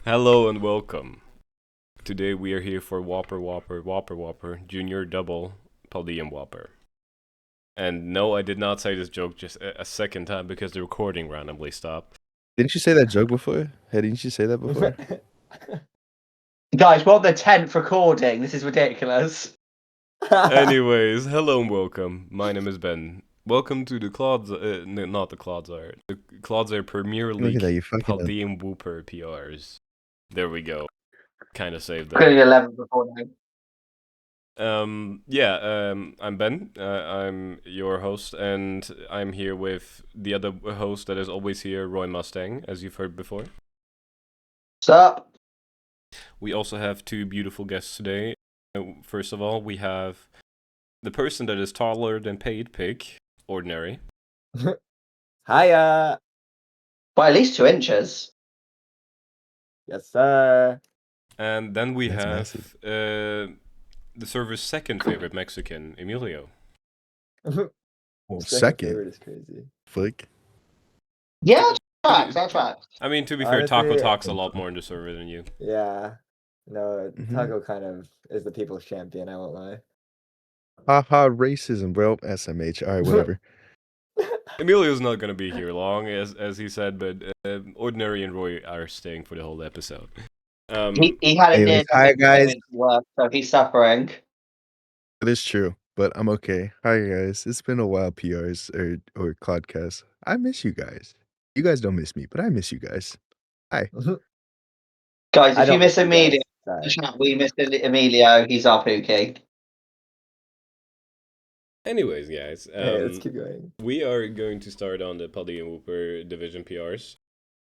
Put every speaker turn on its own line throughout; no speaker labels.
Hello and welcome. Today we are here for Whopper Junior Double Paldean Wooper. And no, I did not say this joke just a second time because the recording randomly stopped.
Didn't you say that joke before? Hey, didn't you say that before?
Guys, we're on the 10th recording. This is ridiculous.
Anyways, hello and welcome. My name is Ben. Welcome to the not the Clodsire Premier
Look
League
at that, you fucking up.
Paldean Wooper PRs. There we go. Kind of saved
We're going
that.
to 11th recording.
I'm Ben. I'm your host, and I'm here with the other host that is always here, Roy Mustang, as you've heard before.
What's up?
We also have two beautiful guests today. First of all, we have the person that is taller than Paid Pig, Ordinary.
Hiya.
Well, at least 2 inches.
Yes, sir.
And then we
That's
have
massive.
the server's second favorite Mexican, Emilio.
Well,
favorite
second.
is crazy.
Flick.
Yeah, that's right.
I mean, to be fair, Taco
Honestly,
talks a lot more in the server than you.
Yeah. No,
Mhm.
Taco kind of is the people's champion, I won't lie.
Haha, racism. Well, SMH. All right, whatever.
Emilio's not going to be here long, as he said, but Ordinary and Roy are staying for the whole episode.
He had a
Anyways,
near
hi, guys.
work, so he's suffering.
It is true, but I'm okay. Hi, guys. It's been a while, PRs or Clodcast. I miss you guys. You guys don't miss me, but I miss you guys.
Guys,
I
if you
don't
miss
miss you guys.
Emilio,
Sorry.
we missed Emilio. He's our Pookie.
Anyways, guys,
Hey, let's keep going.
we are going to start on the Paldean Wooper Division PRs.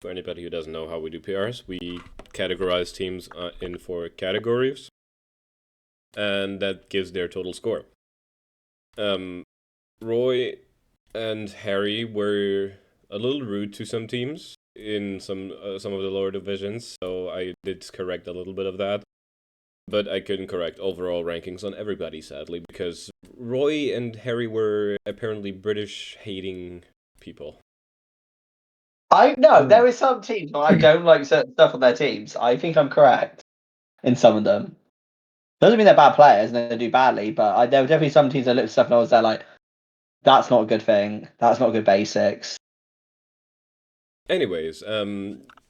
For anybody who doesn't know how we do PRs, we categorize teams in 4 categories, and that gives their total score. Roy and Harry were a little rude to some teams in some of the lower divisions, so I did correct a little bit of that. But I couldn't correct overall rankings on everybody, sadly, because Roy and Harry were apparently British-hating people.
I know there are some teams where I don't like certain stuff on their teams. I think I'm correct in some of them. Doesn't mean they're bad players and they do badly, but there were definitely some teams that looked at stuff and I was there like, that's not a good thing. That's not good basics.
Anyways,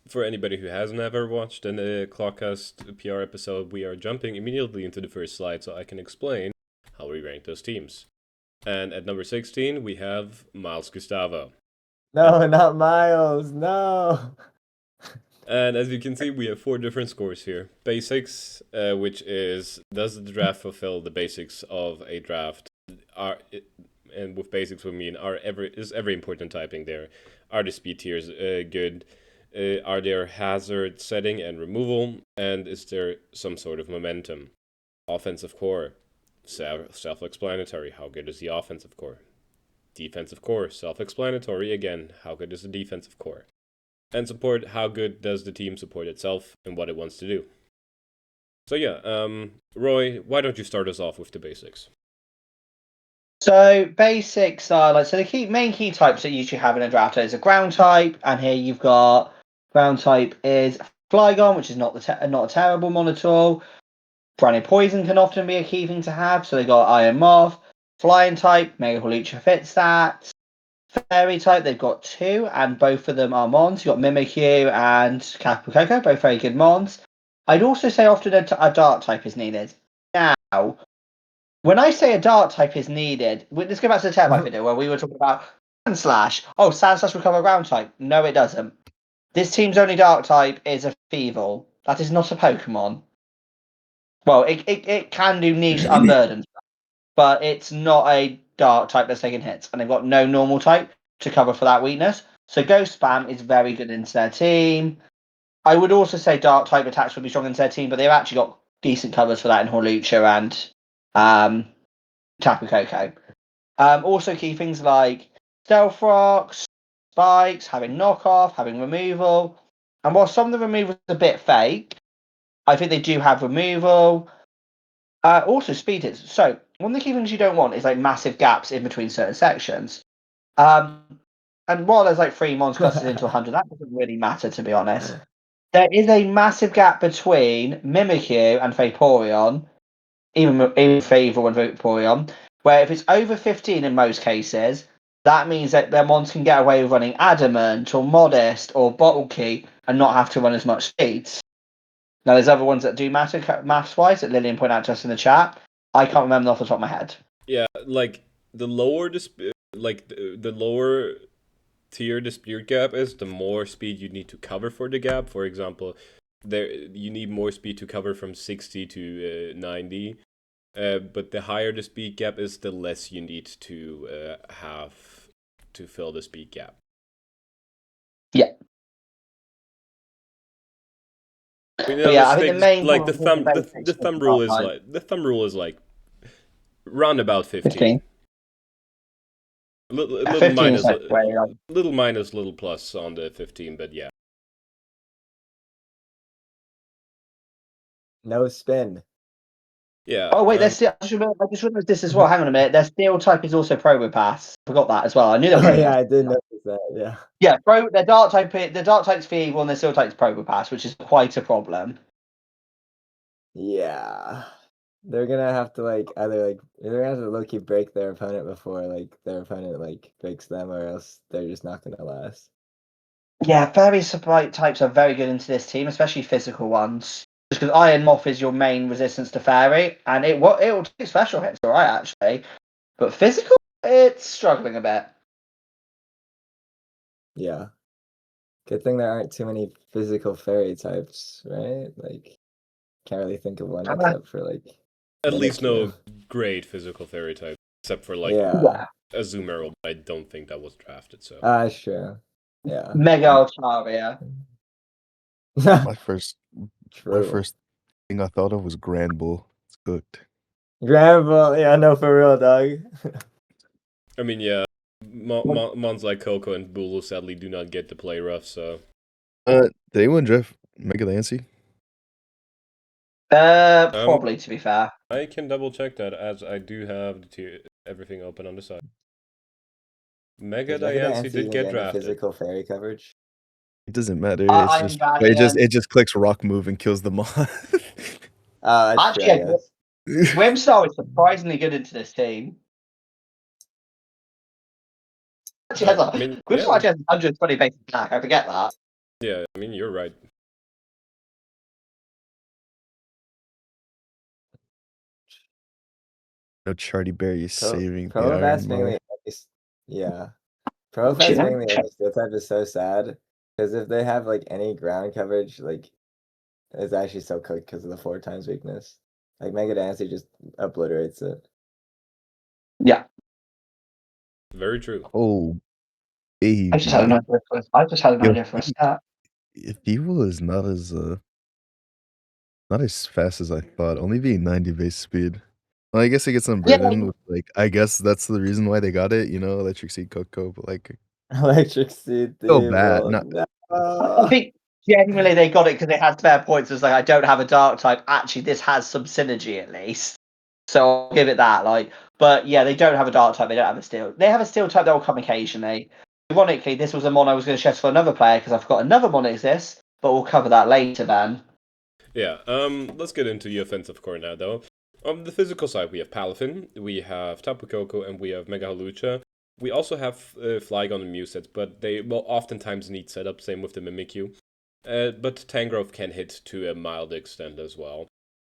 for anybody who hasn't ever watched a Clodcast PR episode, we are jumping immediately into the first slide so I can explain how we rank those teams. And at number 16, we have Miles Gustavo.
No, not Miles. No.
And as you can see, we have 4 different scores here. Basics, which is, does the draft fulfill the basics of a draft? And with basics we mean, is every important typing there? Are the speed tiers good? Are there hazard setting and removal? And is there some sort of momentum? Offensive core, self-explanatory. How good is the offensive core? Defensive core, self-explanatory again. How good is the defensive core? And support, how good does the team support itself and what it wants to do? So yeah, Roy, why don't you start us off with the basics?
So basics are like, so the main key types that you usually have in a draft is a ground type, and here you've got ground type is Flygon, which is not a terrible mon at all. Branded Poison can often be a key thing to have, so they got Iron Moth. Flying type, Mega Hawlucha fits that. Fairy type, they've got 2, and both of them are mons. You've got Mimikyu and Capricoco, both very good mons. I'd also say often a dark type is needed. Now, when I say a dark type is needed, let's go back to the Terrapite video where we were talking about Sandslash. Oh, Sandslash will cover ground type. No, it doesn't. This team's only dark type is a Feeble. That is not a Pokemon. Well, it can do niche unburdened, but it's not a dark type that's taking hits, and they've got no normal type to cover for that weakness. So Ghost Spam is very good into their team. I would also say dark type attacks would be strong into their team, but they've actually got decent covers for that in Hawlucha and Tapu Koko. Also key things like Stealth Rocks, Spikes, having knockoff, having removal. And while some of the removal is a bit fake, I think they do have removal. Also speed hits. So one of the key things you don't want is like massive gaps in between certain sections. And while there's like 3 mons clusters into 100, that doesn't really matter, to be honest. There is a massive gap between Mimikyu and Vaporeon, even Favor and Vaporeon, where if it's over 15 in most cases, that means that their mons can get away with running Adamant or Modest or Bulky and not have to run as much speeds. Now, there's other ones that do matter maths-wise that Lillian pointed out to us in the chat. I can't remember them off the top of my head.
Yeah, like the lower the lower tier dispute gap is, the more speed you need to cover for the gap. For example, you need more speed to cover from 60 to 90. But the higher the speed gap is, the less you need to have to fill the speed gap.
Yeah.
I mean,
I think the main
like the
the
thumb rule is like round about 15.
15.
Little
15
minus,
is like way up.
little minus, little plus on the 15, but yeah.
No spin.
Yeah.
Oh wait, there's still, I just realized this as well. Hang on a minute. Their steel type is also Probo Pass. Forgot that as well. I knew that.
Oh yeah, I did notice that. Yeah.
Yeah, their dark type's Feeble and their steel type's Probo Pass, which is quite a problem.
Yeah. They're gonna have to they're gonna have to low-key break their opponent before their opponent breaks them, or else they're just not gonna last.
Yeah, fairy supply types are very good into this team, especially physical ones. Just because Iron Moth is your main resistance to fairy, and it will take special hits, alright actually, but physical, it's struggling a bit.
Yeah. Good thing there aren't too many physical fairy types, right? Can't really think of one except for
at least no
Mimikyu.
great physical fairy type, except for
Yeah.
Azumarill. I don't think that was drafted. So
Sure. Yeah.
Mega Altaria.
My first
True.
thing I thought of was Granbull. It's cooked.
Granbull, yeah, no, for real, dog.
I mean, yeah, mons like Coco and Bulu sadly do not get to play rough. So
Did anyone draft Mega Lancy?
Probably to be fair.
I can double check that, as I do have everything open on the side. Mega Diancie did get drafted.
Physical fairy coverage.
It doesn't matter.
I'm
It's just
Valiant.
it just clicks rock move and kills them all.
That's true, I
Actually,
guess.
Wimstar is surprisingly good into this team. Actually has Wimstar actually has 120 base attack. I forget that.
Yeah, I mean, you're right.
No Charty Berry is saving the
Profast
Iron
being
Mar.
Profast being the only steel type is so sad, because if they have any ground coverage, it's actually so cooked because of the 4 times weakness. Mega Dancy just obliterates it.
Yeah.
Very true.
Oh, baby.
I just had an idea for a stat.
Evil is not as fast as I thought. Only being 90 base speed. Well, I guess it gets unburdened with I guess that's the reason why they got it. Electric Seed Coco, but
Electric Seed.
so bad. Not.
I think genuinely they got it because they had spare points. It's I don't have a dark type. Actually, this has some synergy at least. So I'll give it that. But yeah, they don't have a dark type. They don't have a steel. They have a steel type that will come occasionally. Ironically, this was a mon I was going to chest for another player because I've got another mon exists, but we'll cover that later then.
Yeah. Let's get into the offensive core now, though. On the physical side, we have Palafin, we have Tapu Koko, and we have Mega Halucha. We also have Flygon and Musets, but they will oftentimes need setup, same with the Mimikyu. But Tangrowth can hit to a mild extent as well.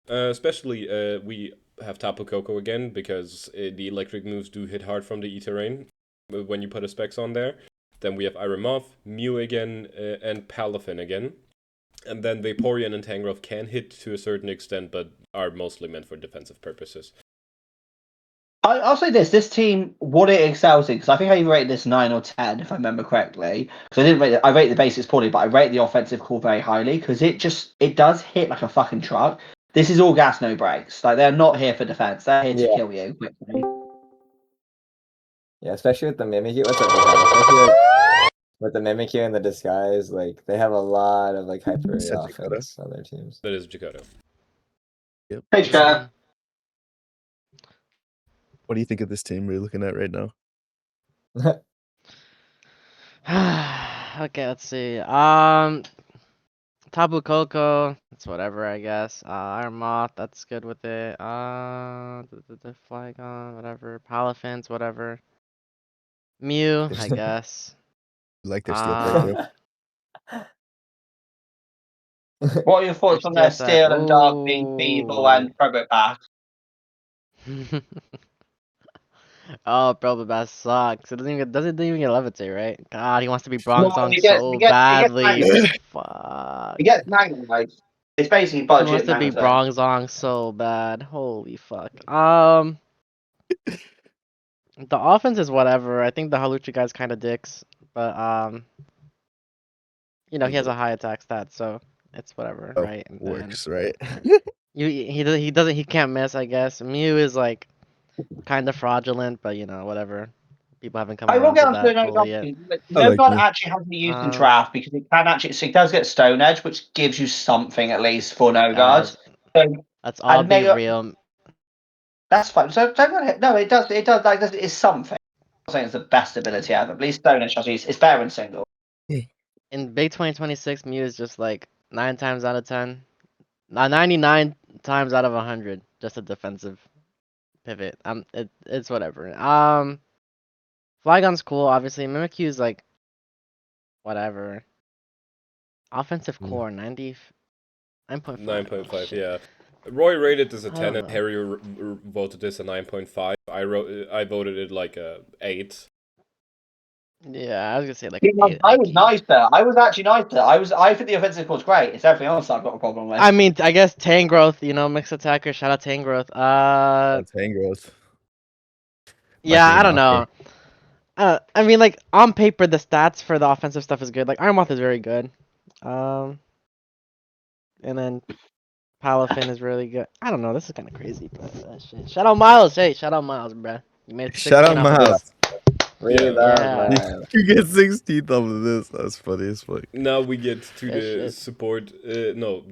Especially, we have Tapu Koko again, because the electric moves do hit hard from the E-Terrain when you put a Specs on there. Then we have Iron Moth, Mew again, and Palafin again. And then Vaporeon and Tangrowth can hit to a certain extent, but are mostly meant for defensive purposes.
I'll say this team, what it excels in, because I think I even rated this 9 or 10, if I remember correctly. Because I rate the basics poorly, but I rate the offensive core very highly, because it does hit like a fucking truck. This is all gas, no brakes. They're not here for defense. They're here to kill you quickly.
Yeah, especially with the Mimikyu. What's up, especially with the Mimikyu and the Disguise, they have a lot of hyper offense on their teams.
That is Jakoto.
Yep.
Hey, Jakoto.
What do you think of this team we're looking at right now?
Okay, let's see. Tabu Koko, that's whatever, I guess. Iron Moth, that's good with it. The Flygon, whatever. Palafins, whatever. Mew, I guess.
Like their steel type
Um,
too.
What are your thoughts on their
Steel type.
steel and dark being feeble and Probopass?
Oh, Probopass sucks. Doesn't even get Levitate, right? God, he wants to be
No,
Bronzong
he gets
so
he gets he gets
badly.
magnet.
Fuck.
He gets magnetized. It's basically
He wants
budget
to be
magnetism.
Bronzong so bad. Holy fuck. The offense is whatever. I think the Halucha guy's kind of dicks, but he has a high attack stat, so it's whatever,
Oh,
right? And then
works, right?
he can't miss, I guess. Mew is like kind of fraudulent, but whatever. People haven't come
I will
around
get
to
onto
that
no
fully yet.
I like
guard
me.
actually has to be used in
Uh,
draft because it can actually so it does get Stone Edge, which gives you something at least for no guard.
Guys,
So
let's all
and
be
Mega
real.
that's fine. So no, it does like this is something. I'm not saying it's the best ability ever. At least Stone Edge it's better than single.
In Big 2026, Mew is just like 9 times out of 10. 99 times out of 100, just a defensive pivot. It's whatever. Flygon's cool, obviously. Mimikyu is like whatever. Offensive core 9.5.
9.5, yeah. Roy rated this a
I
10
don't
and
know.
Harry voted this a 9.5. I voted it like a 8.
Yeah, I was gonna say like
Yeah,
8.
I was nicer. I was actually nicer. I think the offensive core is great. It's everything else I've got a problem with.
I mean, I guess Tangrowth, mixed attacker. Shout out Tangrowth.
That's Tangrowth.
Yeah, I
favorite
don't know.
knocker.
I mean, like on paper, the stats for the offensive stuff is good. Like Iron Moth is very good. And then Palafin is really good. I don't know. This is kind of crazy, but shit. Shout out Miles. Hey, shout out Miles, bruh. You made 16
Shout out
off of this.
Miles.
Read
Yeah.
up,
Yeah.
man.
You get 16th off of this. That's funny as fuck.
Now we get to
Yeah,
the
shit.
support,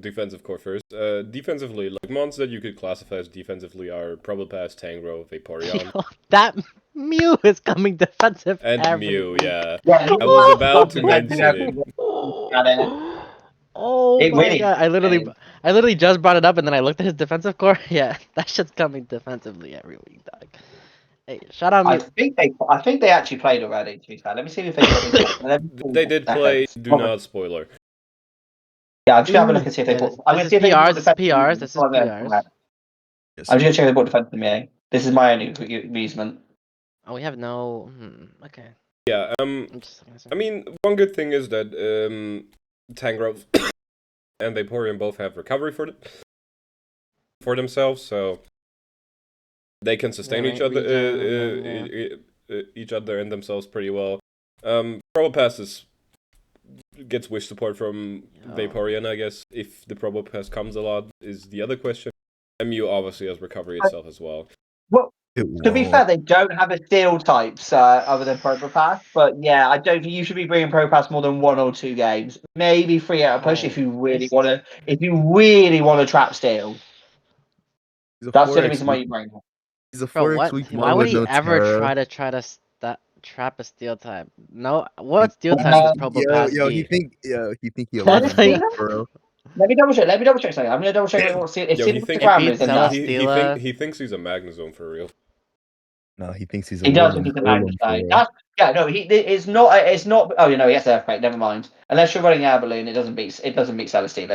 defensive core first. Defensively, like mons that you could classify as defensively are Probopass, Tangro, Vaporeon,
Yo, that Mew is coming defensive
and
every
Mew,
week.
yeah.
Yeah,
I was about to mention it.
Oh
It
my
really
god! I literally just brought it up, and then I looked at his defensive core. Yeah, that shit's coming defensively every week, dog. Hey, shout out
I
Mew.
think they actually played already. To be fair, let me see if they
They did play Do Not Spoiler.
Yeah, I'm just gonna have a look and see if they
Yeah,
bought.
this
I'm gonna
is
see if they bought
PRs. This is
defensive.
PRs. This is PRs.
I'm just gonna check if they bought defensive me. This is my only amusement.
Oh, we have no. Okay.
Yeah,
I'm just gonna say.
I mean, one good thing is that Tangrowth and Vaporeon both have recovery for themselves, so they can sustain
Yeah,
each other,
regen,
each other and themselves pretty well. Probopass gets wish support from Vaporeon, I guess. If the Probopass comes a lot, is the other question. MU obviously has recovery itself as well.
Well, to be fair, they don't have a steel types other than Probopass, but yeah, I don't think you should be bringing Probopass more than 1 or 2 games, maybe 3 out of push if you really want to. If you really want to trap steel, that's the only reason why you bring him.
He's a
Bro,
4x
what?
weak
Why
mon
would
with
he
no
ever
Terra.
try to trap a steel type? No, what steel type does Probopass
He
be?
think he
What
alone
the
in
hell?
bro.
Let me double check something. I'm gonna double check what steel. If
Yo,
steel
he
the
think
ground
beats
is, then
Cella
yes.
Steel.
he thinks he's a Magnezone for real.
No, he thinks he's a
He does
Golem
think he's a
Golem for
magnet.
real.
That's no. It's not. It's not. Oh, he has earthquake. Never mind. Unless you're running air balloon, it doesn't beat Celestino. It doesn't beat Celestino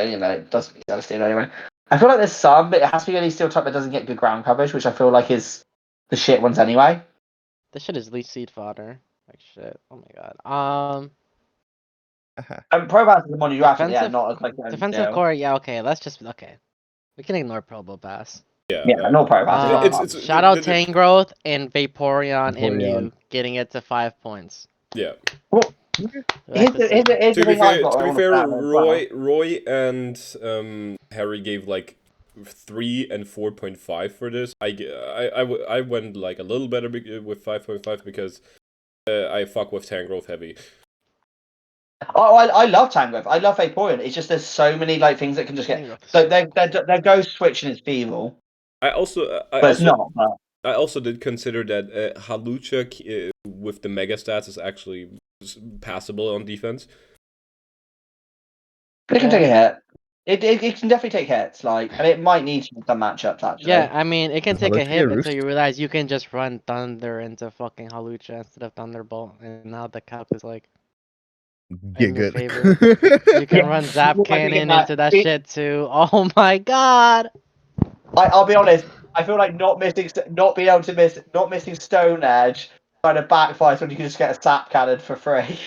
anyway. I feel like there's some, but it has to be any steel type that doesn't get good ground coverage, which I feel like is the shit ones anyway.
This shit is leech seed fodder. Like shit. Oh my god.
Probass is the one you drafted, yeah,
Defensive,
not as like
defensive core. Yeah, okay. Okay. We can ignore Probopass.
Yeah,
not Probass.
it's
Shout out Tangrowth and Vaporeon and
Vaporeon.
Mew getting it to 5 points.
yeah.
Well, here's the thing I got.
To
I
be
wanna
fair,
say as well.
Roy and Harry gave like 3 and 4.5 for this. I went like a little better with 5.5 because I fuck with Tangrowth heavy.
Oh, I love Tangrowth. I love Vaporeon. It's just there's so many like things that can just get. So their ghost switching is feeble.
I also
It's not. But...
I also did consider that Halucha with the mega stats is actually passable on defense.
It can
Yeah.
take a hit. It can definitely take hits, and it might need some matchups actually.
Yeah, I mean, it can
Does
take a
Halucha
hit
get
until you
roofed?
realize you can just run Thunder into fucking Halucha instead of Thunderbolt, and now the calc is like
Get
in your
good.
favor. You can run Zap Cannon into that shit too. Oh my god!
I'll be honest. I feel like not being able to miss, not missing Stone Edge, kind of backfires when you can just get a sap cannon for free.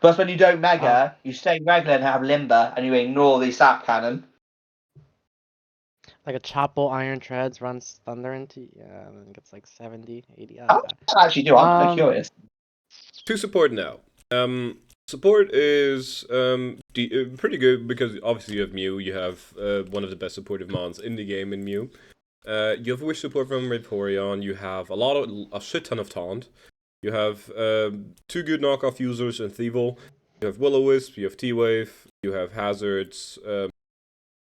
Plus, when you don't mega, you stay regular and have limber, and you ignore the sap cannon.
Like a Chopple Iron Treads runs Thunder into, yeah, and then gets like 70, 80.
How much does that actually do? I'm curious.
To support now. Support is pretty good because obviously you have Mew. You have one of the best supportive mons in the game in Mew. You have wish support from Vaporeon. You have a shit ton of taunt. You have 2 good knockoff users in Thievul. You have Will-O-Wisp. You have T-Wave. You have Hazards.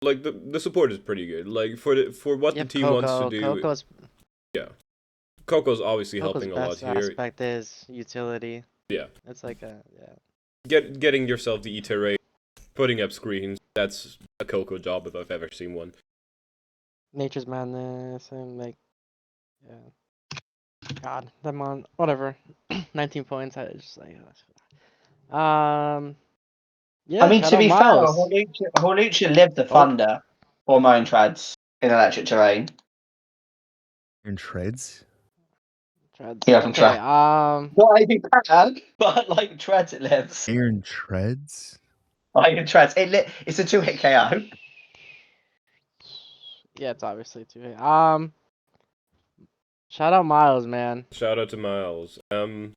Like the support is pretty good. Like for what the team wants to do. Coco's obviously
Coco's
helping a lot
best
here.
aspect is utility.
Yeah.
It's like a, yeah.
Getting yourself the E-Terrain, putting up screens, that's a Coco job if I've ever seen one.
Nature's Madness and like, yeah. God, that mon, whatever. 19 points. I just like, yeah.
I mean,
shout
to
out
be fair,
Miles.
Hawlucha lived the Thunder hormone treads in electric terrain.
And treads?
Treads.
Yeah, from
Okay,
tread. Not anything bad, but like treads, it lives.
Iron treads?
Like treads, it's a 2-hit KO.
yeah, it's obviously too. Shout out Miles, man.
Shout out to Miles. Anyway.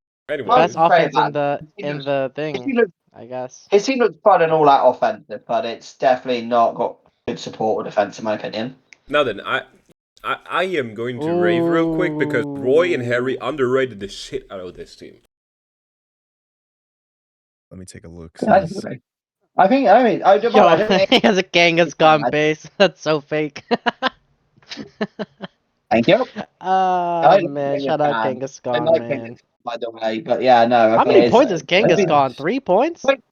Best offense
Very
in the thing, I guess.
His team looks fun and all that offensive, but it's definitely not got good support or defense, in my opinion.
Now then, I am going to rave real quick because Roy and Harry underrated the shit out of this team.
Let me take a look.
Yeah, I mean, I don't
He has a Kangaskhan base. That's so fake.
Thank you.
Man, shout out Kangaskhan, man.
By the way, but yeah, no.
How many points is Kangaskhan? 3 points?
Wait,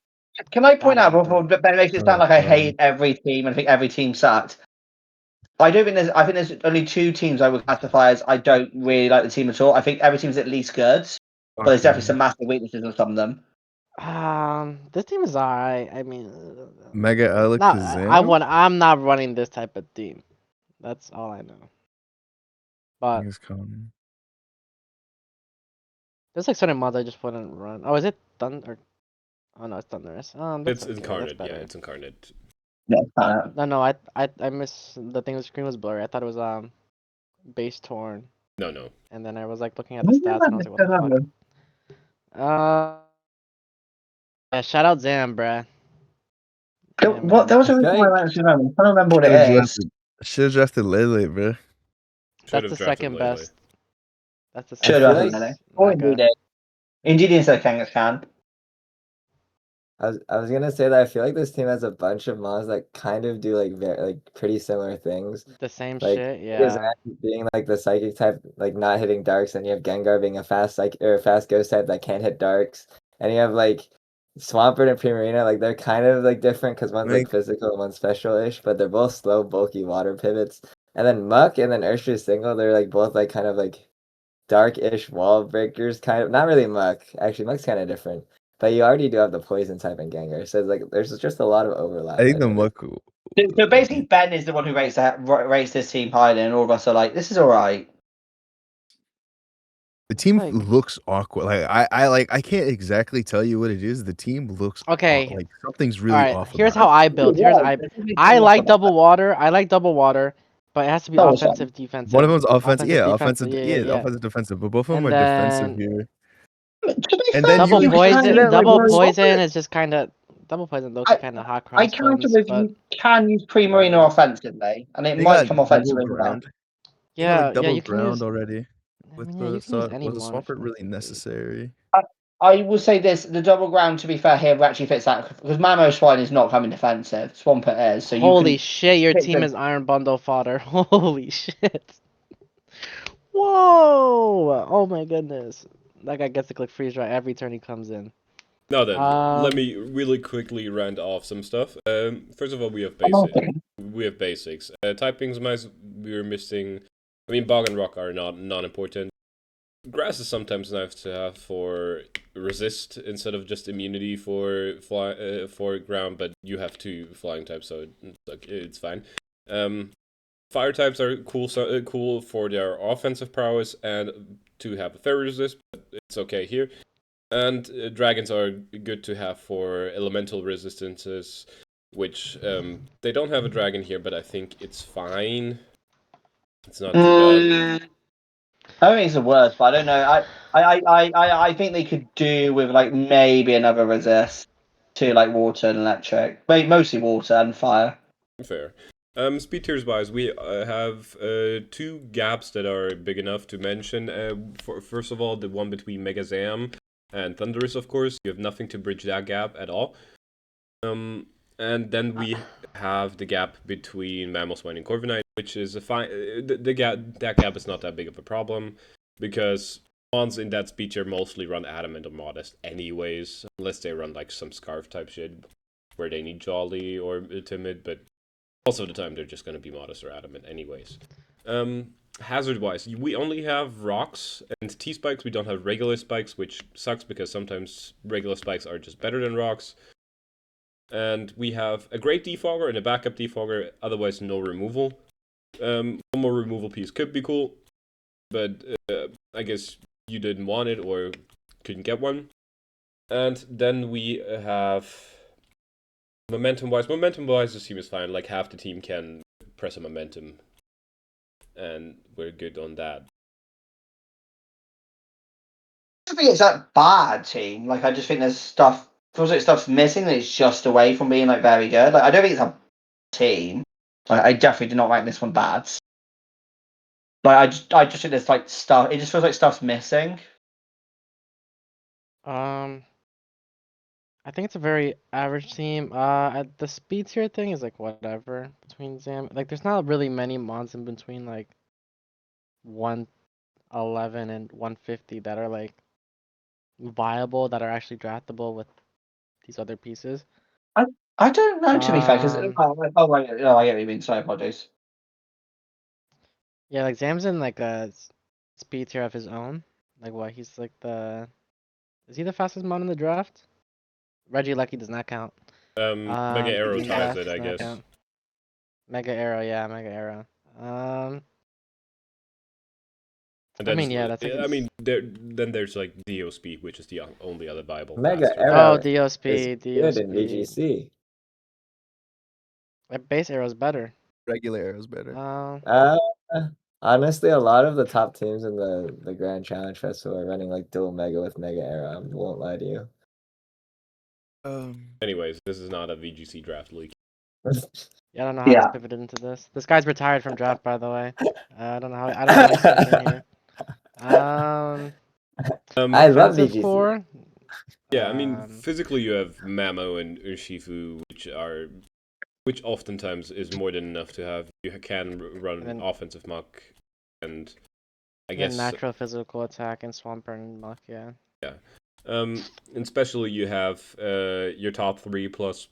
can I point out
God,
before Ben makes it sound like I hate every team and think every team sucked? I think there's only 2 teams I would classify as I don't really like the team at all. I think every team's at least good, but there's definitely some massive weaknesses on some of them.
This team is alright. I mean,
Mega Alakazam?
I'm not running this type of team. That's all I know. But there's like certain mods I just wouldn't run. Oh, is it Thunder? Oh no, it's Thunderous.
It's Incarnate. Yeah, it's Incarnate.
Yeah,
No, I missed the thing. The screen was blurry. I thought it was base torn.
No.
And then I was like looking at the stats and I was like, what the fuck? Yeah, shout out Zam, bruh.
What? There was a reason why I actually remember. I can't remember what it is.
Should have drafted Lele, bro.
That's the second best. That's the
second
second
best. Or Indeed, instead of Kangaskhan.
I was gonna say that I feel like this team has a bunch of mons that kind of do like pretty similar things.
The same
like,
shit, yeah.
Being like the psychic type, like not hitting darks, and you have Gengar being a fast fast ghost type that can't hit darks, and you have like Swampert and Primarina, like they're kind of like different because one's like physical and one's special-ish, but they're both slow, bulky water pivots. And then Muck and then Urshi's single, they're like both like kind of like dark-ish wall breakers, kind of not really Muck. Actually, Muck's kind of different. But you already do have the poison type in Gengar, so it's like there's just a lot of overlap.
I think the Muck.
So basically, Ben is the one who rates this team highly, and all of us are like, "This is all right."
The team looks awkward. Like I can't exactly tell you what it is. The team looks
okay.
Like something's really off.
Here's how I build. I like double water. But it has to be offensive, defensive.
One of them's offensive. Offensive, defensive. But both of them are defensive here.
And then double poison is just kind of double poison. Those are kind of hot cross.
I can't believe you can use Primarina offensively, and it might come offensively.
Yeah, you
can use
already. Was the Swampert really necessary?
I will say this: the double ground, to be fair, here actually fits that because Mamo's Swine is not coming defensive. Swampert is. So
holy shit, your team is Iron Bundle fodder. Holy shit! Whoa! Oh my goodness! That guy gets to click freeze dry every turn he comes in.
Now then, let
Um,
me really quickly rant off some stuff. First of all, we have
I'm
basic.
okay.
We have basics. Typings, we're missing. I mean, bog and rock are not non-important. Grass is sometimes nice to have for resist instead of just immunity for ground, but you have 2 flying types, so it's fine. Fire types are cool for their offensive prowess and to have a fairy resist, but it's okay here. And dragons are good to have for elemental resistances, which they don't have a dragon here, but I think it's fine. It's not too bad.
I don't think it's the worst, but I don't know. I think they could do with like maybe another resist to like water and electric, but mostly water and fire.
Fair. Speed tiers wise, we have 2 gaps that are big enough to mention. First of all, the one between Mega Zam and Thunderous, of course. You have nothing to bridge that gap at all. And then we have the gap between Mammothswine and Corviknight, which is a fine. That gap is not that big of a problem because mons in that speed tier mostly run Adamant or Modest, anyways, unless they run like some Scarf type shit where they need Jolly or Timid, but most of the time they're just going to be Modest or Adamant, anyways. Hazard wise, we only have rocks and T spikes. We don't have regular spikes, which sucks because sometimes regular spikes are just better than rocks. And we have a great defogger and a backup defogger, otherwise no removal. One more removal piece could be cool, but I guess you didn't want it or couldn't get one. And then we have momentum-wise. Momentum-wise, this team is fine. Like half the team can press a momentum, and we're good on that.
I don't think it's that bad team. Like I just think there's stuff. Feels like stuff's missing. That it's just away from being like very good. Like I don't think it's a team. Like, I definitely do not rank this one bad. Like I just think there's like stuff. It just feels like stuff's missing.
I think it's a very average team. The speed tier thing is like whatever between Zam. Like, there's not really many mons in between like 111 and 150 that are like viable, that are actually draftable with these other pieces.
I don't know, to be fair, because
Um,
oh right, no, I get what you mean. Sorry, apologies.
Yeah, like Zam's in like a speed tier of his own. Like what? He's like Is he the fastest mon in the draft? Reggie Lucky does not count.
Mega Arrow
Team
ties
Draft
it, I
does not
guess.
count. Mega Arrow, yeah, Mega Arrow.
And
I
then
mean, yeah, that's like
I mean, then there's like Dio Speed, which is the only other viable
Mega
fast
Arrow
Oh, Dio
is
Speed, Dio
good in
Speed.
VGC.
Base Arrow's better.
Regular arrows better.
Uh, honestly, a lot of the top teams in the Grand Challenge Festival are running like dual Mega with Mega Arrow. I won't lie to you.
Anyways, this is not a VGC draft league.
Yeah, I don't know how
Yeah.
this pivoted into this. This guy's retired from draft, by the way. I don't know how he snuck in here.
I love
Offensive
VGC.
core.
Yeah, I mean, physically you have Mamo and Urshifu, which oftentimes is more than enough to have. You can run
And then-
offensive muck, and I
and
guess
natural physical attack and Swampert and Muck, yeah.
and especially you have your top 3 plus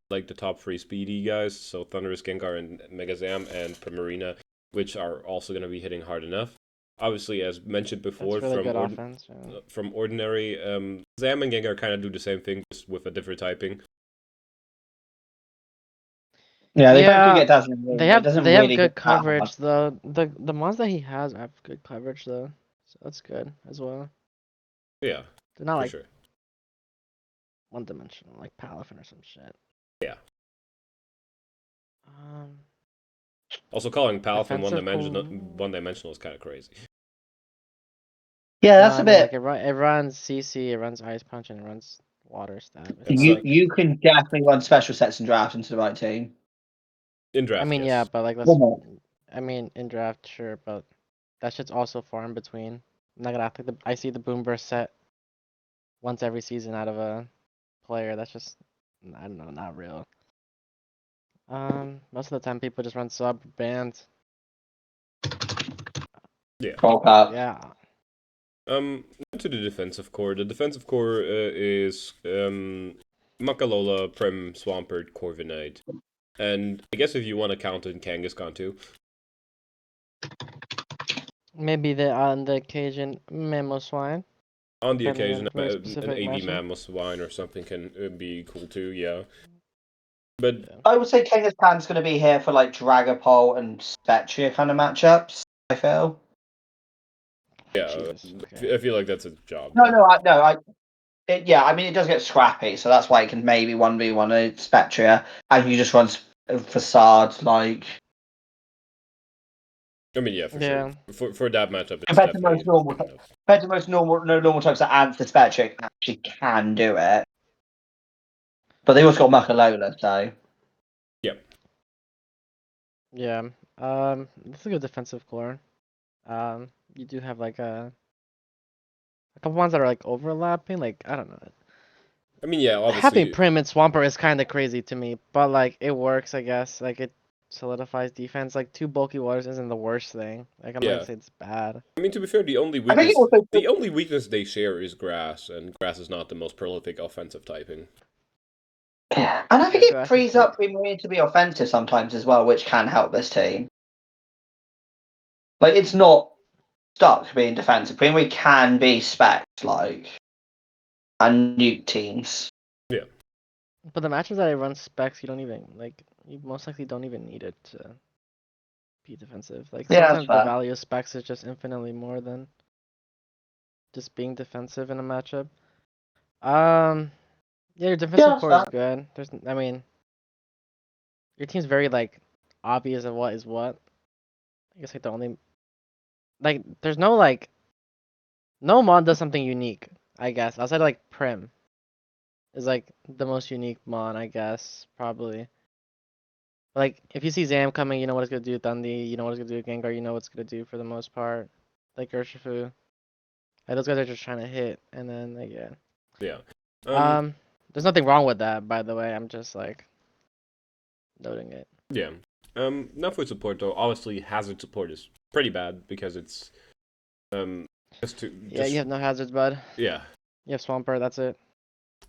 like the top 3 speedy guys, so Thunderous, Gengar, and Megazam and Primarina, which are also going to be hitting hard enough. Obviously, as mentioned before,
That's really good offense. Yeah.
from ordinary, Zam and Gengar kind of do the same thing, just with a different typing.
Yeah, they both
Yeah,
do get dazzling.
They
It
have
doesn't
they have
really
good
hit that hard.
coverage though. The ones that he has have good coverage though, so that's good as well.
Yeah,
They're not
for
like
sure.
one dimensional, like Palafin or some shit.
Yeah.
Um,
Also, calling Palafin
Defensive
one dimensional is kind of crazy.
Yeah,
no,
that's
I
a
mean, like
bit.
it runs CC, it runs Ice Punch, and it runs Water Stab. It's
It's
You
not
like
you can definitely run special sets and draft into the right team.
in
I
draft,
mean, yeah,
yes.
but like I mean, in draft, sure, but that shit's also far in between. I'm not gonna act like I see the Boom Burst set once every season out of a player. That's just, I don't know, not real. Most of the time people just run sub bands.
Yeah.
Bulk up.
Yeah.
To the defensive core. The defensive core is Makalola, Prim, Swampert, Corviknight. And I guess if you want to count in Kangaskhan too.
Maybe on the occasion Mamoswine.
On the
Depending
occasion,
on very
an
specific
AV
matchup.
Mamoswine or something can be cool too, yeah. But
I would say Kangaskhan's going to be here for like Dragapult and Spectria kind of matchups. I feel.
yeah,
Jesus, okay.
I feel like that's a job.
No, yeah, I mean it does get scrappy, so that's why it can maybe 1v1 a Spectria, and you just run Facade like.
I mean, yeah, for sure. For that matchup, it's
Compared to
definitely
most normal,
good enough.
compared to most normal types that answer Spectria actually can do it, but they also got Makalola, so.
Yeah. This is a good defensive core. You do have like a couple ones that are like overlapping. Like I don't know.
I mean, yeah, obviously.
Having Prim and Swampert is kind of crazy to me, but like it works, I guess. Like it solidifies defense. Like 2 bulky waters isn't the worst thing. Like I'm not gonna say it's bad.
I mean, to be fair, the only
I think
weakness they share is grass, and grass is not the most prolific offensive typing.
Yeah, and I think
Yeah,
it frees up Premier to be offensive sometimes as well, which can help this team. Like it's not stuck being defensive. Premier can be spec like and nuke teams.
Yeah.
But the matches that I run specs, you don't even like. You most likely don't even need it to be defensive. Like
Yeah,
sometimes
that's
the
fair.
value of specs is just infinitely more than just being defensive in a matchup. Yeah, your defensive core is good. I mean, your team's very like obvious of what is what. I guess like the only like there's no like no mon does something unique. I guess outside of, like Prim is like the most unique mon. I guess probably. Like if you see Zam coming, you know what it's gonna do. Dundee, you know what it's gonna do. Gengar, you know what it's gonna do for the most part. Like Urshifu. Like those guys are just trying to hit, and then like yeah.
Yeah.
There's nothing wrong with that, by the way. I'm just like noting it.
Yeah. Not for support though. Obviously, hazard support is pretty bad because it's
Yeah, you have no hazards, bud.
Yeah.
You have Swampert. That's it.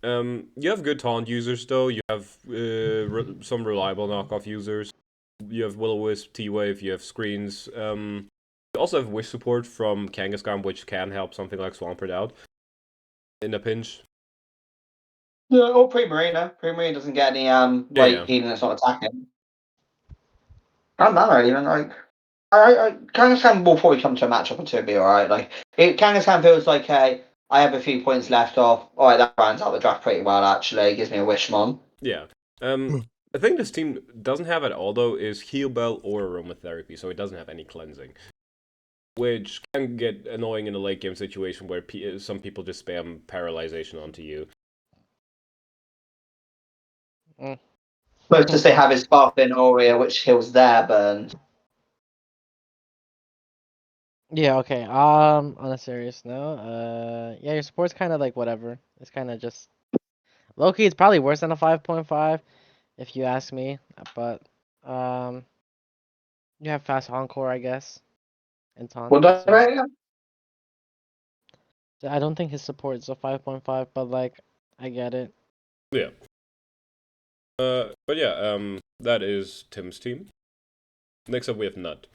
You have good taunt users though. You have some reliable knockoff users. You have Will-O-Wisp, T-Wave. You have screens. You also have wish support from Kangaskhan, which can help something like Swampert out in a pinch.
Yeah, or Primarina. Primarina doesn't get any healing that's not attacking. I don't know, even like Kangaskhan will probably come to a matchup or two and be alright. Like Kangaskhan feels like I have a few points left off. Alright, that rounds out the draft pretty well actually. It gives me a Wishmon.
Yeah. I think this team doesn't have at all though is Heal Bell or Aromatherapy, so it doesn't have any cleansing. Which can get annoying in a late game situation where some people just spam Paralyzation onto you.
Most just they have his Sparkling Aurea, which heals their burns.
Yeah, okay. On a serious note, yeah, your support's kind of like whatever. It's kind of just low-key. It's probably worse than a 5.5, if you ask me. But you have fast Encore, I guess, and taunt.
What
So I don't think his support is a 5.5, but like I get it.
Yeah. But yeah, that is Tim's team. Next up we have Nut.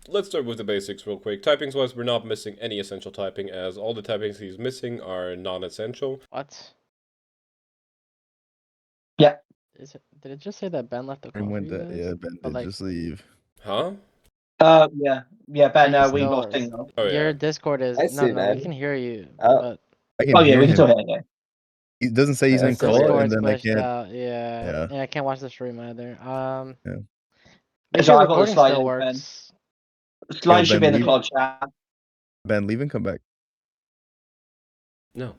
Let's start with the basics real quick. Typings wise, we're not missing any essential typing, as all the typings he's missing are non-essential.
What?
Yeah.
Did it just say that Ben left the call for you guys?
Yeah, Ben did
like,
just leave.
Huh?
Yeah, Ben.
you
We
still-
lost signal.
Oh,
Your
yeah.
Discord is
I
no,
see,
no.
man.
We can hear you.
Oh.
But
I can hear
we can
him.
still hear you.
He doesn't say he's
Yeah,
in
still
call,
hear
and
Discord's
then I
glitched
can't.
out. Yeah. I can't watch the stream either.
Yeah.
Make
So
sure
I've got the
recording
slide
still
open.
works.
The slide
Yo,
should
Ben,
be in the
leave.
Clod chat.
Ben, leave and come back.
No.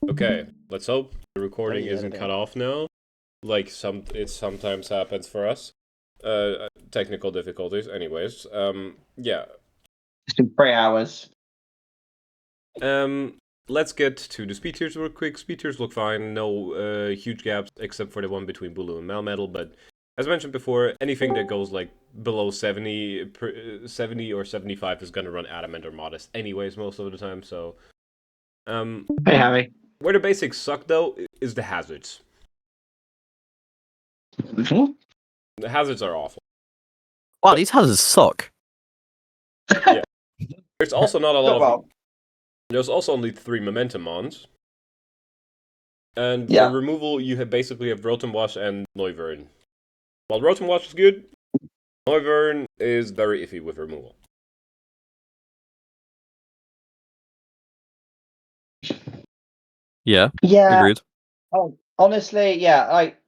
Okay, let's hope the recording
Yeah,
isn't
yeah.
cut off now. Like it sometimes happens for us. Technical difficulties. Anyways, yeah.
It's been 3 hours.
let's get to the speed tiers real quick. Speed tiers look fine, no huge gaps except for the one between Bulu and Melmetal, but as mentioned before, anything that goes like below 70 or 75 is going to run Adamant or Modest anyways most of the time, so...
Hey, Harry.
Where the basics suck, though, is the hazards.
Mhm.
The hazards are awful.
Wow, these hazards suck.
Yeah. There's also not a lot of...
Well,
There's also only 3 Momentum mons. And
Yeah.
for removal, you basically have Rotom Wash and Noivern. While Rotom Wash is good, Noivern is very iffy with removal.
Yeah,
yeah.
agreed.
Oh, honestly, yeah. Like,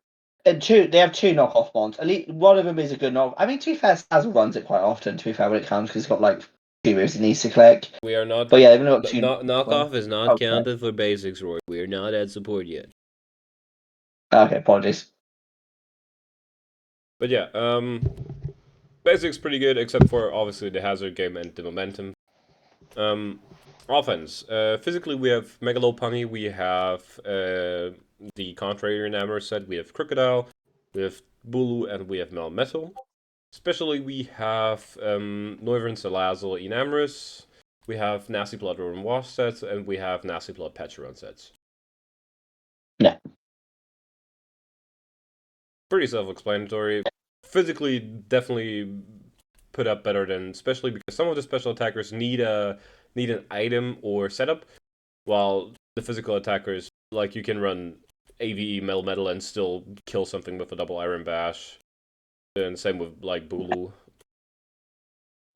they have 2 knockoff mons. At least one of them is a good knock. I mean, to be fair, Sazzle runs it quite often. To be fair, when it comes, because it's got like 2 moves it needs to click.
We are not...
But yeah, they've only got 2
knockoff is not
Okay.
counted for basics, Roy. We are not at support yet.
Okay, apologies.
But yeah, basics pretty good, except for obviously the hazard game and the momentum. Offense. Physically, we have Megalopunny, we have the Contrary Enamor set, we have Crocodile, we have Bulu, and we have Melmetal. Especially, we have Noivern, Salazzle, Enamorus, we have Nasty Plot Rotom Wash sets, and we have Nasty Plot Patcheron sets.
Yeah.
Pretty self-explanatory. Physically, definitely put up better than, especially because some of the special attackers need an item or setup, while the physical attackers, like, you can run AVE Melmetal and still kill something with a double Iron Bash. And same with like Bulu.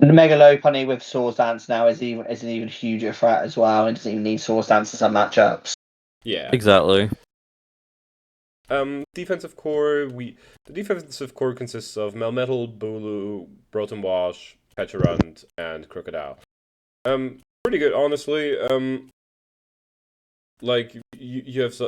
The Megalopunny with Swords Dance now is an even huger threat as well, and doesn't even need Swords Dance in some matchups.
Yeah.
Exactly.
Defensive core, the defensive core consists of Melmetal, Bulu, Rotom Wash, Pecharunt, and Crocodile. Pretty good, honestly. Like you have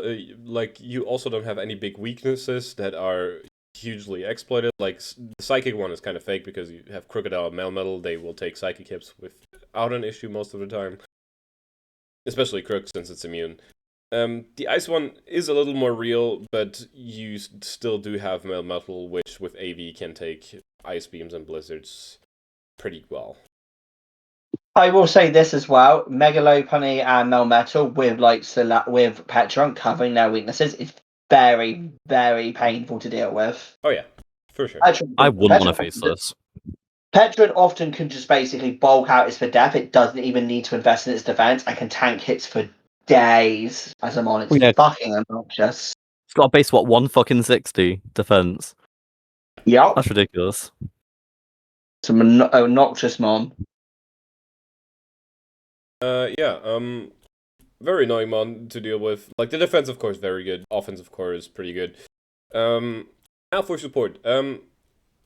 like you also don't have any big weaknesses that are hugely exploited. Like the Psychic one is kind of fake because you have Crocodile and Melmetal. They will take Psychic hits without an issue most of the time, especially Crook since it's immune. The Ice one is a little more real, but you still do have Melmetal, which with AV can take Ice Beams and Blizzards pretty well.
I will say this as well: Megalopunny and Melmetal with Petrun covering their weaknesses is very, very painful to deal with.
Oh yeah, for sure.
I wouldn't want to face this.
Petrun often can just basically bulk out its for death. It doesn't even need to invest in its defense. I can tank hits for days as I'm on. It's
Yeah.
fucking obnoxious.
It's got a base, what, 160 defense?
Yep.
That's ridiculous.
It's an obnoxious mon.
Very annoying mon to deal with. Like, the defense, of course, very good. Offense, of course, pretty good. Now for support.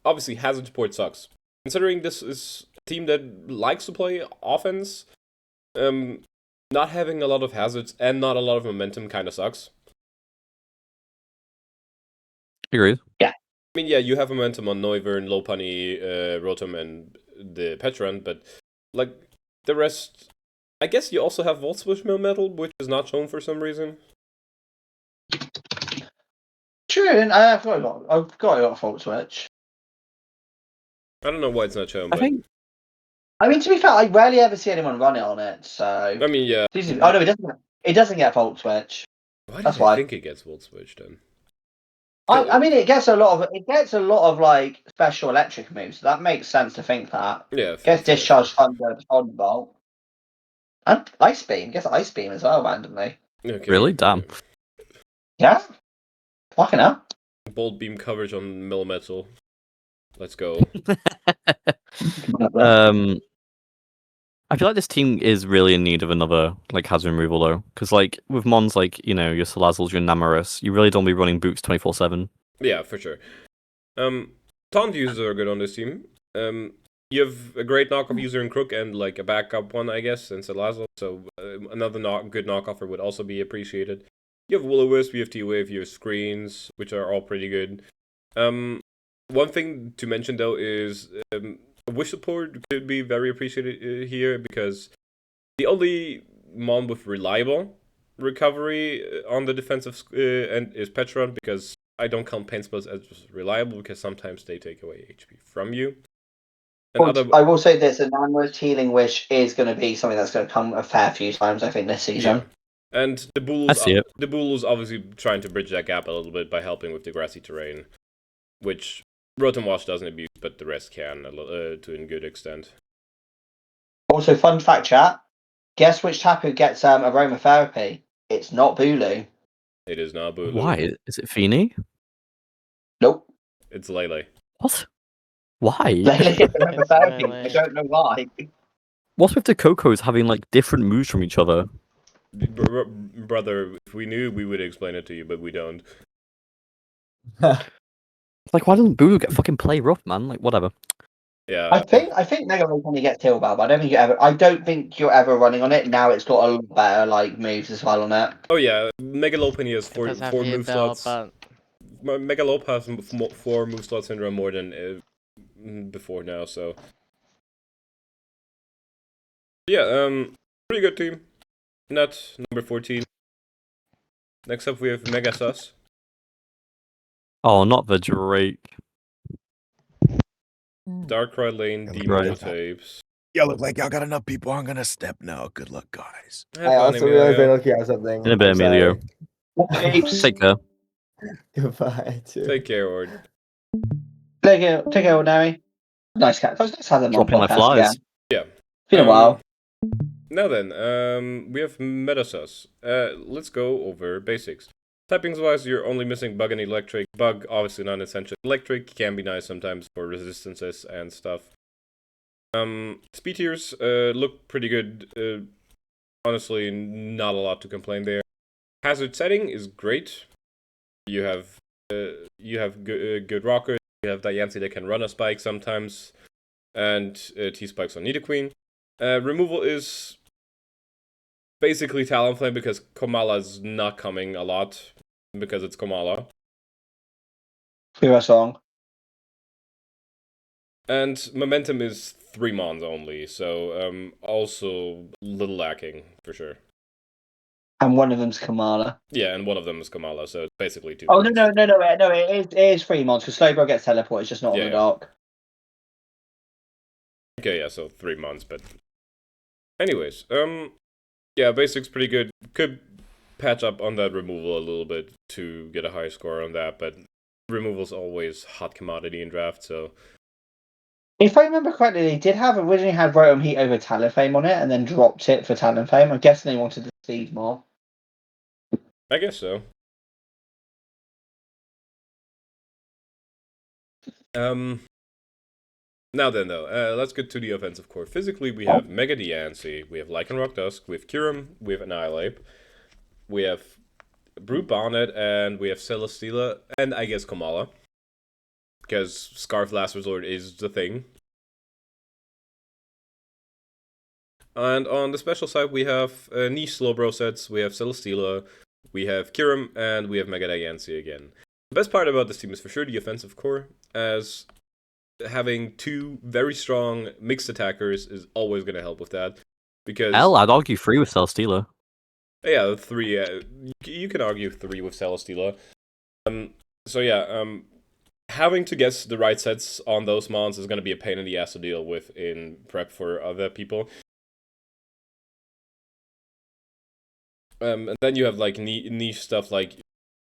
Obviously, hazard support sucks. Considering this is a team that likes to play offense, not having a lot of hazards and not a lot of momentum kind of sucks.
Agreed.
I mean, yeah, you have momentum on Noivern, Lopunny, Rotom, and the Pecharunt, but, like, the rest... I guess you also have Volt Switch Melmetal, which is not shown for some reason.
True, and I've got a lot of Volt Switch.
I don't know why it's not shown, but...
I mean, to be fair, I rarely ever see anyone run it on it, so...
I mean, yeah.
Oh, no, it doesn't get Volt Switch.
Why
That's
do
why.
I think it gets Volt Switch, then?
I mean, it gets a lot of like special electric moves. So that makes sense to think that.
Yeah.
It gets Discharge, Thunder, Thunderbolt, and Ice Beam. It gets Ice Beam as well randomly.
Okay.
Really? Damn.
Yeah. Fucking hell.
Bolt Beam coverage on Melmetal. Let's go.
I feel like this team is really in need of another like hazard removal though, because like with mons like your Salazzles, your Namorous, you really don't be running boots 24/7.
Yeah, for sure. Taunt users are good on this team. You have a great knockoff user in Crook and like a backup one, I guess, in Salazzle. So another good knockoffer would also be appreciated. You have Will-O-Wisp, you have T-Wave, you have Screens, which are all pretty good. One thing to mention though is Wish support could be very appreciated here because the only Mon with reliable recovery on the defensive end is Petron, because I don't count pain spells as reliable because sometimes they take away HP from you.
I will say this: a Namorous Healing Wish is going to be something that's going to come a fair few times, I think, this season.
Yeah. And the Bulus obviously trying to bridge that gap a little bit by helping with the grassy terrain, which Rotom Wash doesn't abuse, but the rest can to a good extent.
Also, fun fact, chat. Guess which Tapu gets aromatherapy? It's not Bulu.
It is not Bulu.
Why? Is it Feeny?
Nope.
It's Lele.
What? Why?
Lele gets aromatherapy.
Lele.
I don't know why.
What's with the Cocos having like different moves from each other?
Brother, if we knew, we would explain it to you, but we don't.
Like, why doesn't Bulu get fucking play rough, man? Like, whatever.
Yeah.
I think Mega Ball only gets Tail Bell, but I don't think you're ever running on it. Now it's got a lot better like moves as well on it.
Oh yeah, Megalopen has four move slots. Megalope has 4 move slot syndrome more than before now, so yeah, pretty good team. Nut number 14. Next up we have Mega Sus.
Oh, not the Drake.
Darkrai Lane,
Right.
Demo Tapes.
Y'all look like y'all got enough people. I'm gonna step now. Good luck, guys.
I also realized I don't have something.
In a bit,
I'm sorry.
Emilio. Take care.
Goodbye. Too.
Take care, Ord.
Take care, Ordinary. Nice cat. Let's have them
Dropping
on
like
podcast
flies.
again.
Yeah.
It's been a while.
Now then, we have Metasus. Let's go over basics. Typings wise, you're only missing Bug and Electric. Bug, obviously not essential. Electric can be nice sometimes for resistances and stuff. Speed tiers look pretty good. Honestly, not a lot to complain there. Hazard setting is great. You have good rockers. You have Diancie that can run a spike sometimes, and T-spikes on Nidoqueen. Removal is basically Talonflame because Komala's not coming a lot because it's Komala.
Hear a song.
And Momentum is 3 Mons only, so also a little lacking for sure.
And one of them's Kamala.
Yeah, and one of them is Kamala, so it's basically 2
Oh
Mons.
no! It is 3 Mons because Slowbro gets teleported. It's just not on the dock.
Okay, yeah, so 3 Mons, but anyways, yeah, basics pretty good. Could patch up on that removal a little bit to get a high score on that, but removal's always hot commodity in draft, so
If I remember correctly, they did have originally had Rotom Heat over Talonflame on it, and then dropped it for Talonflame. I'm guessing they wanted to speed more.
I guess so. Now then, though, let's get to the offensive core. Physically, we have Mega Diancie, we have Lycanroc Dusk, we have Kyurem, we have Annihilate, we have Brute Bonnet, and we have Celesteela, and I guess Komala. Because Scarf Last Resort is the thing. And on the special side, we have niche Slowbro sets, we have Celesteela, we have Kyurem, and we have Mega Diancie again. The best part about this team is for sure the offensive core, as having 2 very strong mixed attackers is always going to help with that. Because
I'd argue 3 with Celesteela.
Yeah, 3. You can argue 3 with Celesteela. So yeah, having to guess the right sets on those mons is going to be a pain in the ass to deal with in prep for other people. And then you have like niche stuff like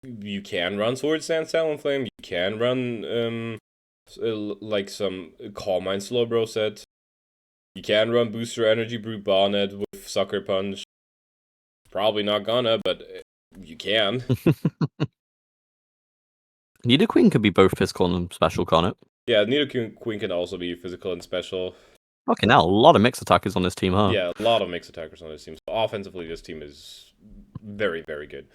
you can run Swords Dance Talonflame, you can run like some Calm Mind Slowbro set, you can run Booster Energy Brute Bonnet with Sucker Punch. Probably not gonna, but you can.
Nidoqueen could be both physical and special, can't it?
Yeah, Nidoqueen can also be physical and special.
Okay, now a lot of mixed attackers on this team, huh?
Yeah, a lot of mixed attackers on this team. So offensively, this team is very, very good.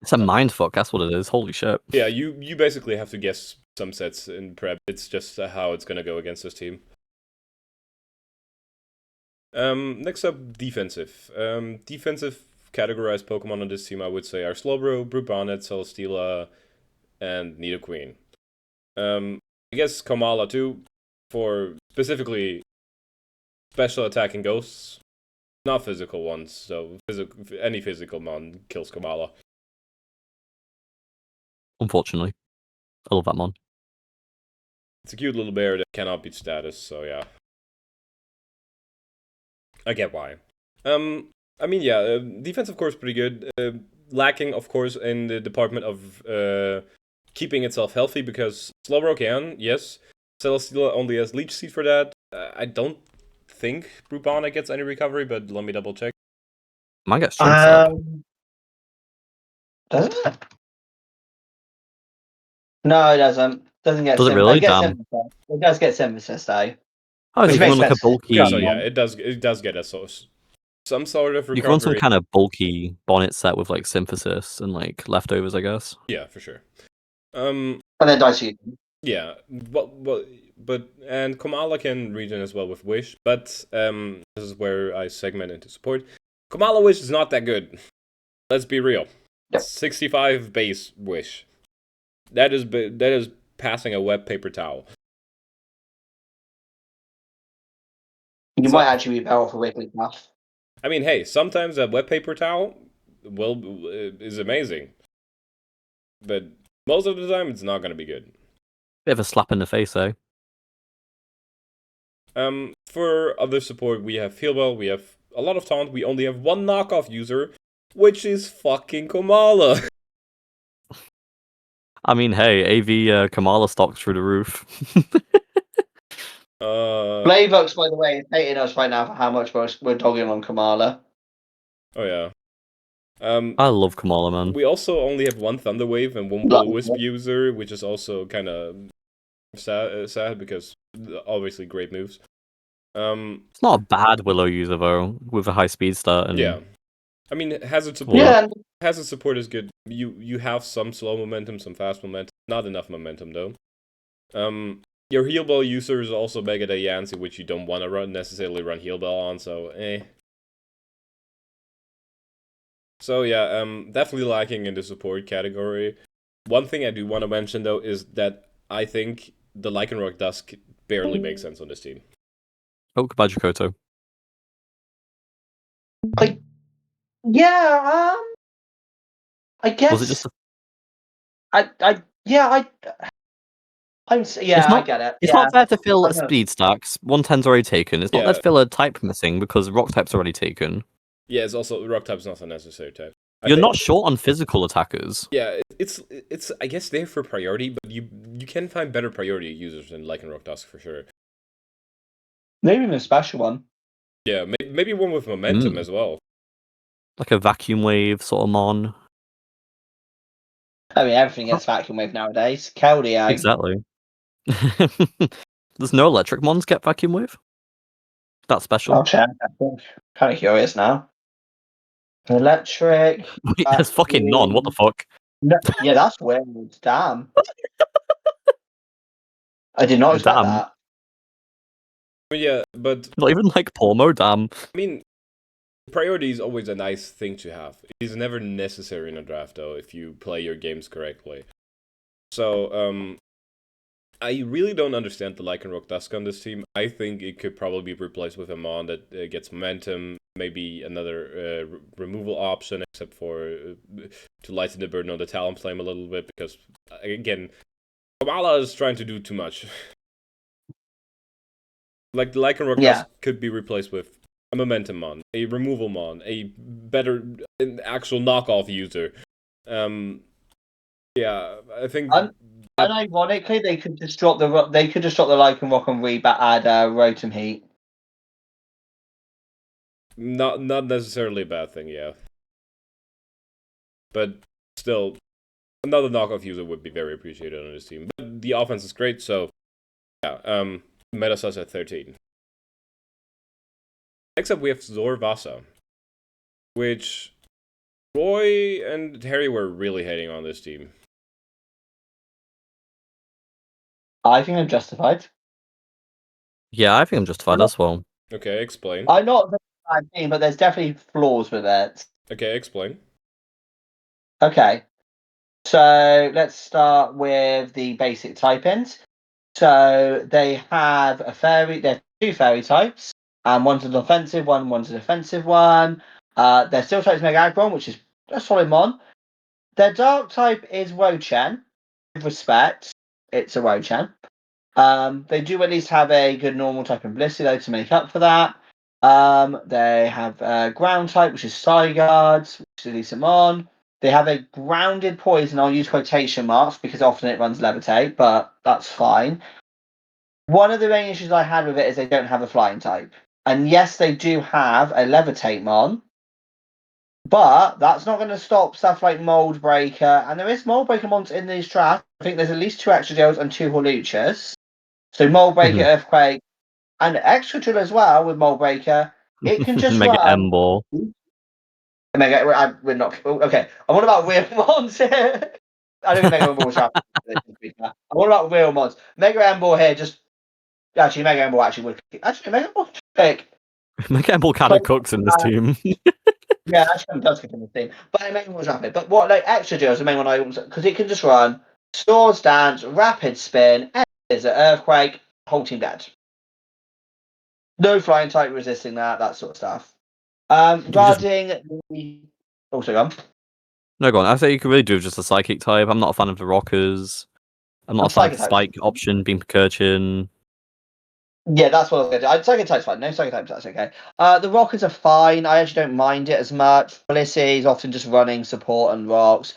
It's a mindfuck, that's what it is. Holy shit.
Yeah, you basically have to guess some sets in prep. It's just how it's gonna go against this team. Next up, defensive. Defensive categorized Pokemon on this team, I would say, are Slowbro, Brute Bonnet, Celesteela, and Nidoqueen. I guess Komala, too, for specifically special attacking ghosts. not physical ones. So any physical mon kills Kamala.
Unfortunately, I love that mon.
It's a cute little bear that cannot beat status. So yeah, I get why. I mean, yeah, defense of course pretty good. Lacking of course in the department of keeping itself healthy because Slowbro can, yes. Celesteela only has Leech Seed for that. I don't think Brupana gets any recovery, but let me double check.
Might get strength up.
Does it? No, it doesn't. Doesn't get.
Does it really? Damn.
Synthesis. It does get synthesis though.
Oh, so
Which
you can
makes
run like a
sense.
bulky.
Yeah, so yeah, it does get a some sort of recovery.
You can run some kind of bulky bonnet set with like synthesis and like leftovers, I guess.
Yeah, for sure.
And then Dicey.
Yeah, but and Kamala can regen as well with Wish, but this is where I segment into support. Kamala Wish is not that good. Let's be real.
Yep.
65 base Wish. That is passing a wet paper towel.
You might actually be better off a weekly enough.
I mean, hey, sometimes a wet paper towel is amazing, but most of the time it's not going to be good.
Bit of a slap in the face, eh?
For other support, we have Feelwell, we have a lot of taunt. We only have one knockoff user, which is fucking Kamala.
I mean, hey, AV Kamala stock through the roof.
Playbox, by the way, is hating us right now for how much we're dogging on Kamala.
Oh yeah.
I love Kamala, man.
We also only have one Thunder Wave and one Will-O-Wisp user, which is also kind of sad because obviously great moves.
It's not a bad Willow user though, with a high speed start. And
yeah, I mean hazard support.
Yeah.
Hazard support is good. You have some slow momentum, some fast momentum. Not enough momentum though. Your heal ball user is also Mega Day Yancy, which you don't want to necessarily run heal ball on. So So yeah, definitely lacking in the support category. One thing I do want to mention though is that I think the Lycanroc Dusk barely makes sense on this team.
oh, Bajakoto.
Yeah, I guess.
Was it just?
I get it.
It's
yeah.
not fair to fill
I know.
speed stacks. 110's already taken. It's not fair to fill a type missing because rock type's already taken.
Yeah, it's also rock type's not a necessary type.
You're not short on physical attackers.
Yeah, it's I guess there for priority, but you can find better priority users than Lycanroc Dusk for sure.
Maybe even a special one.
Yeah, maybe one with momentum as well.
Like a vacuum wave sort of mon.
I mean, everything gets vacuum wave nowadays. Keldeo.
Exactly. There's no electric mons get vacuum wave? That's special.
I'll check. I'm kind of curious now. Electric.
Wait, there's fucking none. What the fuck?
No, yeah, that's weird. Damn. I did not expect
Damn.
that.
Yeah, but
Not even like Pormo, damn.
I mean, priority is always a nice thing to have. It is never necessary in a draft, though, if you play your games correctly. So, I really don't understand the Lycanroc Dusk on this team. I think it could probably be replaced with a mon that gets momentum, maybe another removal option, except for to lighten the burden on the Talonflame a little bit, because, again, Kamala is trying to do too much. Like, the Lycanroc Dusk could be replaced with a momentum mon, a removal mon, an actual knockoff user. Yeah, I think.
And ironically, they could just drop the Lycanroc and add Rotom Heat.
Not necessarily a bad thing, yeah. But still, another knockoff user would be very appreciated on this team. But the offense is great, so yeah. Metasas at 13. Next up, we have Zorvasa, which Roy and Harry were really hating on this team.
I think I'm justified.
Yeah, I think I'm justified as well.
Okay, explain.
I'm not a bad team, but there's definitely flaws with it.
Okay, explain.
Okay. So let's start with the basic type-ins. So they have they have two fairy types, and one's an offensive one, one's a defensive one. Their steel type is Mega Aggron, which is a solid mon. Their dark type is Wochen. With respect, it's a Wochen. They do at least have a good normal type in Blissey, though, to make up for that. They have ground type, which is Psyguards, which is a decent mon. They have a grounded poison. I'll use quotation marks because often it runs levitate, but that's fine. One of the main issues I had with it is they don't have a flying type. And yes, they do have a levitate mon, but that's not going to stop stuff like Mold Breaker. And there is Mold Breaker mons in these drafts. I think there's at least 2 extra deals and 2 Holuchas. So Mold Breaker, Earthquake, and extra drill as well with Mold Breaker. It can just
Mega
run.
M-Ball.
We're not okay. I'm on about real mods here. I don't think Mega M-Ball was rapid. I'm on about real mods. Mega M-Ball here just actually Mega M-Ball actually would actually Mega M-Ball pick.
Mega M-Ball kind of cooks in this team.
Yeah, actually does kick in the team. But Mega M-Ball was rapid. But what like extra deals the main one I because it can just run Swords Dance, Rapid Spin, is an Earthquake, whole team dead. No flying type resisting that sort of stuff. Regarding the also gone.
No, go on. I say you could really do just a psychic type. I'm not a fan of the rockers. I'm not a fan of the spike option being Percurchin.
Yeah, that's what I was going to do. Psychic type's fine. No psychic types, that's okay. The rockers are fine. I actually don't mind it as much. Blissey is often just running support and rocks.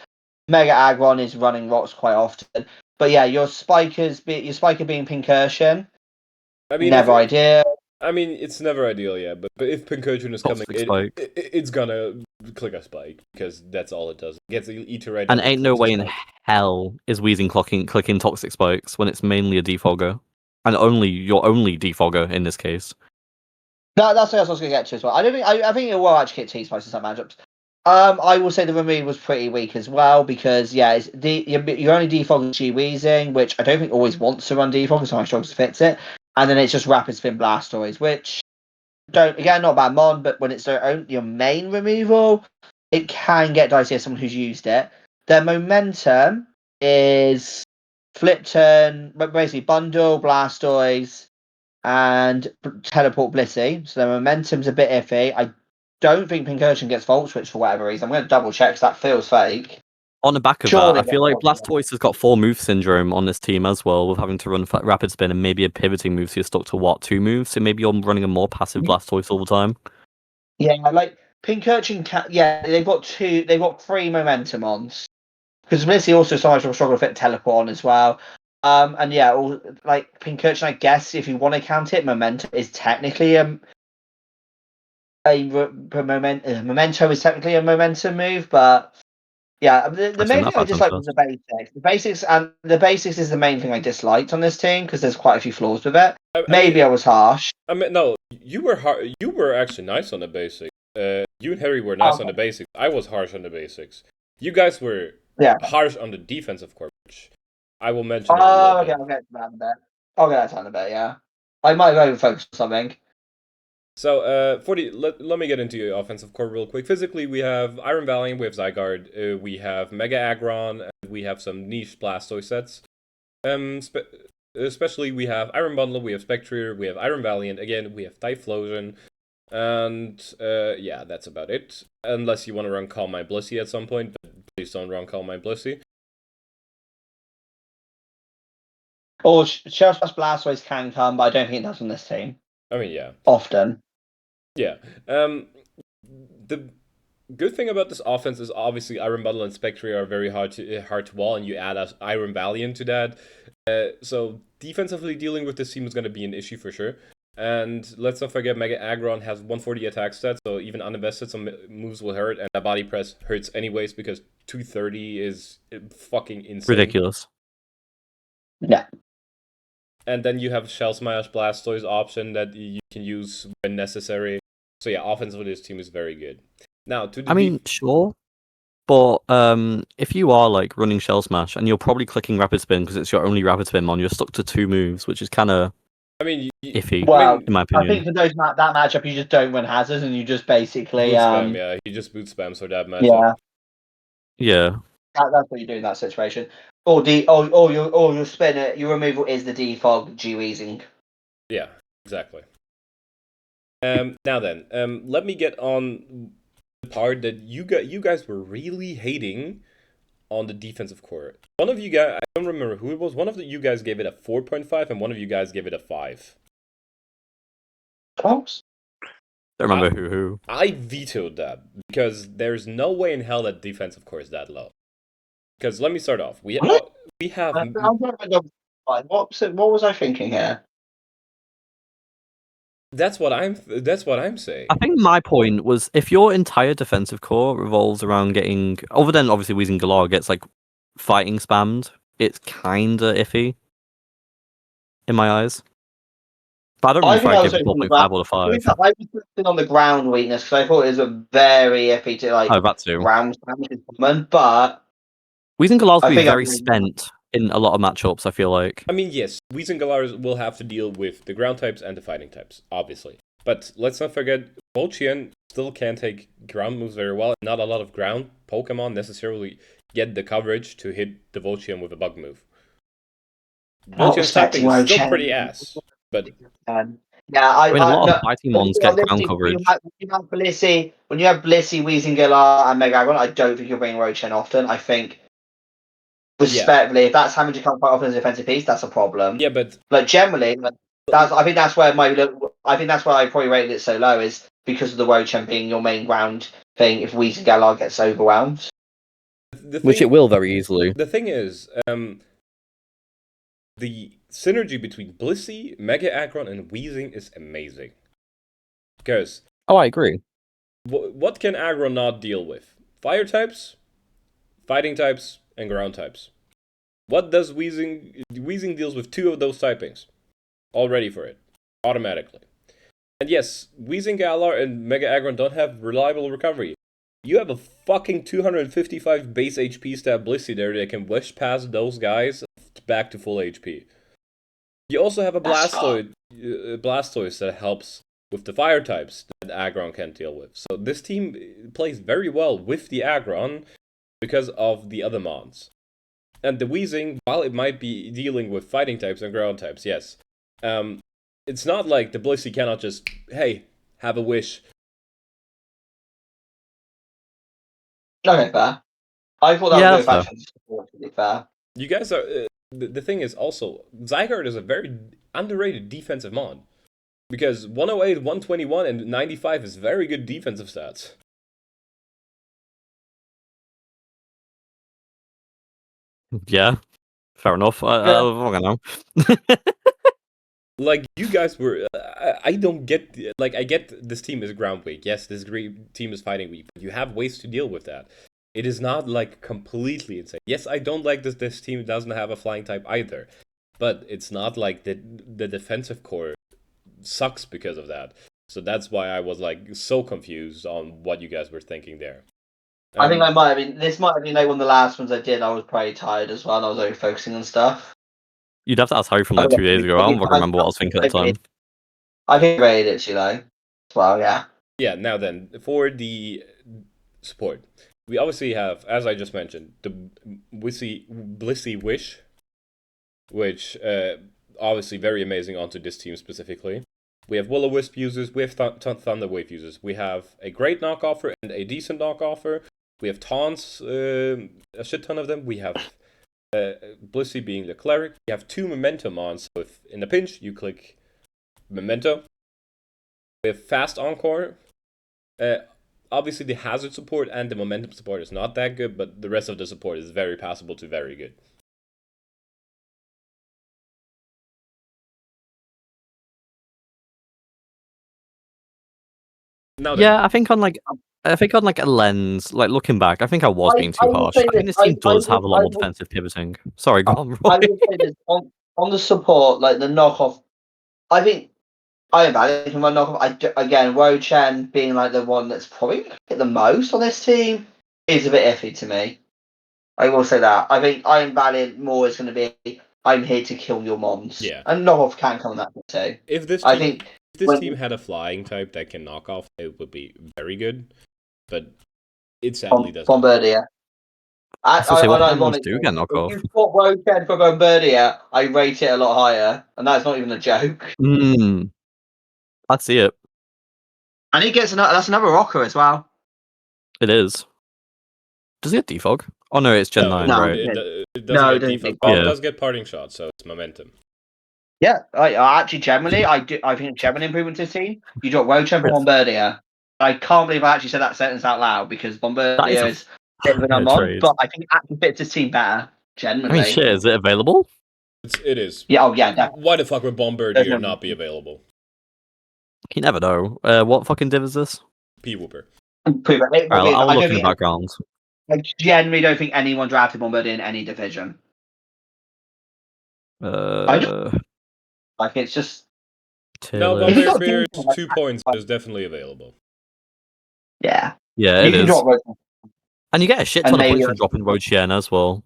Mega Aggron is running rocks quite often. But yeah, your spiker being Pincursion.
I mean,
never ideal.
I mean, it's never ideal, yeah. But if Pincursion is coming, it's gonna click a spike because that's all it does. It gets Ether right.
And ain't no way in hell is Weezing clicking toxic spikes when it's mainly a defogger, and your only defogger in this case.
No, that's what I was going to get to as well. I think it will actually hit T-Spice in some matchups. I will say the removal was pretty weak as well because it's your only defog is G-Weezing, which I don't think always wants to run defog, so I struggles to fix it. And then it's just Rapid Spin Blastoise, which not a bad mon, but when it's your main removal, it can get dicey as someone who's used it. Their momentum is Flip Turn, basically Bundle, Blastoise, and Teleport Blissey. So their momentum's a bit iffy. I don't think Pincursion gets Volt Switch for whatever reason. I'm going to double check because that feels fake.
On the back of that, I feel like Blastoise has got 4 move syndrome on this team as well, with having to run Rapid Spin and maybe a pivoting move, so you're stuck to 2 moves? So maybe you're running a more passive Blastoise all the time.
Yeah, like Pincursion, they've got 3 momentum ons. Because Blissey also sometimes will struggle to fit Teleport on as well. And yeah, like Pincursion, I guess if you want to count it, momentum is technically Memento is technically a momentum move, but yeah, the main thing I disliked was the basics. The basics is the main thing I disliked on this team because there's quite a few flaws with it. I was harsh.
I mean, no, you were actually nice on the basics. You and Harry were nice on the basics. I was harsh on the basics. You guys were harsh on the defensive core, which I will mention.
Okay, I'll get to that in a bit. I'll get that in a bit. Yeah, I might have over-focused on something.
So, let me get into your offensive core real quick. Physically, we have Iron Valiant, we have Zygarde, we have Mega Aggron, and we have some niche Blastoise sets. Especially, we have Iron Bundle, we have Spectre, we have Iron Valiant, again, we have Typhlosion, and yeah, that's about it. Unless you want to run Calm Mind Blissey at some point, but please don't run Calm Mind Blissey.
Or Shell Splash Blastoise can come, but I don't think it does on this team.
I mean, yeah.
Often.
Yeah. The good thing about this offense is obviously Iron Bundle and Spectre are very hard to wall, and you add Iron Valiant to that. So defensively dealing with this team is going to be an issue for sure. And let's not forget Mega Aggron has 140 attack stats, so even uninvested some moves will hurt, and that body press hurts anyways because 230 is fucking insane.
Ridiculous.
Yeah.
And then you have Shell Smash Blastoise option that you can use when necessary. So yeah, offensively this team is very good. Now to the
sure. But if you are like running Shell Smash and you're probably clicking Rapid Spin because it's your only Rapid Spin mon, you're stuck to 2 moves, which is kind of iffy.
Well,
in my opinion.
I think for that matchup, you just don't run hazards and you just basically
boot spam. Yeah, you just boot spam for that matchup.
Yeah.
That's what you do in that situation. Or your spinner, your removal is the defog G-Weezing.
Yeah, exactly. Now then, let me get on the part that you guys were really hating on the defensive core. One of you guys, I don't remember who it was, one of you guys gave it a 4.5 and one of you guys gave it a 5.
Oops.
Don't remember who.
I vetoed that because there's no way in hell that defensive core is that low. Because let me start off. We have.
What was I thinking here?
That's what I'm saying.
I think my point was if your entire defensive core revolves around getting, other than obviously Weezing Galar gets like fighting spammed, it's kinda iffy in my eyes. But I don't really
I
give a 4.5 or a 5.
I was looking on the ground weakness because I thought it was a very iffy to like
Oh, that too.
ground damage is common, but
Weezing Galar's
I
be
think
very
I'm-
spent in a lot of matchups, I feel like.
I mean, yes, Weezing Galar will have to deal with the ground types and the fighting types, obviously. But let's not forget, Volchian still can take ground moves very well. Not a lot of ground Pokemon necessarily get the coverage to hit the Volchian with a bug move. Volchian's typing is still pretty ass, but
yeah,
I mean, a lot of fighting mons get ground coverage.
When you have Blissey, Weezing Galar, and Mega Aggron, I don't think you'll bring Rochen often. I think, respectfully, if that's having to come quite often as a defensive piece, that's a problem.
yeah, but
Like generally, I think that's where I probably rated it so low is because of the Rochen being your main ground thing. If Weezing Galar gets overwhelmed,
Which it will very easily.
The thing is, the synergy between Blissey, Mega Aggron, and Weezing is amazing. Because
Oh, I agree.
what can Aggron not deal with? Fire types, fighting types, and ground types. What does Weezing? Weezing deals with 2 of those typings. All ready for it. Automatically. And yes, Weezing Galar and Mega Aggron don't have reliable recovery. You have a fucking 255 base HP stat Blissey there that can wish past those guys back to full HP. You also have a Blastoise that helps with the fire types that Aggron can't deal with. So this team plays very well with the Aggron because of the other mons. And the Weezing, while it might be dealing with fighting types and ground types, yes, it's not like the Blissey cannot just, hey, have a wish.
okay, fair. I thought that
Yeah,
was
that's
actually fair.
You guys are. The thing is also, Zygarde is a very underrated defensive mon. Because 108, 121, and 95 is very good defensive stats.
Yeah, fair enough. I don't know.
Like, you guys were... I don't get... Like, I get this team is ground weak. Yes, this team is fighting weak. But you have ways to deal with that. It is not, like, completely insane. Yes, I don't like this team doesn't have a flying type either. But it's not like the defensive core sucks because of that. So that's why I was, like, so confused on what you guys were thinking there.
I think this might have been like one of the last ones I did. I was pretty tired as well, and I was only focusing on stuff.
You'd have to ask Harry from like 2 days ago. I don't remember what I was thinking at the time.
I think I rated it too low. Well, yeah.
Yeah, now then, for the support, we obviously have, as I just mentioned, the Blissey Wish, which obviously very amazing onto this team specifically. We have Will-O-Wisp users, we have Thunder Wave users. We have a great knock-offer and a decent knock-offer. We have taunts, a shit ton of them. We have Blissey being the cleric. We have 2 Memento mons, so if in a pinch you click Memento. We have fast Encore. Obviously the hazard support and the momentum support is not that good, but the rest of the support is very passable to very good.
Yeah, I think on like a lens, like looking back, I think I was being too harsh. I think this team does have a lot more defensive pivoting. Sorry, go on, Roy.
I would say this on the support, like the knockoff. I think I am valid from my knockoff. Again, Rochen being like the one that's probably hit the most on this team is a bit iffy to me. I will say that. I think I am valid more is going to be I'm here to kill your mons.
Yeah.
And knockoff can come that too.
If this team had a flying type that can knock off, it would be very good. But it sadly doesn't.
Bombardier.
I say what mons do get knock off.
If you put Rochen for Bombardier, I rate it a lot higher, and that's not even a joke.
I'd see it.
And he gets that's another rocker as well.
It is. Does he get defog? Oh no, it's Gen 9,
No,
right?
It doesn't
No,
get
it doesn't
defog,
get
but it
defog.
does get parting shot, so it's momentum.
Yeah, I actually generally, I think general improvement to the team. You got Roachem for Bombardier. I can't believe I actually said that sentence out loud because Bombardier is a bit of an
fair
unmod,
trade.
but I think it actually fits his team better.
I
Generally,
mean, shit, is it available?
It is.
yeah, oh yeah, definitely.
Why the fuck would
There's
Bombardier
no-
not be available?
You never know. What fucking div is this?
P-Wooper.
Alright, I'll look in the background.
I generally don't think anyone drafted Bombardier in any division. Like it's just
No,
tier
If you
list.
got
Bombardier
decent, like,
2 points is definitely available.
yeah.
Yeah,
You
it
can
is.
drop Roachem.
And you get a shit
And
ton of
maybe
points from dropping Roachem as well.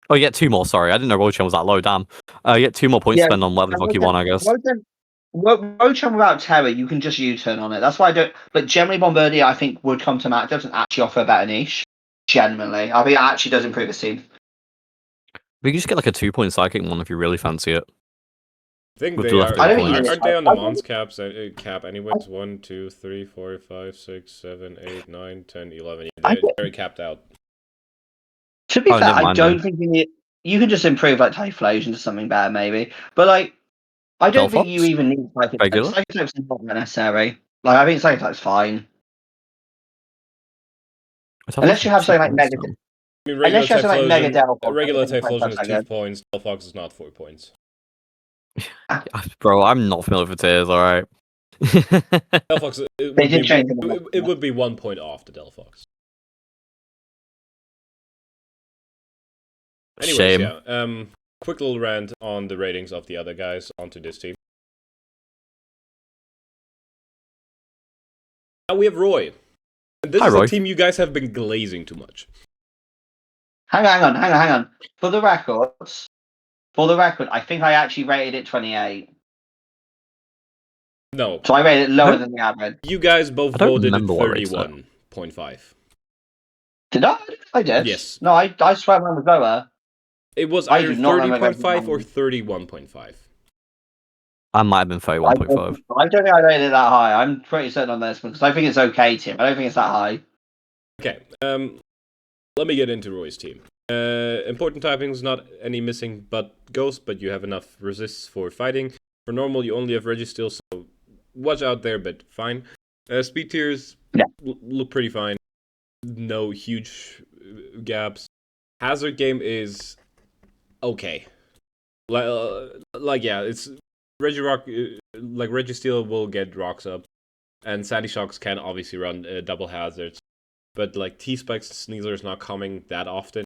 Oh, you get 2 more, sorry. I didn't know Roachem was that low, damn. You get 2 more points to spend on whatever the fuck you want, I guess.
Roachem without terror, you can just U-turn on it. That's why I don't. But generally, Bombardier, I think, would come to matchups and actually offer a better niche. Generally, I think it actually does improve his team.
We can just get like a 2-point psychic one if you really fancy it.
I think
With
they
the
are.
leftover
points.
Aren't they on the Mons cap anyways? 1, 2, 3, 4, 5, 6, 7, 8, 9, 10, 11. Yeah, they're capped out.
To be fair,
never
I
mind
don't
then.
think you need. You can just improve like Typhlosion to something better, maybe. But like, I don't think you
Delphox?
even need Psychic.
Regular?
Psychic is not necessary. Like, I think Psychic fine. Unless you have something like Mega.
I mean,
Unless you have something like Mega Devil.
regular Typhlosion is 2 points. Delphox is not 4 points.
Bro, I'm not familiar with tiers, alright.
Delphox,
They
it would be 1 point off the Delphox. Anyways,
Shame.
yeah. Quick little rant on the ratings of the other guys onto this team. Now we have Roy. And this
Hi,
is
Roy.
a team you guys have been glazing too much.
Hang on. For the record, I think I actually rated it 28.
No,
So I rated it lower than the average.
you guys both
I don't
voted at
remember what rates that.
31.5.
Did I? I did.
Yes.
No, I swear mine was lower.
It was
I
either
do not remember
30.5 or
rating
31.5.
I might have been 31.5.
I don't think I rated it that high. I'm pretty certain on this one because I think it's okay, Tim. I don't think it's that high.
Okay, let me get into Roy's team. Important typings, not any missing but Ghost, but you have enough resists for fighting. For normal, you only have Registeel, so watch out there, but fine. Speed tiers look pretty fine. No huge gaps. Hazard game is okay. Yeah, it's Registeel will get rocks up, and Sandy Shocks can obviously run double hazards. But like T-Spikes, Sneasler is not coming that often.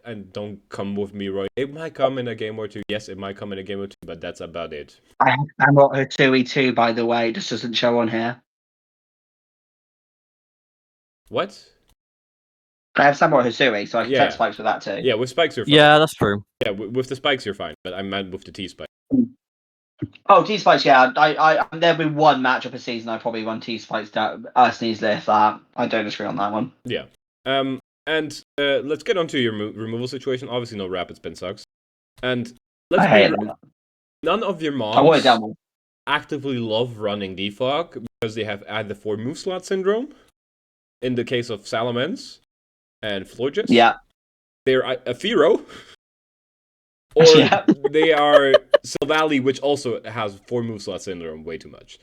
And don't come with me, Roy. It might come in a game or two. Yes, it might come in a game or two, but that's about it.
I have Samrot Hatsui too, by the way. It just doesn't show on here.
What?
I have Samrot Hatsui, so I can
Yeah.
set spikes with that too.
Yeah, with spikes you're fine.
Yeah, that's true.
Yeah, with the spikes you're fine, but I meant with the T-Spike.
Oh, T-Spikes, yeah. There'll be one matchup a season I probably run T-Spikes down Sneasler if that. I don't disagree on that one.
Yeah. And let's get onto your removal situation. Obviously, no rapid spin sucks. And let's be none of your mobs actively love running defog because they have either 4 move slot syndrome. In the case of Salamence and Florges, they're a Firo. Or they are Silvally, which also has 4 move slot syndrome, way too much.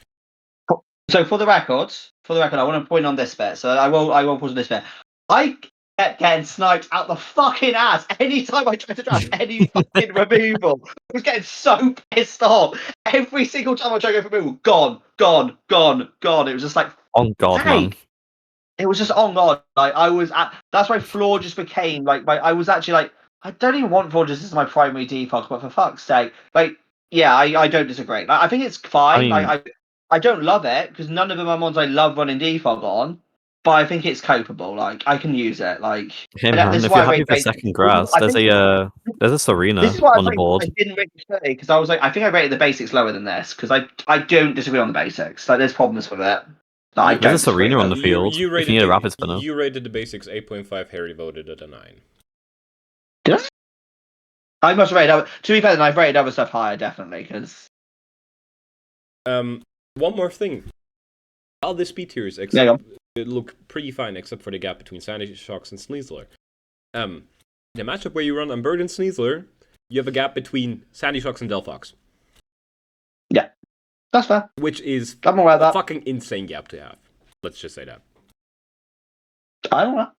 So for the record, I want to point on this bit. So I will pause on this bit. I kept getting sniped out the fucking ass anytime I tried to draft any fucking removal. I was getting so pissed off. Every single time I tried to go for removal, gone. It was just like,
on God, man.
It was just on God. Like I was at. That's why Floor just became like. I was actually like, I don't even want Floor just as my primary default, but for fuck's sake, like, yeah, I don't disagree. Like, I think it's fine. I don't love it because none of them are ones I love running defog on. But I think it's capable. Like I can use it. Like
hey man, if you're happy for second grass, there's a Serena
this is what
on the board.
I didn't rate it because I was like, I think I rated the basics lower than this because I don't disagree on the basics. Like there's problems with it. No,
there's a Serena on the field. You if you need a rapid spinner.
You rated the basics 8.5. Harry voted at a 9.
Did I must rate other. To be fair, I've rated other stuff higher definitely because.
One more thing. All the speed tiers
Yeah,
look pretty fine, except for the gap between Sandy Shocks and Sneasler. The matchup where you run Unburdened and Sneasler, you have a gap between Sandy Shocks and Delphox.
Yeah, that's fair.
Which is
I'm aware of
a
that.
fucking insane gap to have. Let's just say that.
I don't know.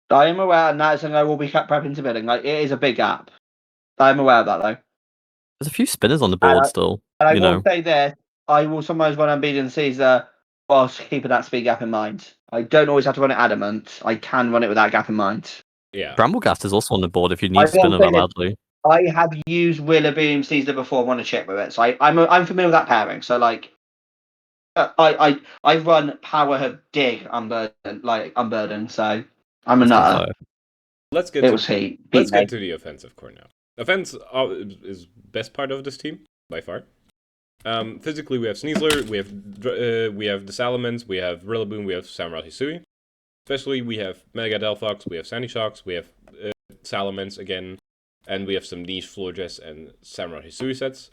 I am aware, and that is something I will be prepping to bidding. Like, it is a big gap. I'm aware of that, though.
There's a few spinners on the board still.
And I
you
will
know.
say this, I will sometimes run Unbeaten Caesar whilst keeping that speed gap in mind. I don't always have to run it adamant. I can run it with that gap in mind.
Yeah.
Bramblegast is also on the board if you
I
need spinner
will say
that
this,
badly.
I have used Willaboom Caesar before and won a chip with it, so I'm familiar with that pairing. So like, I run Power Dig Unburdened, so I'm a
That's
nutter.
fair.
Let's get
It
to
was heat.
let's get to the offensive core now. Offense is best part of this team by far. Physically, we have Sneasler, we have the Salamence, we have Rillaboom, we have Samurai Hisui. Especially, we have Mega Delphox, we have Sandy Shocks, we have Salamence again, and we have some niche Florges and Samurai Hisui sets.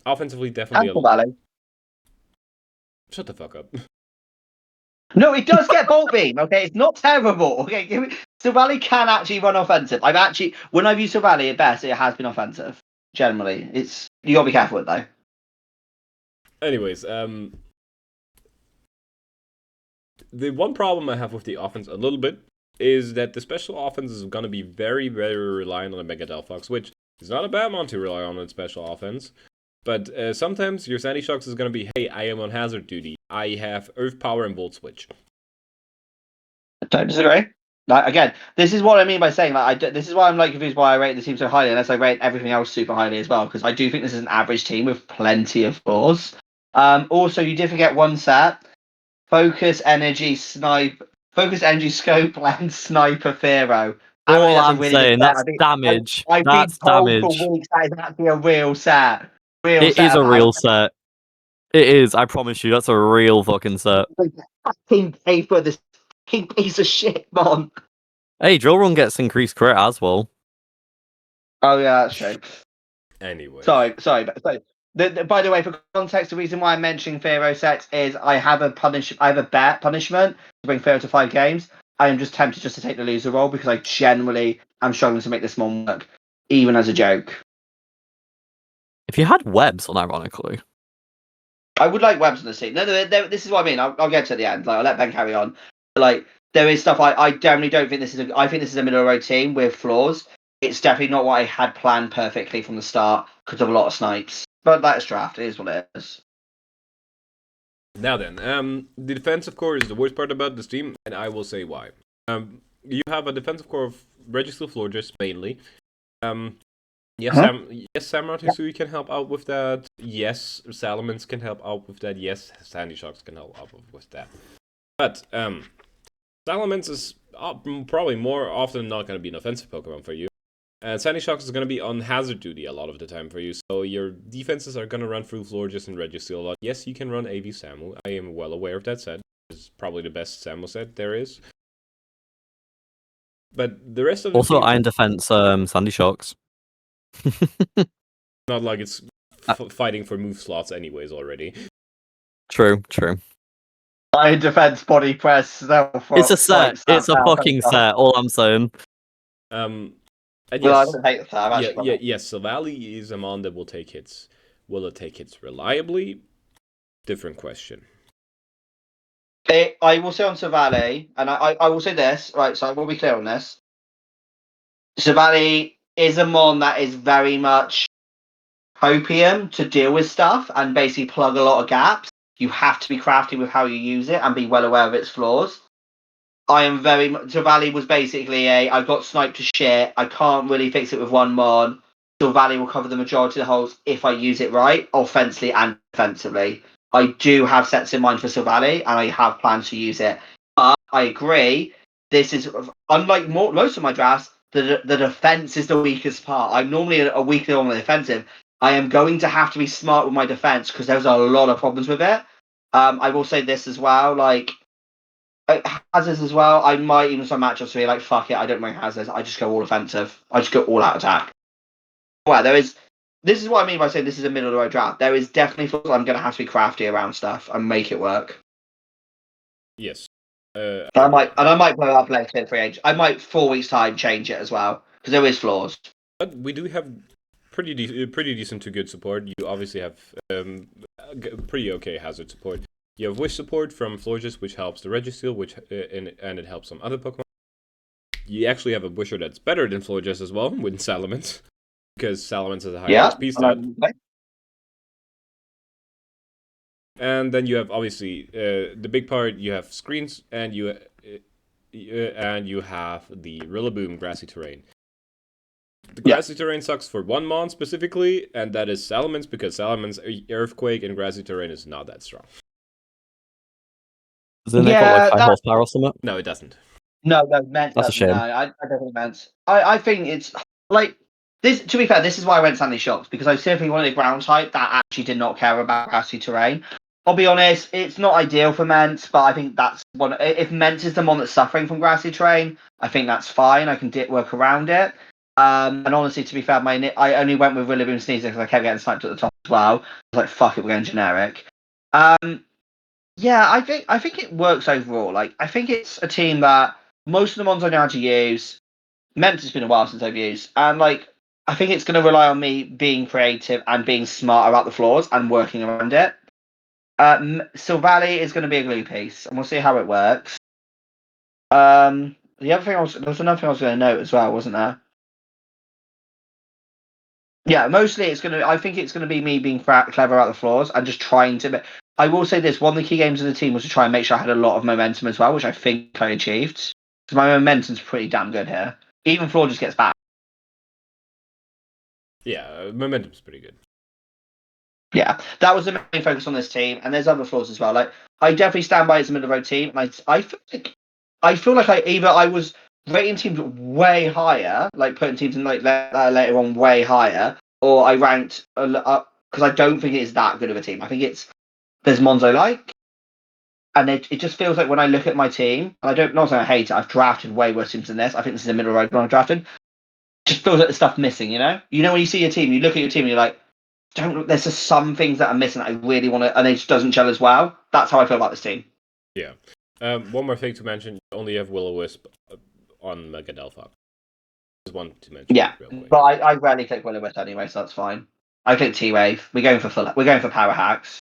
Offensively, definitely
Apple Valley.
Shut the fuck up.
No, it does get Bolt Beam, okay? It's not terrible, okay? Silvally can actually run offensive. When I've used Silvally at best, it has been offensive. Generally. You gotta be careful with it, though.
Anyways, the one problem I have with the offense a little bit is that the special offense is going to be very, very reliant on the Mega Delphox, which is not a bad one to rely on in special offense. But sometimes your Sandy Shocks is going to be, hey, I am on hazard duty. I have Earth Power and Volt Switch.
I don't disagree. Like, again, this is what I mean by saying, this is why I'm confused why I rate the team so highly, unless I rate everything else super highly as well, because I do think this is an average team with plenty of flaws. Also, you did forget one set. Focus Energy Scope and Sniper Pharaoh.
All I'm saying, that's damage.
I've been
That's
told
damage.
for weeks that is actually a real set.
It is a real set. It is, I promise you, that's a real fucking set.
Fucking pay for this fucking piece of shit, man.
Hey, Drill Run gets increased crit as well.
Oh yeah, that's true.
Anyway.
Sorry. By the way, for context, the reason why I'm mentioning Pharaoh sets is I have a bet punishment to bring Pharaoh to 5 games. I am just tempted just to take the loser role because I generally am struggling to make this one work, even as a joke.
If you had webs, unironically.
I would like webs on the team. No, this is what I mean. I'll get to the end. Like, I'll let Ben carry on. Like, there is stuff I generally don't think this is. I think this is a middle road team with flaws. It's definitely not what I had planned perfectly from the start because of a lot of snipes. But that's draft. It is what it is.
Now then, the defensive core is the worst part about this team, and I will say why. You have a defensive core of Register Florges mainly. Yes, Samurai Hisui can help out with that. Yes, Salamence can help out with that. Yes, Sandy Shocks can help out with that. But Salamence is probably more often than not going to be an offensive Pokemon for you. And Sandy Shocks is going to be on hazard duty a lot of the time for you, so your defenses are going to run through Florges and Registeel a lot. Yes, you can run AV Samu. I am well aware of that set. It's probably the best Samu set there is. But the rest of the
Also,
team,
Iron Defense, Sandy Shocks.
not like it's fighting for move slots anyways already.
True.
Iron Defense Body Press.
It's a set. It's a fucking set. All I'm saying.
And
Well,
yes,
I don't hate that.
yes. So Valley is a mon that will take hits. Will it take hits reliably? Different question.
I will say on Savali, and I will say this, right, so I will be clear on this. Savali is a mon that is very much copium to deal with stuff and basically plug a lot of gaps. You have to be crafty with how you use it and be well aware of its flaws. I am very much. Savali was basically I got sniped to shit. I can't really fix it with one mon. Savali will cover the majority of the holes if I use it right, offensively and defensively. I do have sets in mind for Silvally, and I have plans to use it. But I agree, this is unlike most of my drafts. The defense is the weakest part. I'm normally a weaker on the defensive. I am going to have to be smart with my defense because there's a lot of problems with it. I will say this as well, like hazards as well. I might even some matchups be like, fuck it, I don't bring hazards. I just go all offensive. I just go all out attack. Well, there this is what I mean by saying this is a middle of the road draft. There is definitely flaws. I'm going to have to be crafty around stuff and make it work.
Yes.
I might blow up later in free agent. I might 4 weeks time change it as well because there is flaws.
But we do have pretty decent to good support. You obviously have pretty okay hazard support. You have wish support from Florges, which helps the Registeel, and it helps some other Pokemon. You actually have a Wisher that's better than Florges as well, with Salamence, because Salamence has a higher HP stat. And then you have obviously the big part. You have screens, and you have the Rillaboom grassy terrain. The grassy terrain sucks for one mon specifically, and that is Salamence, because Salamence Earthquake and grassy terrain is not that strong.
Doesn't it got like high horsepower or something?
No, it doesn't.
No, Mence.
That's a shame.
No, I don't think Mence. I think it's like this. To be fair, this is why I went Sandy Shocks, because I simply wanted a ground type that actually did not care about grassy terrain. I'll be honest, it's not ideal for Mence, but I think that's one. If Mence is the one that's suffering from grassy terrain, I think that's fine. I can work around it. And honestly, to be fair, I only went with Rillaboom Sneasel because I kept getting sniped at the top as well. I was like, fuck it, we're going generic. Yeah, I think it works overall. Like, I think it's a team that most of the ones I know how to use. Mence has been a while since I've used, and like I think it's going to rely on me being creative and being smart about the flaws and working around it. Silvally is going to be a glue piece, and we'll see how it works. The other thing there was another thing I was going to note as well, wasn't there? Yeah, mostly I think it's going to be me being clever about the flaws and just trying to. I will say this: one of the key games of the team was to try and make sure I had a lot of momentum as well, which I think I achieved. So my momentum's pretty damn good here. Even Flaw just gets back.
Yeah, momentum's pretty good.
Yeah, that was the main focus on this team, and there's other flaws as well. Like I definitely stand by it's a middle of the road team, and I feel like I was rating teams way higher, like putting teams in like later on way higher, or I ranked up because I don't think it is that good of a team. I think there's mons I like, and it just feels like when I look at my team, and not saying I hate it, I've drafted way worse teams than this. I think this is a middle road one I've drafted. It just feels like the stuff missing, you know? You know when you see your team, you look at your team and you're like, there's just some things that are missing that I really want to, and it just doesn't gel as well. That's how I feel about this team.
Yeah. One more thing to mention, you only have Will-O-Wisp on Mega Delphox. Just one to mention.
Yeah,
real quick.
but I rarely click Will-O-Wisp anyway, so that's fine. I click T-Wave. We're going for power hacks.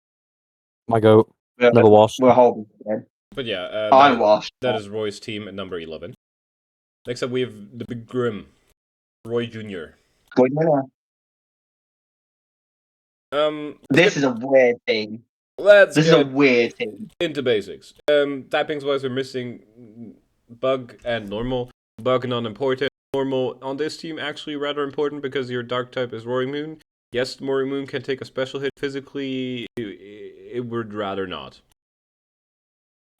My goat. Never washed.
We're holding.
But yeah,
I'm washed.
That is Roy's team at number 11. Next up, we have the Big Grim, Roy Jr.
This is a weird team.
This
is a weird team.
Into basics. Typings wise, we're missing Bug and Normal. Bug not important. Normal on this team actually rather important because your dark type is Roaring Moon. Yes, Roaring Moon can take a special hit physically. It would rather not.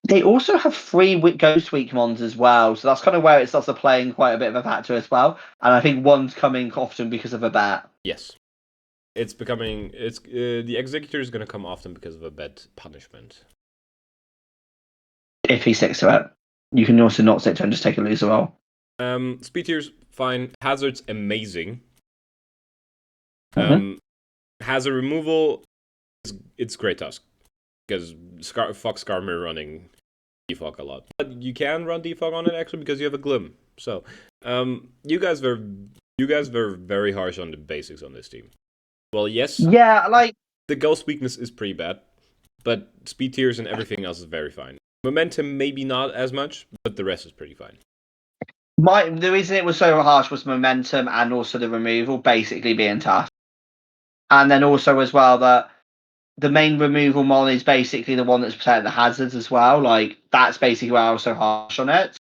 They also have 3 Ghost Weak mons as well, so that's kind of where it starts to playing quite a bit of a factor as well. And I think one's coming often because of a bat.
Yes. The Executor is going to come often because of a bad punishment.
If he sticks to it. You can also not stick to it and just take a loser roll.
Speed tier's fine. Hazard's amazing.
Mm-hmm.
Hazard removal, it's Great Tusk. Because Fox Skarmory running Defog a lot. But you can run Defog on it actually because you have a Gloom. So, you guys were very harsh on the basics on this team. Well, yes.
Yeah, like
the Ghost weakness is pretty bad, but speed tiers and everything else is very fine. Momentum maybe not as much, but the rest is pretty fine.
The reason it was so harsh was momentum and also the removal basically being tough. And then also as well that the main removal mon is basically the one that's protecting the hazards as well. Like that's basically why I was so harsh on it.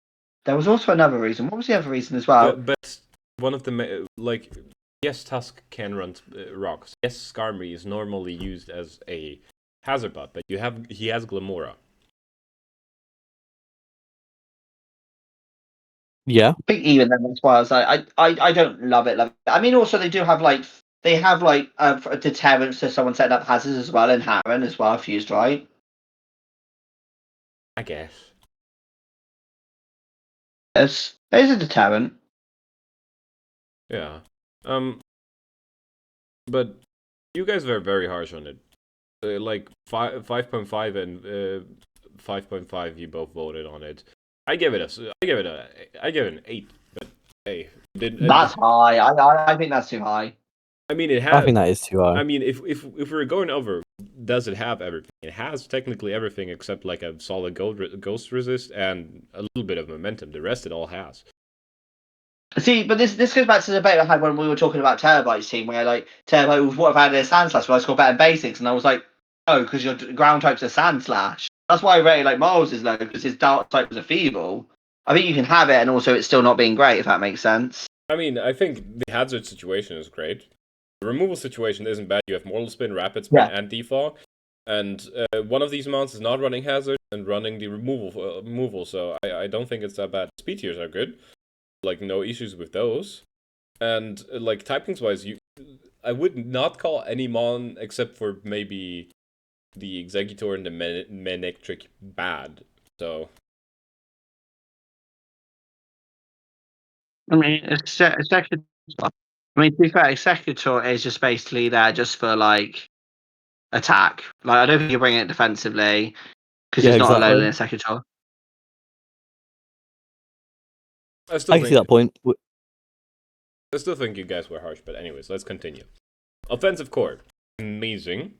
There was also another reason. What was the other reason as well?
But one of the yes, Tusk can run rocks. Yes, Skarmory is normally used as a hazard bot, but he has Glamora.
Yeah.
I think even then that's why I was like, I don't love it. I mean, also they do have a deterrence to someone setting up hazards as well in Harren as well, if used right.
I guess.
Yes, there's a deterrent.
Yeah. But you guys were very harsh on it. Like 5.5 and 5.5, you both voted on it. I give it an 8. But hey,
That's high. I think that's too high.
I mean, it
I
has.
think that is too high.
I mean, if we're going over, does it have everything? It has technically everything except like a solid ghost resist and a little bit of momentum. The rest it all has.
See, but this goes back to the debate I had when we were talking about Terabyte's team, where like Terabyte, what if I had a Sand Slash? Well, I score better in basics, and I was like, oh, because your ground type's a Sand Slash. That's why I rated like Miles is low, because his dark type was a Feeble. I think you can have it, and also it's still not being great, if that makes sense.
I mean, I think the hazard situation is great. The removal situation isn't bad. You have Mortal Spin, Rapid Spin, and Defog. And one of these mounts is not running hazard and running the removal, so I don't think it's that bad. Speed tiers are good. Like, no issues with those. And, like, typings-wise, I would not call any mon, except for maybe the Executor and the Manectric, bad. So...
I mean, Executor. I mean, to be fair, Executor is just basically there just for like attack. Like, I don't think you bring it defensively because it's not alone in Executor.
I
can see that point.
I still think you guys were harsh, but anyways, let's continue. Offensive core, amazing.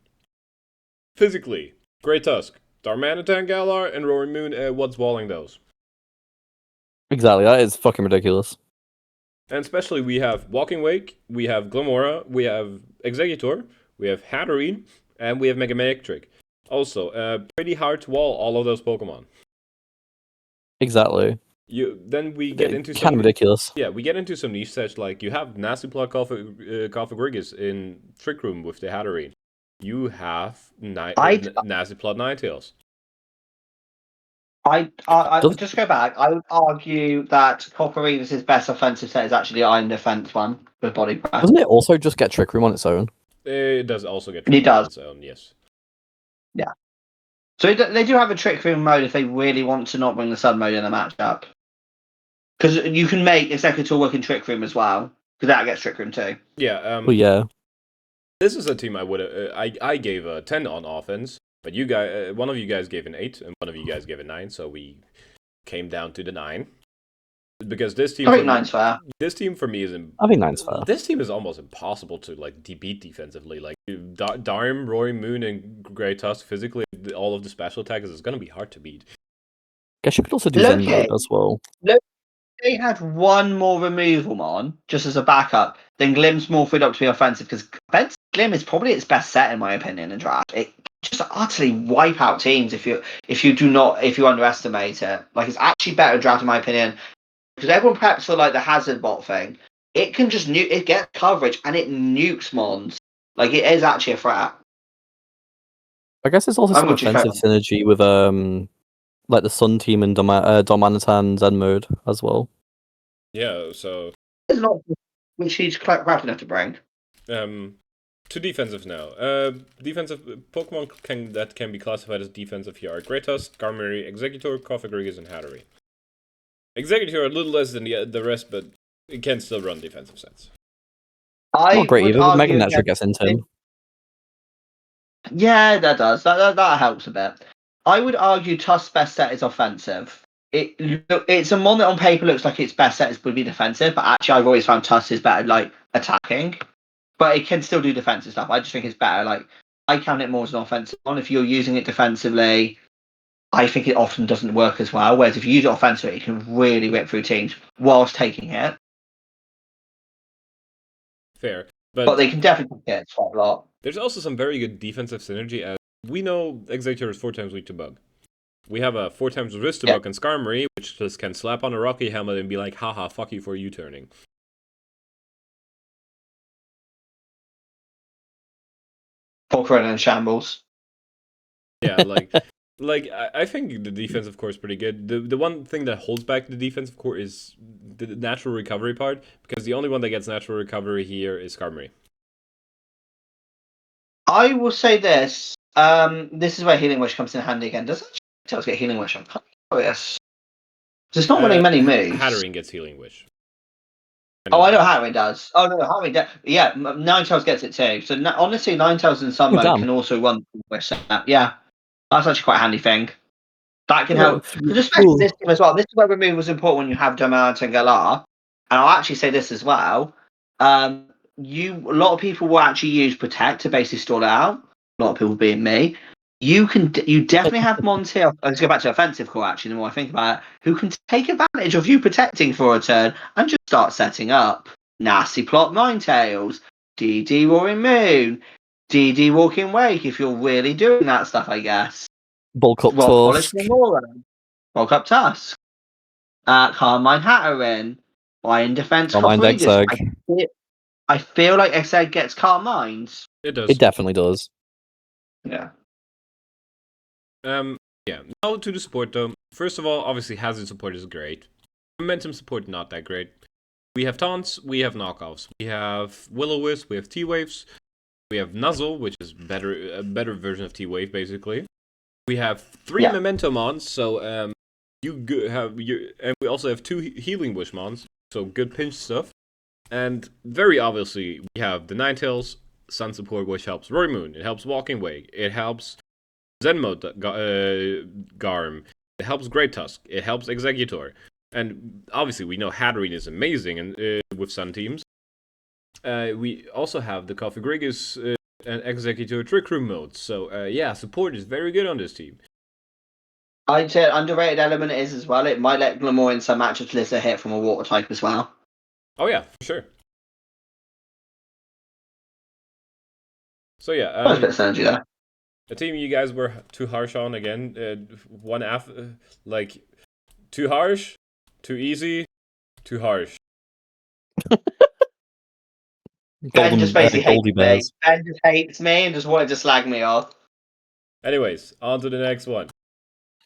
Physically, Grey Tusk, Darmanitan Galar, and Roaring Moon. What's walling those?
Exactly, that is fucking ridiculous.
And especially we have Walking Wake, we have Glamora, we have Executor, we have Hatterene, and we have Megamanectric. Also, pretty hard to wall all of those Pokemon.
Exactly.
Then we get into
kind of ridiculous.
Yeah, we get into some niche sets, like you have Nasty Plot Coffagrigus in Trick Room with the Hatterene. You have Nasty Plot Ninetales.
I just go back. I would argue that Coffagrigus' best offensive set is actually Iron Defense one with Body Press.
Doesn't it also just get Trick Room on its own?
It does also get Trick Room on its own, yes.
Yeah. So they do have a Trick Room mode if they really want to not bring the Sun mode in the matchup. Because you can make Executor work in Trick Room as well, because that gets Trick Room too.
Yeah.
Well, yeah.
This is a team I would I gave a 10 on offense, but you guys, one of you guys gave an 8, and one of you guys gave a 9, so we came down to the 9. Because this team,
I think 9's fair.
This team for me is.
I think 9's fair.
This team is almost impossible to like beat defensively. Like Darm, Roaring Moon, and Grey Tusk physically, all of the special attacks is going to be hard to beat.
Guess you could also do Zen mode as well.
They had one more removal mon just as a backup, then Glim's more freed up to be offensive because Glim is probably its best set in my opinion in draft. It just utterly wipe out teams if you underestimate it. Like, it's actually better draft in my opinion because everyone preps for like the hazard bot thing. It can just it gets coverage and it nukes mons. Like, it is actually a threat.
I guess it's also some offensive synergy with like the Sun team and Darmanitan Zen mode as well.
Yeah, so
it's not which he's crap enough to bring.
To defensive now. Defensive Pokemon that can be classified as defensive here are Grey Tusk, Garmary, Executor, Coffagrigus, and Hatterene. Executor a little less than the rest, but it can still run defensive sets.
Not great either. Mega Natural gets into him.
Yeah, that does. That helps a bit. I would argue Tusk's best set is offensive. It's a mon that on paper looks like its best set would be defensive, but actually I've always found Tusk is better like attacking. But it can still do defensive stuff. I just think it's better. Like, I count it more as an offensive one. If you're using it defensively, I think it often doesn't work as well. Whereas if you use it offensively, it can really rip through teams whilst taking it.
Fair.
But they can definitely get quite a lot.
There's also some very good defensive synergy, as we know Executor is 4 times weak to bug. We have a 4 times resist to bug in Skarmory, which just can slap on a Rocky helmet and be like, haha, fuck you for U-turning.
Poker and shambles.
Yeah, like I think the defensive core is pretty good. The one thing that holds back the defensive core is the natural recovery part, because the only one that gets natural recovery here is Skarmory.
I will say this. This is where Healing Wish comes in handy again. Does it tell us to get Healing Wish on? Oh, yes. It's not running many moves.
Hatterene gets Healing Wish.
I know Harry does. Oh no, Harry does. Yeah, Ninetales gets it too. So honestly, Ninetales in some mode
damn.
can also run with that. Yeah, that's actually quite a handy thing. That can help. Because especially this team as well. This is where removal is important when you have Dominant and Galar. And I'll actually say this as well. A lot of people will actually use Protect to basically stall it out. A lot of people being me. You definitely have Montiel. Let's go back to offensive core actually. The more I think about it, who can take advantage of you protecting for a turn and just start setting up nasty plot Ninetales, DD Roaring Moon, DD Walking Wake. If you're really doing that stuff, I guess.
Bulk up
Rock Polish
Tusk.
Memora, Rock Up Tusk, Carmine Hatterin, Iron Defense
Carmine
Coffregus.
Dexeg.
I feel like Exeg gets Carmines.
It does.
It definitely does.
Yeah.
Yeah. Now to the support though. First of all, obviously Hazard support is great. Momentum support not that great. We have taunts, we have knockoffs, we have Will-O-Wisp, we have T-Waves, we have Nuzzle, which is a better version of T-Wave basically. We have 3 Memento Mons, so and we also have 2 Healing Wish Mons, so good pinch stuff. And very obviously, we have the Ninetales Sun support, which helps Rory Moon. It helps Walking Way. It helps Zenmo Garm. It helps Great Tusk. It helps Executor. And obviously, we know Hatterene is amazing with Sun teams. We also have the Coffee Grigus and Executor Trick Room modes. So yeah, support is very good on this team.
I'd say an underrated element is as well. It might let Glamour in some matchups list a hit from a water type as well.
Oh yeah, for sure. So yeah,
a bit of synergy there.
A team you guys were too harsh on again. Too harsh, too easy, too harsh.
Ben just basically hates me.
Bears.
Ben just hates me and just wanted to slag me off.
Anyways, on to the next one.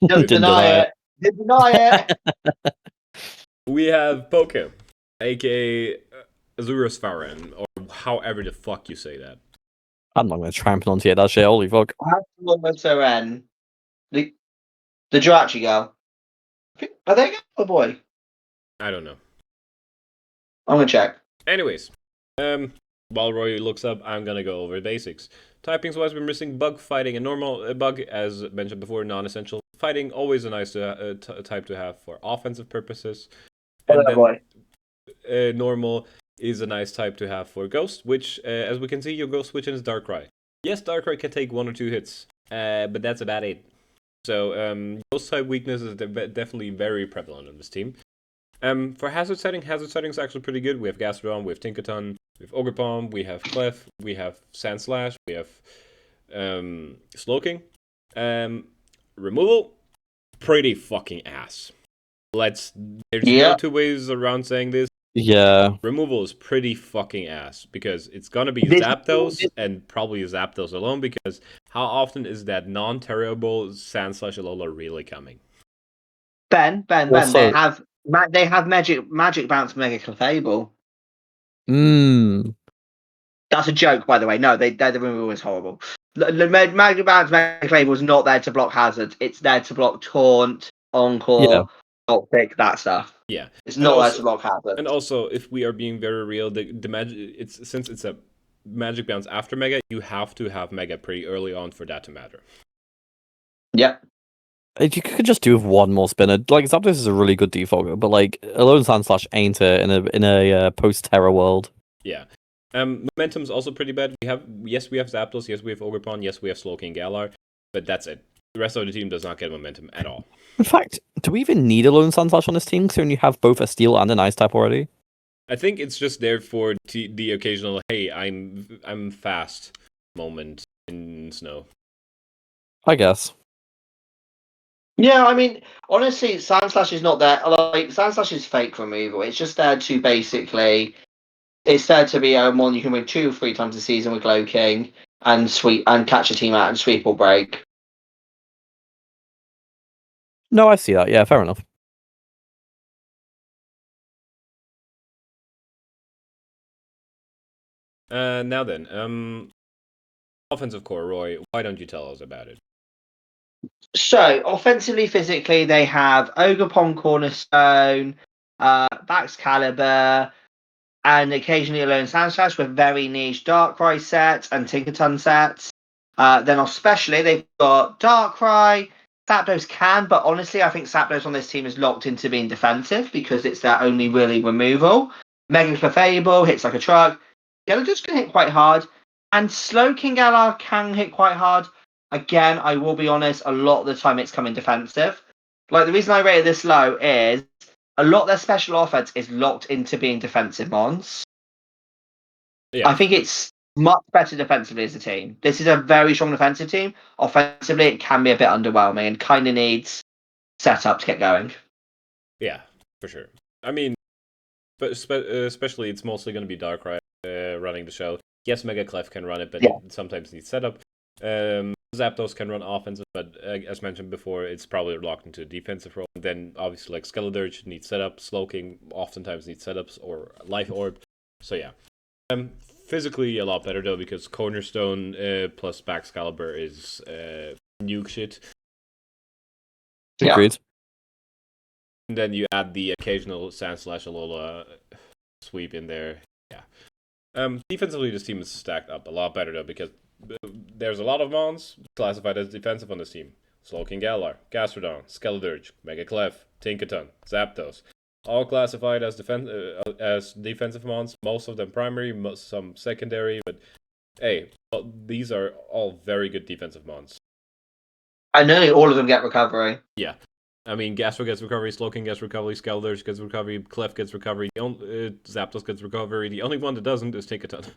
Don't deny it. Didn't deny it.
We have Poke, aka Azurus Farron, or however the fuck you say that.
I'm not going to try and pronunciate that shit. Holy fuck.
The Jirachi girl. Are they a girl or a boy?
I don't know.
I'm gonna check.
Anyways, while Roy looks up, I'm gonna go over the basics. Typings wise, we're missing bug, fighting, and normal. Bug, as mentioned before, non-essential. Fighting, always a nice type to have for offensive purposes. And then normal is a nice type to have for Ghost, which, as we can see, your Ghost switch in is Darkrai. Yes, Darkrai can take 1 or 2 hits, but that's about it. So, Ghost type weakness is definitely very prevalent on this team. For hazard setting is actually pretty good. We have Gastrodon, we have Tinkaton, we have Ogerpon, we have Clef, we have Sandslash, we have Slowking. Removal, pretty fucking ass. There's no 2 ways around saying this.
Yeah.
Removal is pretty fucking ass because it's gonna be Zapdos and probably Zapdos alone, because how often is that non-terrible Sandslash Alola really coming?
Ben, they have magic bounce Mega Clefable. That's a joke, by the way. No, the removal is horrible. The magic bounce Mega Clefable is not there to block hazards. It's there to block taunt, encore, pick that stuff.
Yeah,
it's not there to block hazards.
And also, if we are being very real, the magic, since it's a magic bounce after Mega, you have to have Mega pretty early on for that to matter.
Yep.
You could just do with 1 more spinner. Like, Zapdos is a really good default, but like Alone Sandslash ain't it in a post-Terra world.
Yeah. Momentum's also pretty bad. We have Zapdos, yes we have Ogerpon, yes we have Slowking Galar, but that's it. The rest of the team does not get momentum at all.
In fact, do we even need Alone Sandslash on this team, considering you have both a Steel and an Ice type already?
I think it's just there for the occasional, hey, I'm fast moment in snow.
I guess.
Yeah, I mean, honestly, Sandslash is not there. Like, Sandslash is fake removal. It's just there to basically... It's there to be one you can win 2 or 3 times a season with Glow King and catch a team out and sweep or break.
No, I see that. Yeah, fair enough.
Now then, offensive core, Roy, why don't you tell us about it?
So, offensively, physically, they have Ogerpon Cornerstone, Baxcalibur, and occasionally a lone Sandslash with very niche Darkrai sets and Tinkerton sets. Then especially they've got Darkrai. Zapdos can, but honestly, I think Zapdos on this team is locked into being defensive because it's their only really removal. Mega Clefable hits like a truck. Gyarados can hit quite hard, and Slowking Galar can hit quite hard. Again, I will be honest, a lot of the time it's coming defensive. Like, the reason I rate it this low is a lot of their special offense is locked into being defensive mons.
Yeah.
I think it's much better defensively as a team. This is a very strong defensive team. Offensively, it can be a bit underwhelming and kind of needs setup to get going.
Yeah, for sure. I mean, but especially it's mostly going to be Darkrai running the show. Yes, Mega Clef can run it, but it sometimes needs setup. Zapdos can run offensive, but as mentioned before, it's probably locked into a defensive role. And then obviously like Skeledirge needs setup, Slowking oftentimes needs setups, or Life Orb. So yeah. Physically a lot better though, because Cornerstone plus Baxcalibur is nuke shit.
Agreed.
And then you add the occasional Sandslash Alola sweep in there. Yeah. Defensively, this team is stacked up a lot better though, because there's a lot of mons classified as defensive on this team. Slowking Galar, Gastrodon, Skeledirge, Mega Clef, Tinkerton, Zapdos. All classified as defensive mons. Most of them primary, some secondary. But hey, these are all very good defensive mons.
And nearly all of them get recovery.
Yeah. I mean, Gastro gets recovery, Slowking gets recovery, Skeledirge gets recovery, Clef gets recovery, Zapdos gets recovery. The only one that doesn't is Tinkerton.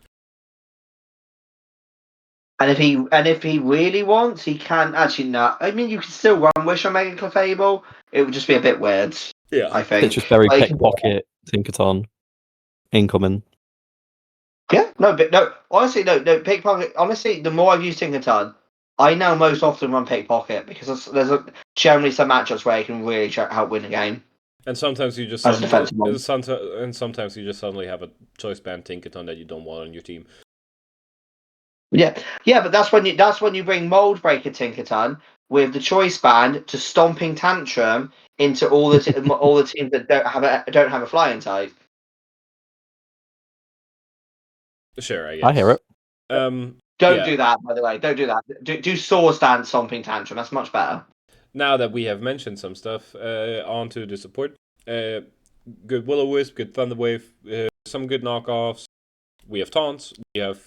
And if he really wants, he can actually not. I mean, you can still run Wish on Mega Clefable. It would just be a bit weird.
Yeah,
I think.
It's just very
Like,
pickpocket, Tinkerton, incoming.
Yeah, but no. Honestly, no. Pickpocket. Honestly, the more I've used Tinkerton, I now most often run Pickpocket because there's generally some matchups where you can really help win a game.
And sometimes you just sometimes you just suddenly have a choice band Tinkerton that you don't want on your team.
Yeah, but that's when you bring Mold Breaker Tinkerton with the choice band to Stomping Tantrum into all the teams that don't have a flying type.
Sure, I guess.
I hear it.
Don't do that, by the way. Don't do that. Do Swords Dance Stomping Tantrum. That's much better.
Now that we have mentioned some stuff, on to the support. Good Will-O-Wisp, good Thunderwave, some good knockoffs. We have Taunts, we have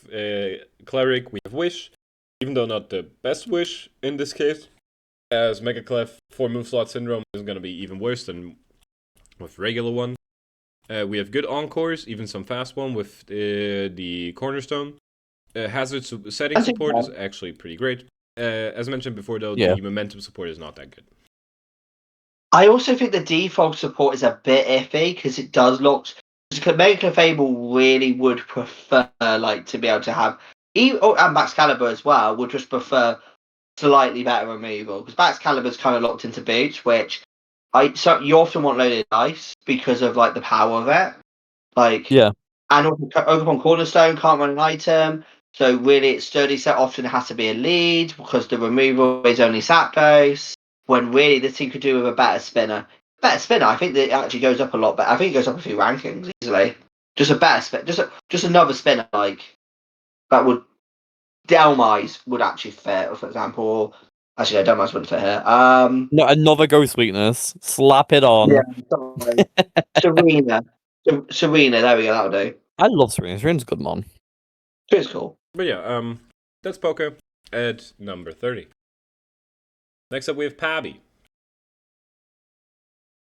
Cleric, we have Wish, even though not the best Wish in this case. As Mega Clef 4 move slot syndrome is going to be even worse than with regular one. We have good Encores, even some fast one with the Cornerstone. Hazard setting support is actually pretty great. As mentioned before though, the momentum support is not that good.
I also think the default support is a bit iffy because it does look. Mega Clefable really would prefer to be able to have, and Baxcalibur as well would just prefer slightly better removal because Baxcalibur's kind of locked into boots, which you often want loaded dice because of the power of it. And also Oakapon Cornerstone can't run an item, so really its sturdy set often has to be a lead because the removal is only Zapdos. When really this team could do with a better spinner. I think that it actually goes up a lot better. I think it goes up a few rankings easily. Just a better spin, just another spinner that would Delmise would actually fit, for example. Actually, no, Delmise wouldn't fit here.
No, another Ghost Weakness. Slap it on.
Yeah, Serena. Serena, there we go. That'll do.
I love Serena. Serena's a good mon.
It's cool.
But yeah, that's Poké at number 30. Next up, we have Pabby.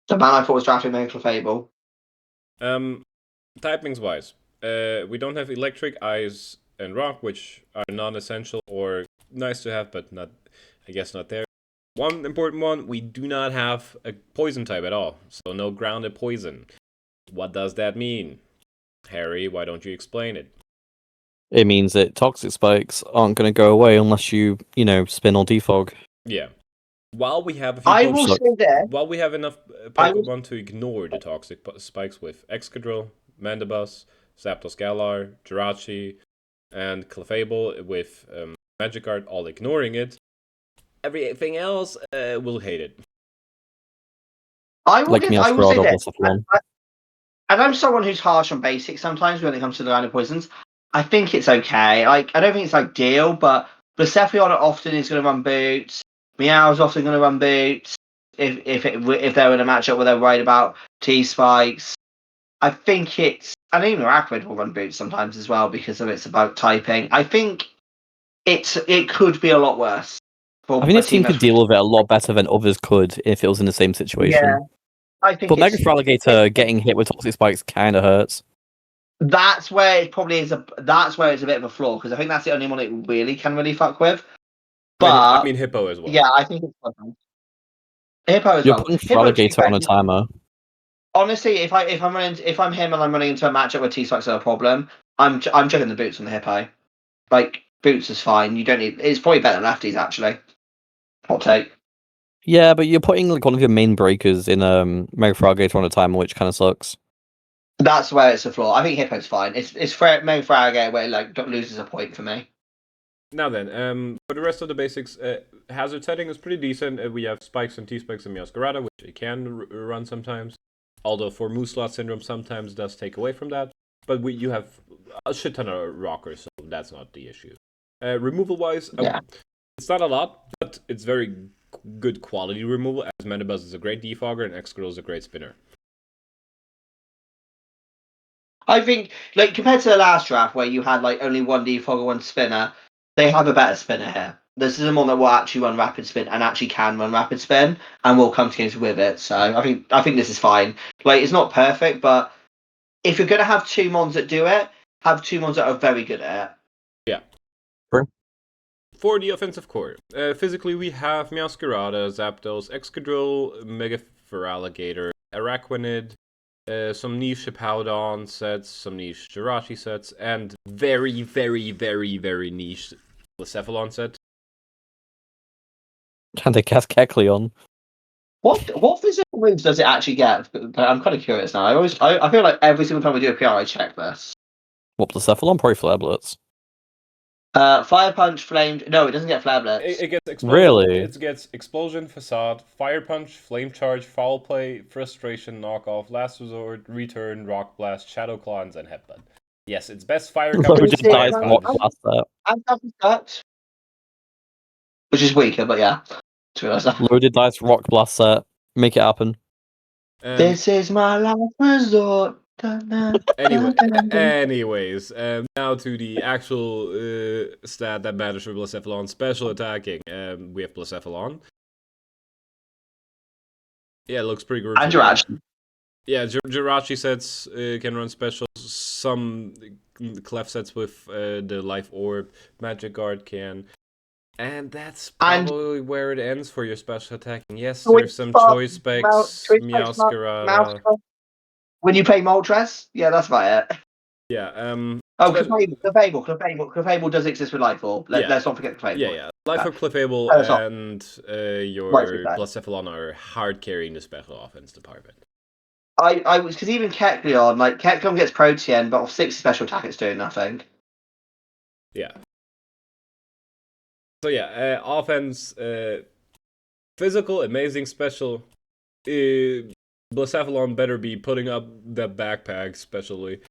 The man I thought was drafting Mega Clefable.
Typings wise, we don't have Electric, Ice, and Rock, which are non-essential or nice to have, but not, I guess, not there. One important one: we do not have a Poison type at all, so no grounded Poison. What does that mean, Harry? Why don't you explain it?
It means that Toxic Spikes aren't going to go away unless you spin or defog.
Yeah. While we have while we have enough Pokemon to ignore the Toxic Spikes with Excadrill, Mandibuzz, Zapdos Galar, Jirachi, and Clefable with Magikarp all ignoring it, everything else will hate it.
I will say this. and I'm someone who's harsh on basics sometimes when it comes to the line of poisons. I think it's okay. Like, I don't think it's ideal, but Blacephalon often is going to run boots. Meow's often going to run boots. If they're in a matchup where they're worried about T-spikes. I think it's... And even Araquid will run boots sometimes as well because of its about typing. I think it could be a lot worse.
I think this team could deal with it a lot better than others could if it was in the same situation.
Yeah, I think.
But Mega Alligator getting hit with toxic spikes kind of hurts.
That's where it probably is. That's where it's a bit of a flaw because I think that's the only one it really can really fuck with. But
I mean Hippo as well.
Yeah, I think it's fun. Hippo as
You're
well.
putting Alligator on a timer.
Honestly, if I'm him and I'm running into a matchup where T-spikes are a problem, I'm chucking the boots on the Hippo. Like boots is fine. You don't need. It's probably better than lefties actually. Hot take.
Yeah, but you're putting like one of your main breakers in Mega Alligator on a timer, which kind of sucks.
That's where it's a flaw. I think Hippo's fine. It's Mega Alligator where like loses a point for me.
Now then, for the rest of the basics, hazard setting is pretty decent. We have spikes and T-spikes and Meowscarada, which it can run sometimes. Although for Mooslot Syndrome sometimes does take away from that. But you have a shit ton of rockers, so that's not the issue. Removal-wise, it's not a lot, but it's very good quality removal, as Mandibuzz is a great defogger and Excadrill is a great spinner.
I think, like, compared to the last draft where you had like only one defogger, one spinner, they have a better spinner here. This is one that will actually run rapid spin and actually can run rapid spin and will come to games with it. So I think this is fine. Like, it's not perfect, but if you're gonna have two mons that do it, have two mons that are very good at it.
Yeah.
Sure.
For the offensive core, physically we have Meowscarada, Zapdos, Excadrill, Mega Alligator, Araquanid, some niche Hippowdon sets, some niche Jirachi sets, and very, very, very, very niche Blacephalon set.
Can they cast Kecleon?
What physical moves does it actually get? I'm kind of curious now. I feel like every single time we do a PR, I check this.
What, Blacephalon? Probably Flareblitz.
Fire Punch, Flame... No, it doesn't get Flare Blitz.
It gets Explosion.
Really?
It gets Explosion, Facade, Fire Punch, Flame Charge, Foul Play, Frustration, Knockoff, Last Resort, Return, Rock Blast, Shadow Claws, and Headbutt. Yes, its best fire coverage
Loaded
is Fire
dice
Punch.
Rock Blast set.
I'm happy with that. Which is weaker, but yeah. To be honest.
Loaded dice Rock Blast set. Make it happen.
This is my last resort.
Anyways, now to the actual stat that matters for Blacephalon, special attacking. We have Blacephalon. Yeah, it looks pretty good.
And Jirachi.
Yeah, Jirachi sets can run specials. Some Clef sets with the Life Orb. Magic Guard can. And that's probably where it ends for your special attacking. Yes, there's some Choice Specs, Meowscarada.
When you play Moltres? Yeah, that's about it.
Yeah.
Clefable does exist with Life Orb. Let's not forget Clefable.
Yeah. Life Orb, Clefable, and your Blacephalon are hard carrying the special offense department.
I was because even Kecleon gets Protean, but off 60 special attack, it's doing nothing.
Yeah. So yeah, offense, physical, amazing, special. Blacephalon better be putting up that backpack, especially.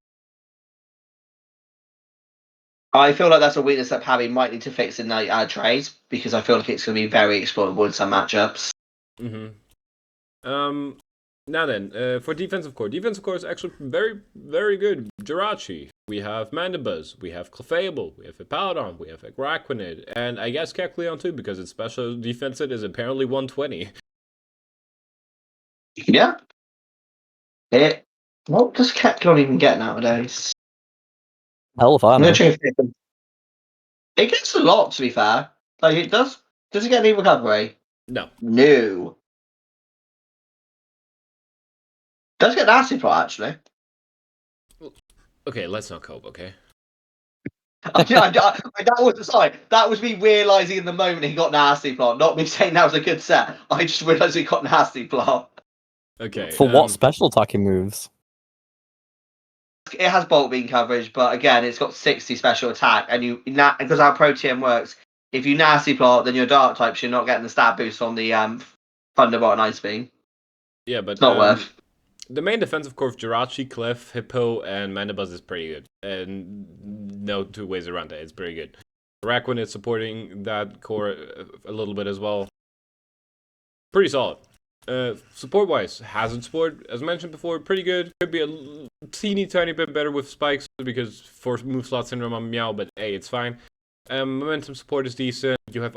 I feel like that's a weakness that Pavi might need to fix in the trades because I feel like it's going to be very exploitable in some matchups.
Now then, for defensive core is actually very, very good. Jirachi, we have Mandibuzz, we have Clefable, we have Hippowdon, we have Araquanid, and I guess Kecleon too because its special defense is apparently 120.
Yeah. What does Kecleon even get nowadays?
Hell if I know.
It gets a lot, to be fair. Like, it does. Does it get any recovery?
No.
Does get Nasty Plot, actually.
Okay, let's not cope, okay?
That was me realising in the moment he got Nasty Plot, not me saying that was a good set. I just realised he got Nasty Plot.
Okay.
For what special attacking moves?
It has Bolt Beam coverage, but again, it's got 60 special attack, and because how Protean works, if you Nasty Plot, then your Dark types, you're not getting the stat boost on the Thunderbolt and Ice Beam.
Yeah, but
it's not worth.
The main defensive core of Jirachi, Clef, Hippo, and Mandibuzz is pretty good. And no two ways around it. It's pretty good. Raquin is supporting that core a little bit as well. Pretty solid. Support-wise, Hazard Support, as mentioned before, pretty good. Could be a teeny tiny bit better with Spikes because for move slot syndrome on Meow, but hey, it's fine. Momentum support is decent. You have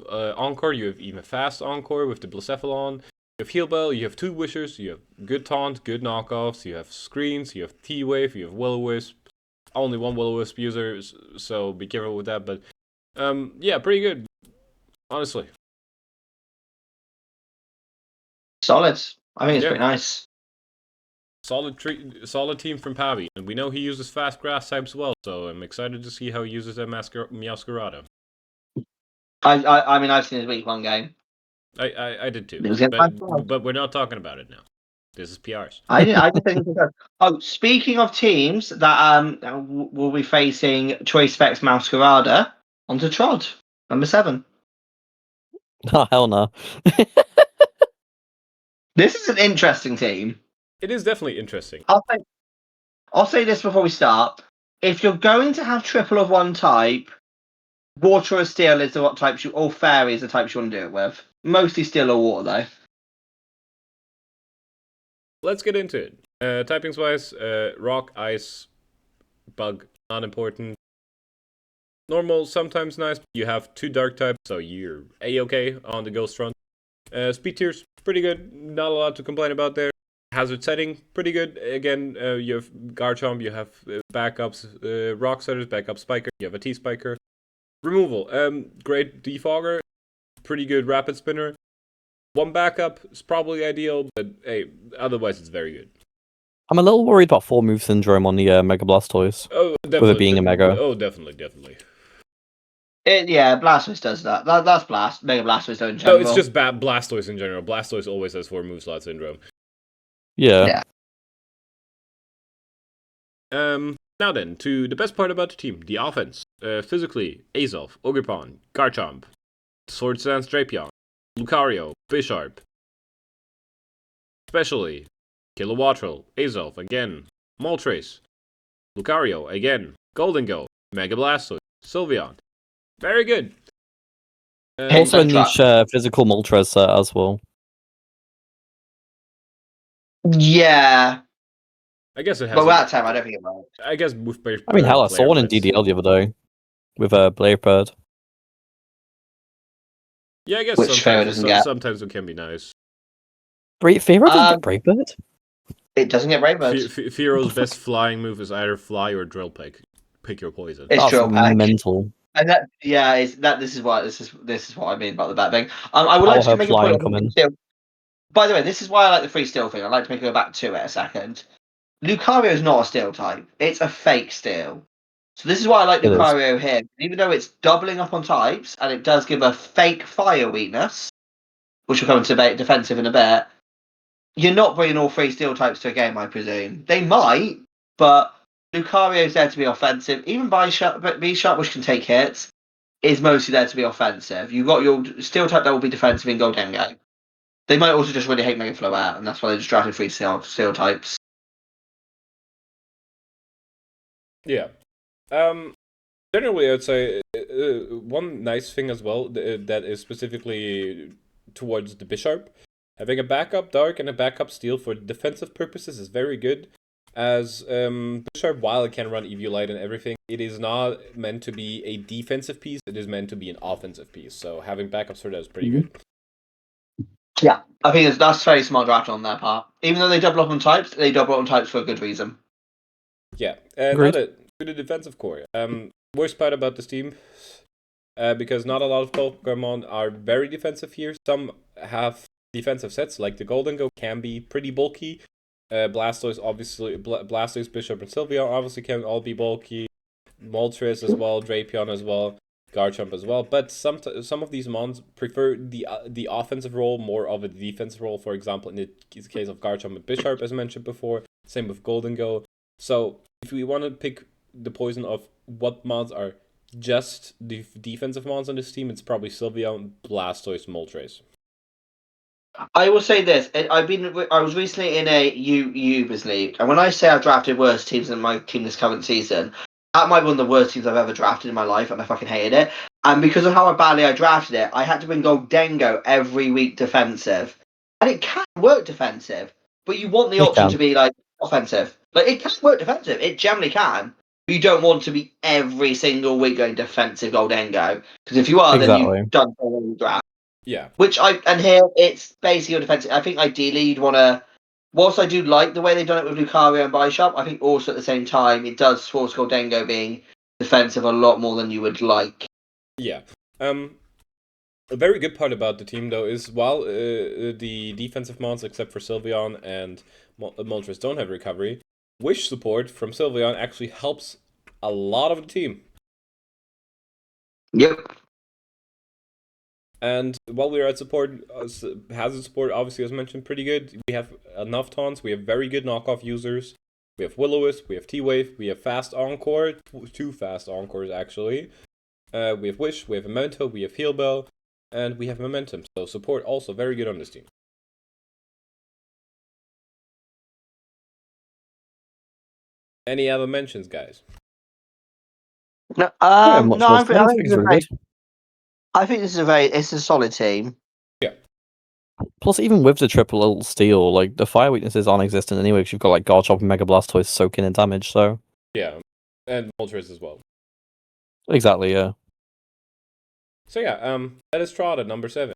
Encore, you have even fast Encore with the Blacephalon. You have Heal Bell, you have two Wishers, you have good Taunt, good knockoffs, you have Screens, you have T-Wave, you have Will-O-Wisp. Only one Will-O-Wisp user, so be careful with that, but yeah, pretty good, honestly.
Solid. I think it's
Yeah.
pretty nice.
Solid team from Pavi, and we know he uses fast grass types well, so I'm excited to see how he uses that Meowscarada.
I mean, I've seen his week 1 game.
I did too,
It was against
but we're not talking about it now. This is PRs.
I just think. Oh, speaking of teams that will be facing Choice Specs Masquerada, onto Trod, number 7.
Oh, hell no.
This is an interesting team.
It is definitely interesting.
I'll say this before we start. If you're going to have triple of one type, water or steel is the what types you, or fairy is the types you want to do it with. Mostly steel or water though.
Let's get into it. Typings wise, rock, ice, bug, not important. Normal, sometimes nice. You have 2 dark types, so you're A-okay on the ghost front. Speed tiers, pretty good. Not a lot to complain about there. Hazard setting, pretty good. Again, you have Garchomp, you have backups, Rock Setters, backup Spiker, you have a T-Spiker. Removal, great Defogger, pretty good Rapid Spinner. 1 backup is probably ideal, but hey, otherwise it's very good.
I'm a little worried about 4 move syndrome on the Mega Blastoise.
Oh, definitely.
With it being a Mega.
Oh, definitely.
Yeah, Blastoise does that. That's Blast. Mega Blastoise don't in general.
No, it's just Blastoise in general. Blastoise always has 4 move slot syndrome.
Yeah.
Now then, to the best part about the team, the offense. Physically, Azelf, Ogerpon, Garchomp, Swords Dance Drapion, Lucario, Bisharp. Specially, Kilowattrel, Azelf again, Moltres, Lucario again, Golden Go, Mega Blastoise, Sylveon. Very good.
Also a niche physical Moltres set as well.
Yeah.
I guess it has.
But that time, I don't think it will.
I guess with.
I mean, hell, I saw one in DDL the other day with a Blairpird.
Yeah, I guess
Which
sometimes it can be nice.
Fearow doesn't get Blairpird?
It doesn't get Brayebird.
Fearow's best flying move is either Fly or Drill Peck. Pick your poison.
It's Drill Peck.
Mental.
And this is what I mean about the bat thing. I would like to make a point on Steel. By the way, this is why I like the free steel thing. I'd like to go back to it a second. Lucario is not a steel type. It's a fake steel. So this is why I like Lucario here. Even though it's doubling up on types, and it does give a fake fire weakness, which will come into defensive in a bit, you're not bringing all 3 steel types to a game, I presume. They might, but Lucario's there to be offensive. Even B-Sharp, which can take hits, is mostly there to be offensive. You've got your steel type that will be defensive in Goldengo. They might also just really hate Mega Float, and that's why they just drafted 3 steel types.
Yeah. Generally, I would say one nice thing as well that is specifically towards the Bisharp. Having a backup Dark and a backup Steel for defensive purposes is very good. As Bisharp, while it can run Eviolite and everything, it is not meant to be a defensive piece. It is meant to be an offensive piece. So having backups for that is pretty good.
Yeah, I think that's very smart draft on their part. Even though they double up on types, they double up on types for a good reason.
Yeah. Now to the defensive core. Worst part about this team, because not a lot of Pokemon are very defensive here. Some have defensive sets, like the Golden Go can be pretty bulky. Blastoise, obviously, Blastoise, Bisharp, and Sylveon obviously can all be bulky. Moltres as well, Drapion as well, Garchomp as well. But some of these mons prefer the offensive role more of a defensive role. For example, in the case of Garchomp and Bisharp, as mentioned before. Same with Golden Go. So if we want to pick the poison of what mons are just the defensive mons on this team, it's probably Sylveon, Blastoise, Moltres.
I will say this: I was recently in a Ubers league, and when I say I've drafted worse teams than my team this current season, that might be one of the worst teams I've ever drafted in my life, and I fucking hated it. And because of how badly I drafted it, I had to bring Goldengo every week defensive, and it can work defensive, but you want the
It
option
can.
to be like offensive. Like it can work defensive; it generally can. But you don't want to be every single week going defensive Goldengo, because if you are, then
Exactly.
you've done so well in the draft.
Yeah.
And here it's basically your defensive. I think ideally you'd want to. Whilst I do like the way they've done it with Lucario and Bishop, I think also at the same time it does force Goldengo being defensive a lot more than you would like.
Yeah. A very good part about the team, though, is while the defensive mons, except for Sylveon and Moltres, don't have recovery, Wish support from Sylveon actually helps a lot of the team.
Yep.
And while we're at support, hazard support, obviously, as mentioned, pretty good. We have enough taunts, we have very good knockoff users. We have Will-O-Wisp, we have T-Wave, we have Fast Encore, 2 Fast Encores, actually. We have Wish, we have Memento, we have Heal Bell, and we have Momentum. So support also very good on this team. Any other mentions, guys?
No,
Yeah, much
no,
more
I
to
think
it's really good.
I think it's a solid team.
Yeah.
Plus, even with the triple steal, like the fire weaknesses aren't existent anyway, because you've got like Garchomp and Mega Blastoise soaking in damage. So
Yeah, and Moltres as well.
exactly, yeah.
So yeah, that is Trot at number 7.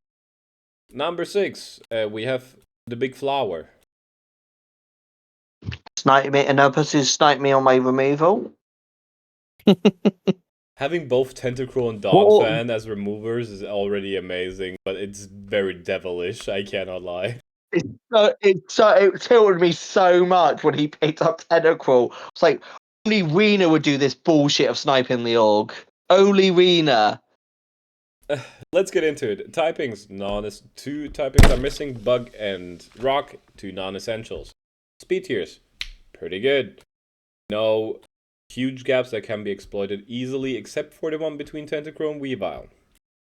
Number 6, we have the Big Flower.
Snipe me, and no pussy snipe me on my removal.
Having both Tentacruel and
Well-
Donphan as removers is already amazing, but it's very devilish, I cannot lie.
It tilted me so much when he picked up Tentacruel. It's like only Rena would do this bullshit of sniping the org. Only Rena.
Let's get into it. Typings, two typings are missing, Bug and Rock, 2 non-essentials. Speed tiers, pretty good. No huge gaps that can be exploited easily, except for the one between Tentacruel and Weavile.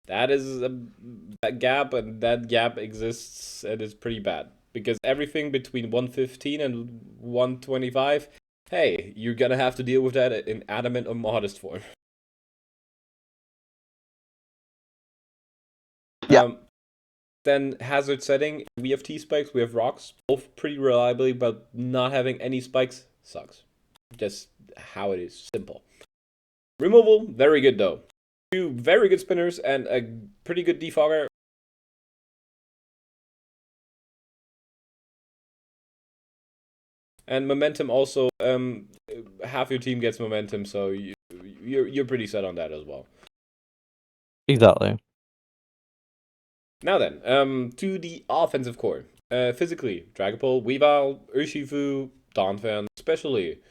That is a gap, and that gap exists and is pretty bad. Because everything between 115 and 125, hey, you're gonna have to deal with that in adamant or modest form.
Yeah.
Then hazard setting, we have T-spikes, we have rocks, both pretty reliably, but not having any spikes sucks. Just how it is, simple. Removal, very good though. 2 very good spinners and a pretty good defogger. And momentum also, half your team gets momentum, so you're pretty set on that as well.
Exactly.
Now then, to the offensive core. Physically, Dragapult, Weavile, Urshifu, Donphan, especially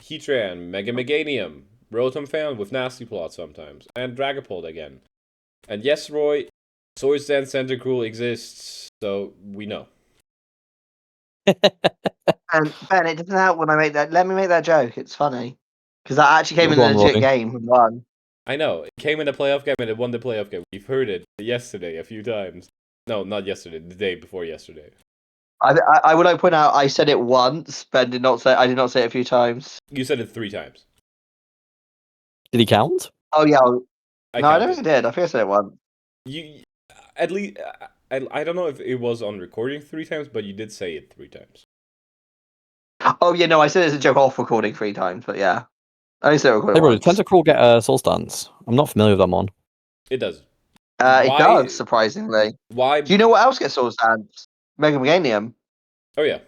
Heatran, Mega Meganium, Rotom Fan with Nasty Plot sometimes, and Dragapult again. And yes, Roy, Swords Dance Tentacruel exists, so we know.
And Ben, it doesn't help when I make that. Let me make that joke. It's funny because that actually came in
Go
a
on,
legit
Roy.
game and won.
I know, it came in a playoff game and it won the playoff game. We've heard it yesterday a few times. No, not yesterday, the day before yesterday.
I would like to point out I said it once. Ben did not say. I did not say it a few times.
You said it 3 times.
Did he count?
Oh yeah.
I
No, I don't
counted.
think I did. I think I said it once.
You, at least, I don't know if it was on recording 3 times, but you did say it 3 times.
Oh yeah, no, I said it as a joke off recording 3 times, but yeah, I only said it
Hey,
recording
bro,
once.
did Tentacruel get a Soul Stance? I'm not familiar with that one.
It does.
It
Why-
does surprisingly.
Why?
Do you know what else gets Soul Stance? Mega Meganium,
Oh yeah.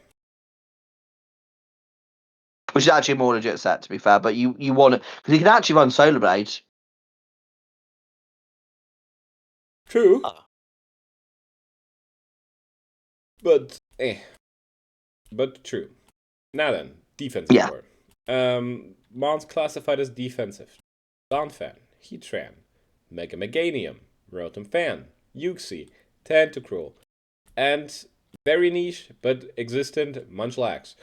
which is actually a more legit set to be fair. But you want it because you can actually run Solar Blade.
True.
Ah.
But But true. Now then, defensive
Yeah.
core. Mons classified as defensive. Donphan, Heatran, Mega Meganium, Rotom Fan, Uxie, Tentacruel, and very niche but existent Munchlax.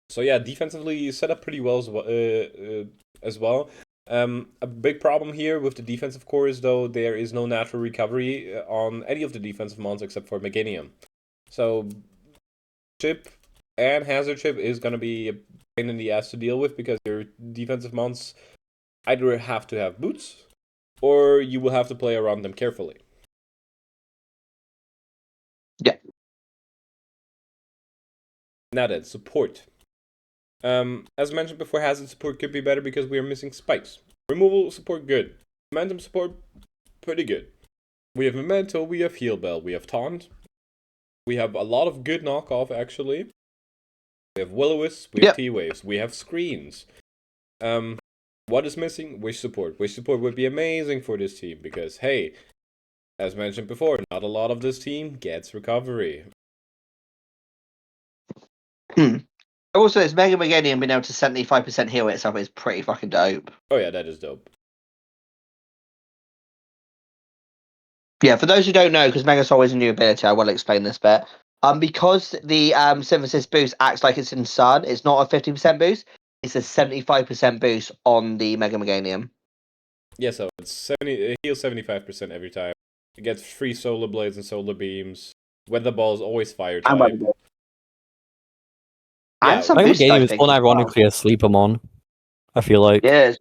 So yeah, defensively set up pretty well as well. A big problem here with the defensive core is, though, there is no natural recovery on any of the defensive mons except for Meganium. So, chip and hazard chip is going to be a pain in the ass to deal with because your defensive mons either have to have boots or you will have to play around them carefully.
Yeah.
Now then, support. As mentioned before, hazard support could be better because we are missing spikes. Removal support, good. Momentum support, pretty good. We have Memento, we have Heal Bell, we have Taunt. We have a lot of good knockoff, actually. We have Will-O-Wisp, we have T-Waves, we have Screens. What is missing? Wish support. Wish support would be amazing for this team because, hey, as mentioned before, not a lot of this team gets recovery.
Also, it's Mega Meganium being able to 75% heal itself is pretty fucking dope.
Oh yeah, that is dope.
Yeah, for those who don't know, because Megasoul is a new ability, I will explain this bit. Because the Synthesis boost acts like it's in Sun, it's not a 50% boost, it's a 75% boost on the Mega Meganium.
Yeah, so it heals 75% every time. It gets free solar blades and solar beams. Weather ball is always fire type.
And some
Mega
boosts, I
Meganium is
think,
one
as well.
ironically a sleeper mon. I feel like.
Yeah,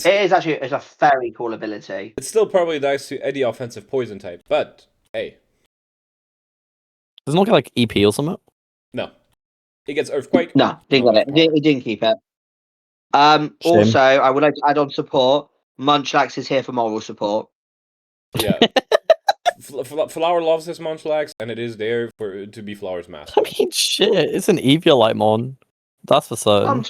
it is actually it's a very cool ability.
It's still probably nice to any offensive poison type, but hey.
Doesn't it look like EP or something?
No. It gets Earthquake.
No, didn't get it. He didn't keep it. Also, I would like to add on support. Munchlax is here for moral support.
Yeah. Flower loves his Munchlax, and it is there to be Flower's master.
I mean, shit, it's an Eviolite mon. That's for certain.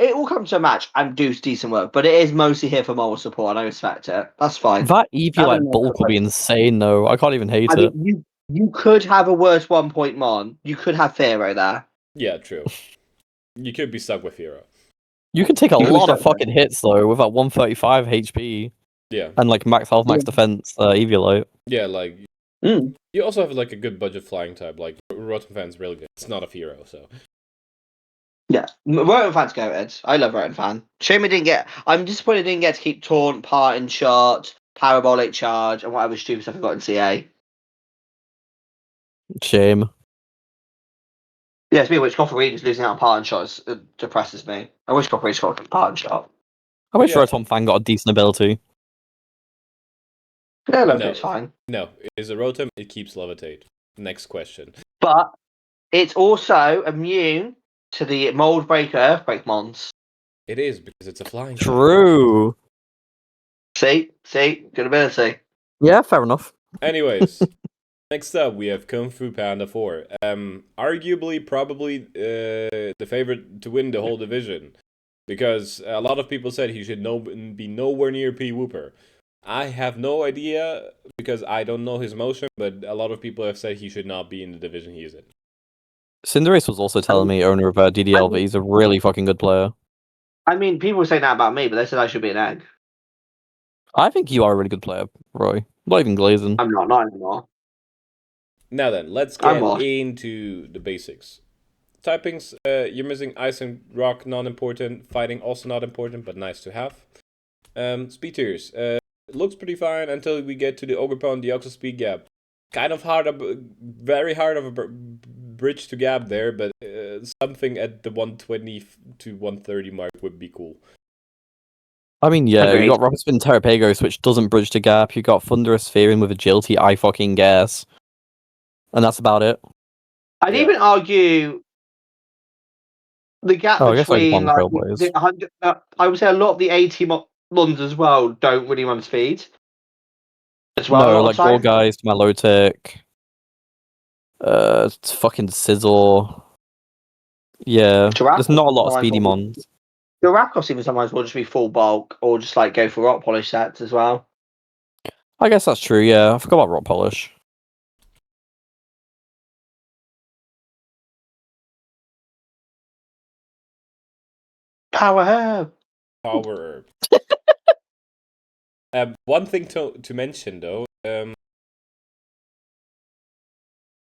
It will come to a match and do decent work, but it is mostly here for moral support, and I respect it. That's fine.
That Eviolite bulk will be insane, though. I can't even hate it.
Mean, you could have a worse 1-point mon. You could have Pharaoh there.
Yeah, true. You could be stuck with Hero.
You can take a lot of fucking hits, though, with that 135 HP.
Yeah.
And, like, max health, max defense, Eviolite.
Yeah, like... You also have, like, a good budget flying type. Like, Rotom really good. It's not a Hero, so...
Yeah, Rotom goated. I love Rotom. Shame we didn't get... I'm disappointed I didn't get to keep Taunt, Parting Shot, Parabolic Charge, and whatever stupid stuff I got in CA.
Shame.
Yeah, speaking of which, Copper Reed is losing out on Parting Shot. It depresses me. I wish Copper Reed got a Parting Shot.
I wish Rotom Fang got a decent ability.
Yeah, Levitate's fine.
No, it is a Rotom, it keeps Levitate. Next question.
But it's also immune to the Mold Breaker Earthquake mons.
It is, because it's a flying.
True.
See? Good ability.
Yeah, fair enough.
Anyways, next up we have Kung Fu Panda 4. Arguably, probably the favorite to win the whole division. Because a lot of people said he should be nowhere near P-Wooper. I have no idea, because I don't know his motion, but a lot of people have said he should not be in the division he is in.
Cinderace was also telling me, owner of DDL, that he's a really fucking good player.
I mean, people say that about me, but they said I should be an egg.
I think you are a really good player, Roy. Not even glazing.
I'm not anymore.
Now then, let's get into the basics. Typings, you're missing Ice and Rock, not important. Fighting, also not important, but nice to have. Speed tiers, looks pretty fine until we get to the Ogerpon, the Oxo Speed Gap. Kind of very hard of a bridge to gap there, but something at the 120 to 130 mark would be cool.
I mean, yeah, you got Rocket Spin Terrapagos, which doesn't bridge the gap. You got Thunderous Fearing with Agility, I fucking guess. And that's about it.
I'd even argue the gap between like, the 100, I would say a lot of the 80 ones as well don't really run speed. As well,
no, like Gorgeist, Milotic, fucking Scizor. Yeah, there's not a lot of speedy mons.
The Rakdos even sometimes will just be full bulk or just like go for rock polish sets as well.
I guess that's true, yeah. I forgot about rock polish.
Power Herb.
Power Herb. One thing to mention though,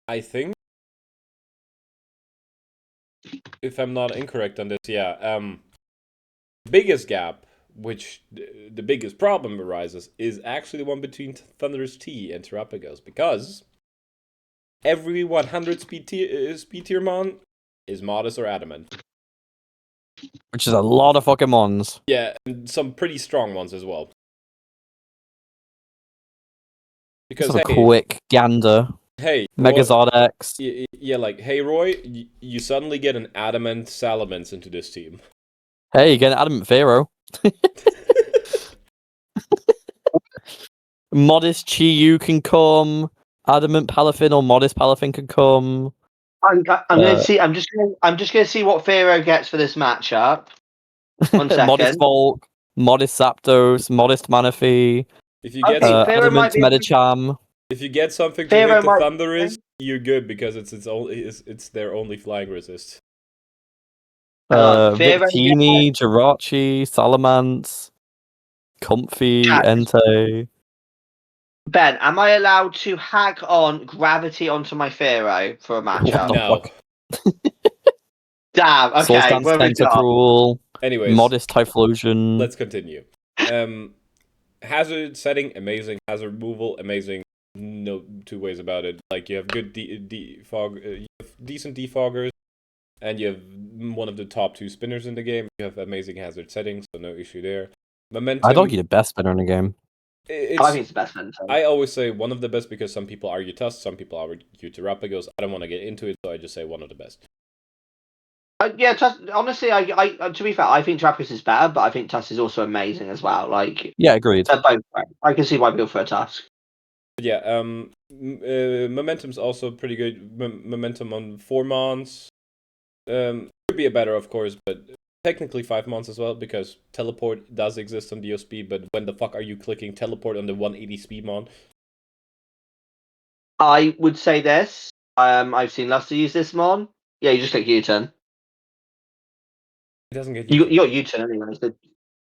I think, if I'm not incorrect on this, biggest gap which the biggest problem arises, is actually the one between Thunderous T and Terrapagos, because every 100 speed tier mon is Modest or Adamant.
Which is a lot of fucking mons.
Yeah, and some pretty strong ones as well. Because,
Just have a quick gander.
Hey,
Megazord X.
Yeah, like, hey, Roy, you suddenly get an Adamant Salamence into this team.
Hey, you get an Adamant Pharaoh. Modest Chi-Yu can come. Adamant Palafin or Modest Palafin can come.
I'm gonna see. I'm just gonna see what Pharaoh gets for this matchup. 1 second.
Modest Volk, Modest Zapdos, Modest Manaphy.
If you get
Adamant Medicham.
If you get something to hit the Thunderous, you're good because it's their only flying resist.
Victini, Jirachi, Salamence, Comfy, Entei.
Ben, am I allowed to hack on Gravity onto my Pharaoh for a matchup?
No.
Damn, okay.
Source Dance Tentacruel.
Anyways.
Modest Typhlosion.
Let's continue. Hazard setting, amazing. Hazard removal, amazing. No two ways about it. Like, you have good you have decent defoggers, and you have one of the top 2 spinners in the game. You have amazing hazard settings, so no issue there. Momentum.
I'd argue the best spinner in the game.
I think it's the best spinner.
I always say one of the best because some people argue Tusk, some people argue Terrapagos. I don't want to get into it, so I just say one of the best.
Yeah, Tusk, honestly, I to be fair, I think Terrapagos is better, but I think Tusk is also amazing as well. Like,
yeah, agreed.
They're both great. I can see why people prefer Tusk.
Yeah, Momentum's also pretty good. Momentum on 4 mons. Could be a better, of course, but technically 5 mons as well, because Teleport does exist on DOSP, but when the fuck are you clicking Teleport on the 180 speed mon?
I would say this. I've seen Luster use this mon. Yeah, you just click U-turn.
It doesn't get
U-turn. You got U-turn anyway. So...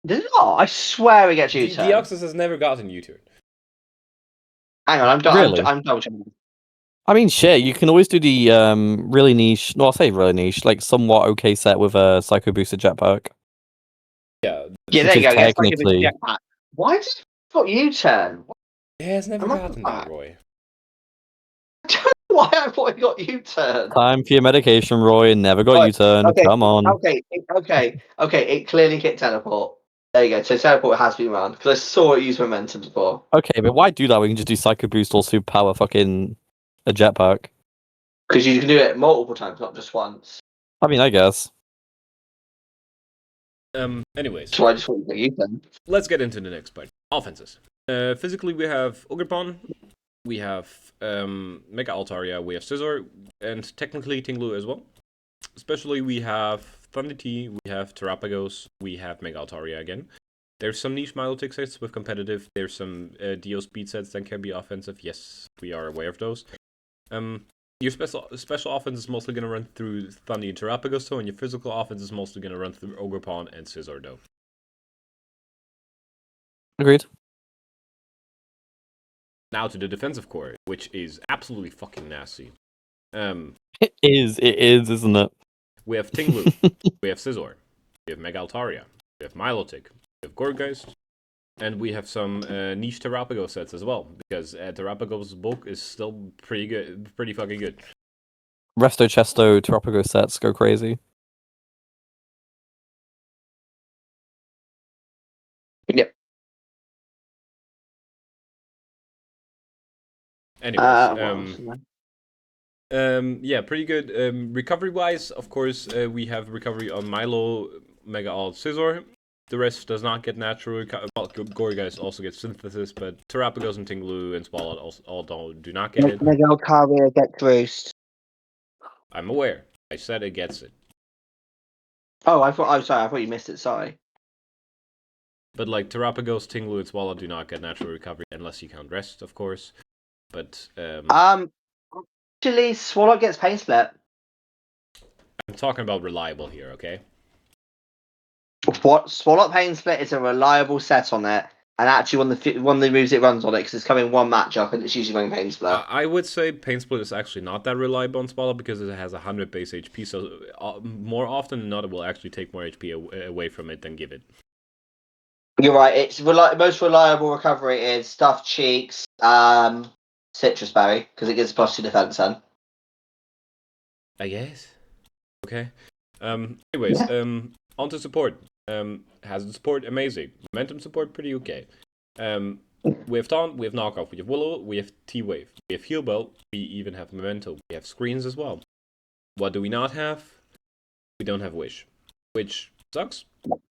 Does it not? I swear it gets U-turn.
Deoxys has never gotten U-turn.
Hang on, I'm double checking.
I mean, shit, you can always do the really niche, no, I'll say really niche, like somewhat okay set with a Psycho Booster Jetpack.
Yeah,
there you go.
Technically...
Why did it got U-turn?
Yeah, it's never gotten that, Roy.
I don't know why I thought it got U-turn.
Time for your medication, Roy. Never got U-turn.
Okay,
come on.
Okay. It clearly hit Teleport. There you go. So Teleport has been run because I saw it use Momentum before.
Okay, but why do that? We can just do Psycho Boost or Superpower fucking a Jetpack.
Because you can do it multiple times, not just once.
I mean, I guess.
Anyways.
So I just want to use them.
Let's get into the next part. Offenses. Physically, we have Ogerpon, we have Mega Altaria, we have Scizor, and technically Tinglu as well. Especially, we have Thunder T, we have Terrapagos, we have Mega Altaria again. There's some niche Milotic sets with competitive. There's some Dio speed sets that can be offensive. Yes, we are aware of those. Your special offense is mostly going to run through Thunder and Terrapagos, and your physical offense is mostly going to run through Ogerpon and Scizor, though.
Agreed.
Now to the defensive core, which is absolutely fucking nasty.
It is, isn't it?
We have Tinglu, we have Scizor, we have Mega Altaria, we have Milotic, we have Gourgeist, and we have some niche Terrapagos sets as well, because Terrapagos' bulk is still pretty fucking good.
Resto Chesto Terrapagos sets go crazy.
Yep.
Anyways, yeah, pretty good. Recovery-wise, of course, we have recovery on Milo, Mega Alt, Scizor. The rest does not get natural recovery. Well, Gourgeist also gets synthesis, but Terrapagos and Tinglu and Swallow all do not get it.
Mega Altaria gets Roost.
I'm aware. I said it gets it.
Oh, I thought you missed it. Sorry.
But like Terrapagos, Tinglu, and Swallow do not get natural recovery unless you count rest, of course. But
actually, Swallow gets Pain Split.
I'm talking about reliable here, okay?
What Swallow Pain Split is a reliable set on it, and actually one of the moves it runs on it because it's coming one matchup and it's usually running Pain Split.
I would say Pain Split is actually not that reliable on Swallow because it has 100 base HP, so more often than not, it will actually take more HP away from it than give it.
You're right. It's most reliable recovery is stuffed cheeks, citrus berry because it gives +2 defense. Then.
I guess. Okay. Anyways, on to support. Hazard support, amazing. Momentum support, pretty okay. We have Taunt, we have Knockoff, we have Willow, we have T-Wave, we have Heal Bell, we even have Memento, we have Screens as well. What do we not have? We don't have Wish. Which sucks,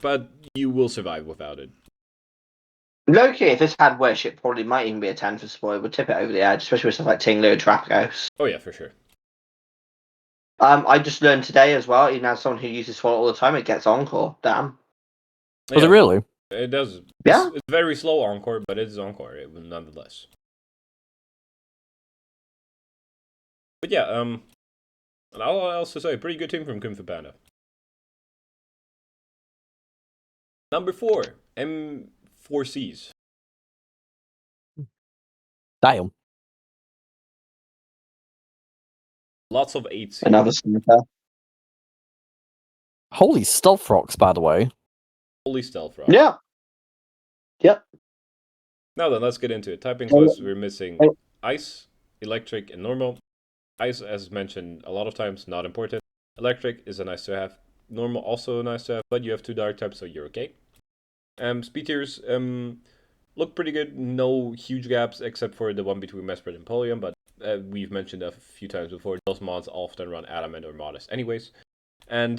but you will survive without it.
Loki, if this had Wish, it probably might even be a 10 for support. It would tip it over the edge, especially with stuff like Tinglu and Trapagos.
Oh yeah, for sure.
I just learned today as well, even as someone who uses Swallow all the time, it gets Encore. Damn.
Was it really?
It does.
Yeah.
It's very slow Encore, but it is Encore nonetheless. But yeah, and I'll also say, pretty good team from Kung Fu Panda. Number 4, M4Cs.
Damn.
Lots of 8s.
Another sniper.
Holy stealth rocks, by the way.
Holy stealth rock.
Yeah. Yep.
Now then, let's get into it. Typing wise, we're missing Ice, Electric, and Normal. Ice, as mentioned a lot of times, not important. Electric is a nice to have. Normal also nice to have, but you have 2 dark types, so you're okay. Speed tiers look pretty good. No huge gaps except for the one between Mesprit and Paldean, but we've mentioned a few times before. Those mons often run Adamant or Modest anyways. And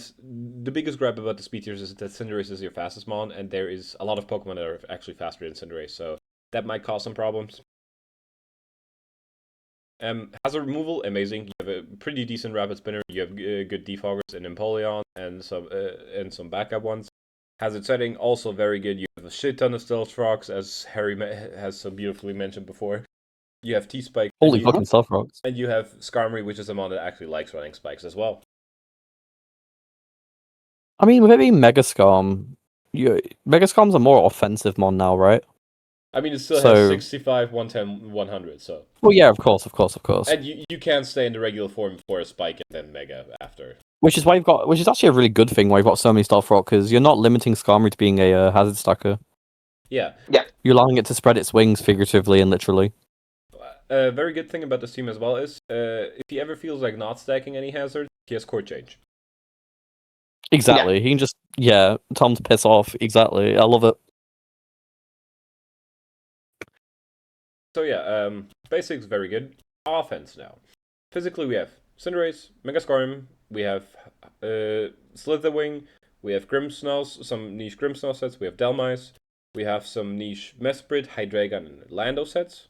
the biggest gripe about the speed tiers is that Cinderace is your fastest mon, and there is a lot of Pokemon that are actually faster than Cinderace, so that might cause some problems. Hazard removal, amazing. You have a pretty decent Rapid Spinner. You have good Defoggers and Empoleon and some backup ones. Hazard setting, also very good. You have a shit ton of Stealth Rocks, as Harry has so beautifully mentioned before. You have T-Spike.
Holy fucking stealth rocks.
And you have Skarmory, which is a mon that actually likes running spikes as well.
I mean, with it being Mega Skarm, Mega Skarm's a more offensive mon now, right?
I mean, it still has 65, 110, 100, so...
Well, yeah, of course.
And you can't stay in the regular form for a spike and then Mega after.
Which is actually a really good thing why you've got so many Stealth Rock, because you're not limiting Skarmory to being a hazard stacker.
Yeah.
You're allowing it to spread its wings figuratively and literally.
A very good thing about this team as well is, if he ever feels like not stacking any hazard, he has Core Change.
Exactly. Yeah. He can just, tell him to piss off. Exactly. I love it.
So yeah, basics very good. Offense now. Physically we have Cinderace, Mega Skarm, we have Slitherwing, we have Grimmsnarls, some niche Grimmsnarl sets, we have Delmice, we have some niche Mesprit, Hydreigon, and Lando sets.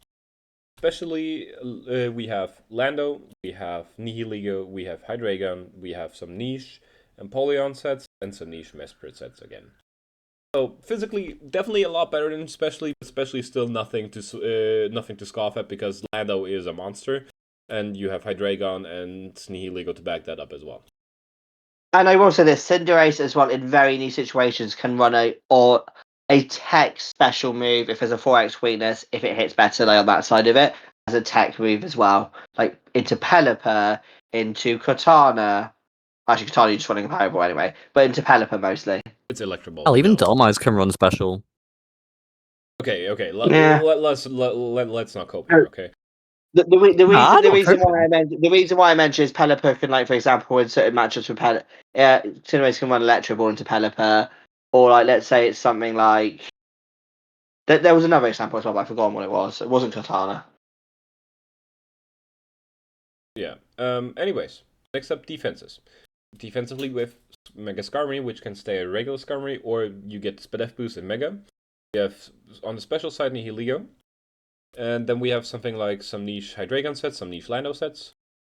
Especially, we have Lando, we have Nihilego, we have Hydreigon, we have some niche Empoleon sets, and some niche Mesprit sets again. So physically, definitely a lot better than especially still nothing to scoff at, because Lando is a monster, and you have Hydreigon and Nihilego to back that up as well.
And I will say this, Cinderace as well in very niche situations can run a tech special move if there's a 4x weakness, if it hits better like on that side of it, as a tech move as well. Like into Pelipper, into Cortana. Actually, Cortana you're just running a Powerball anyway, but into Pelipper mostly.
It's Electro Ball.
Oh, even Delmice can run special.
Okay. Let's not cope here, okay?
The reason why I mentioned is Pelipper can, like, for example, in certain matchups with Cinderace can run Electro Ball into Pelipper, or like let's say it's something like there was another example as well, but I've forgotten what it was. It wasn't Cortana.
Yeah. Anyways, next up, defenses. Defensively with Mega Skarmory, which can stay a regular Skarmory, or you get Spadef boost in Mega. We have on the special side Nihilego. And then we have something like some niche Hydreigon sets, some niche Lando sets,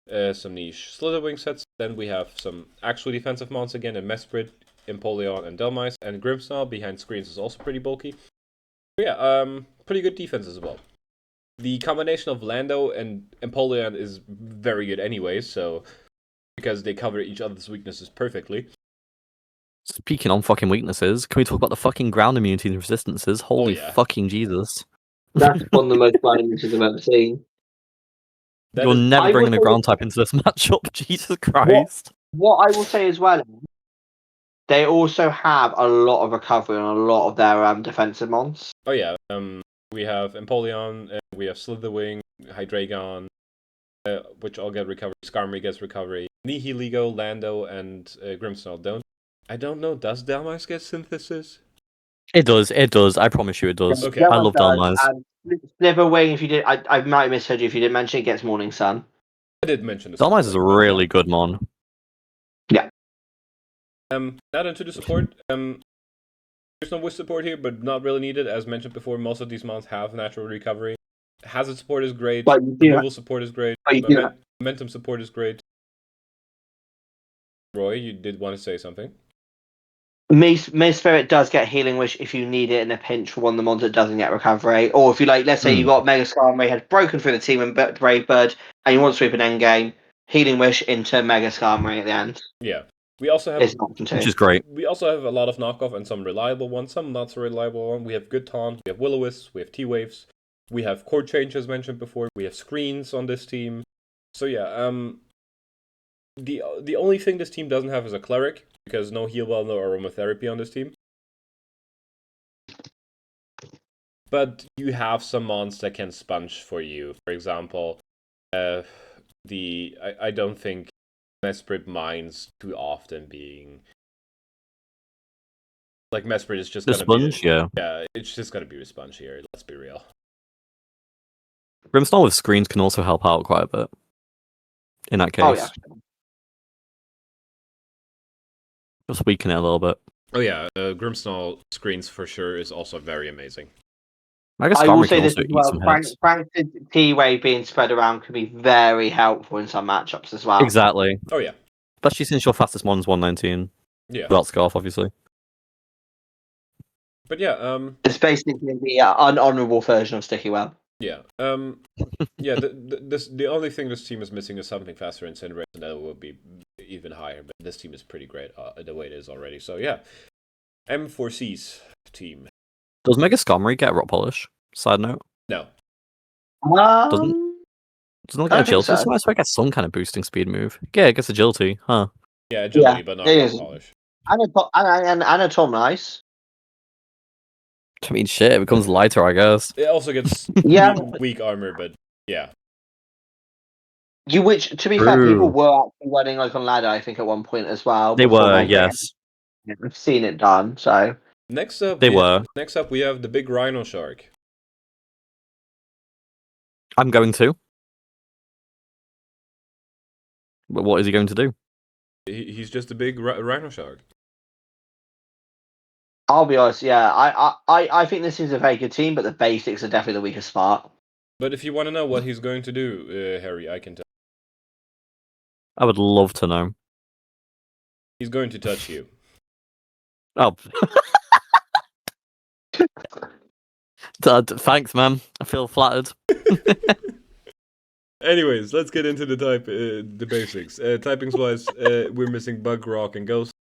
some niche Slitherwing sets. Then we have some actual defensive mons again in Mesprit, Empoleon, and Delmice. And Grimmsnarl behind screens is also pretty bulky. But yeah, pretty good defense as well. The combination of Lando and Empoleon is very good anyway, so because they cover each other's weaknesses perfectly.
Speaking on fucking weaknesses, can we talk about the fucking ground immunity and resistances? Holy fucking Jesus.
That's one of the most ground immunities I've ever seen.
You're never bringing a ground type into this matchup, Jesus Christ.
What I will say as well, they also have a lot of recovery on a lot of their defensive mons.
Oh yeah, we have Empoleon, we have Slitherwing, Hydreigon, which all get recovery. Skarmory gets recovery. Nihilego, Lando, and Grimmsnarl don't. I don't know, does Dalmas get Synthesis?
It does. I promise you it does.
Okay.
I love Dalmas.
Slitherwing, if you did, I might have misheard you if you didn't mention it, gets Morning Sun.
I did mention this.
Dalmas is a really good mon.
Yeah.
Now into the support. There's no wish support here, but not really needed. As mentioned before, most of these mons have natural recovery. Hazard support is great. Removal support is great. Momentum support is great. Roy, you did want to say something?
Spirit does get Healing Wish if you need it in a pinch for one of the mons that doesn't get recovery. Or if you like, let's say you got Mega Skarmory had broken through the team and Brave Bird, and you want to sweep an endgame, Healing Wish into Mega Skarmory at the end.
Yeah. We also have,
which is great.
We also have a lot of knockoff and some reliable ones, some not so reliable ones. We have Good Taunt, we have Will-O-Wisps, we have T-Waves, we have Core Change as mentioned before, we have Screens on this team. So yeah, the only thing this team doesn't have is a Cleric, because no Heal Well, no Aromatherapy on this team. But you have some mons that can sponge for you. For example, I don't think Mesprit minds too often being like Mesprit is just
the
gonna
sponge,
be
yeah,
it's just gonna be a sponge here. Let's be real.
Grimmsnarl with screens can also help out quite a bit. In that case, just weaken it a little bit.
Oh yeah, Grimmsnarl screens for sure is also very amazing.
I guess
I will
Skarmory
say
can
this
also
as
eat
well.
some hits.
Frank's T-Wave being spread around can be very helpful in some matchups as well.
Exactly.
Oh yeah.
Especially since your fastest mon's 119.
Yeah.
Without Scarf, obviously.
But yeah,
it's basically the unhonorable version of Sticky Web.
Yeah. Yeah. The only thing this team is missing is something faster Incinerate, and that will be even higher. But this team is pretty great the way it is already. So yeah, M4C's team.
Does Mega Skarmory get Rock Polish? Side note.
No.
Doesn't it get agility?
so.
So I get some kind of boosting speed move. Yeah, it gets agility, huh?
Yeah, agility, but not Rock Polish.
And a Tom Nice.
I mean, shit, it becomes lighter, I guess.
It also gets weak armor, but yeah.
Which, to be fair, people were actually running like on ladder, I think, at one point as well.
They were, yes.
I've seen it done, so.
Next up, we have the big Rhino Shark.
I'm going to. But what is he going to do?
He's just a big Rhino Shark.
I'll be honest, yeah. I think this is a very good team, but the basics are definitely the weakest part.
But if you want to know what he's going to do, Harry, I can tell.
I would love to know.
He's going to touch you.
Oh. Thanks, man. I feel flattered.
Anyways, let's get into the basics. Typings wise, we're missing Bug, Rock, and Ghost.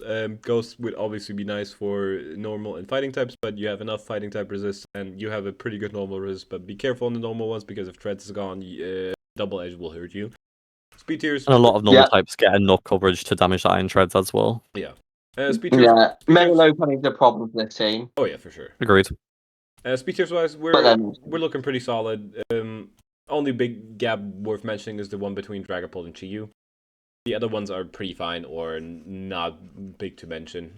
Ghost would obviously be nice for normal and fighting types, but you have enough fighting type resist, and you have a pretty good normal resist. But be careful on the normal ones because if Treads is gone, Double Edge will hurt you. Speed tiers.
And a lot of normal types get enough coverage to damage that Iron Treads as well.
Yeah. Speed tiers.
Yeah, Mega Low Punning is a problem for this team.
Oh yeah, for sure.
Agreed.
Speed tiers wise, we're looking pretty solid. Only big gap worth mentioning is the one between Dragapult and Chi-Yu. The other ones are pretty fine or not big to mention.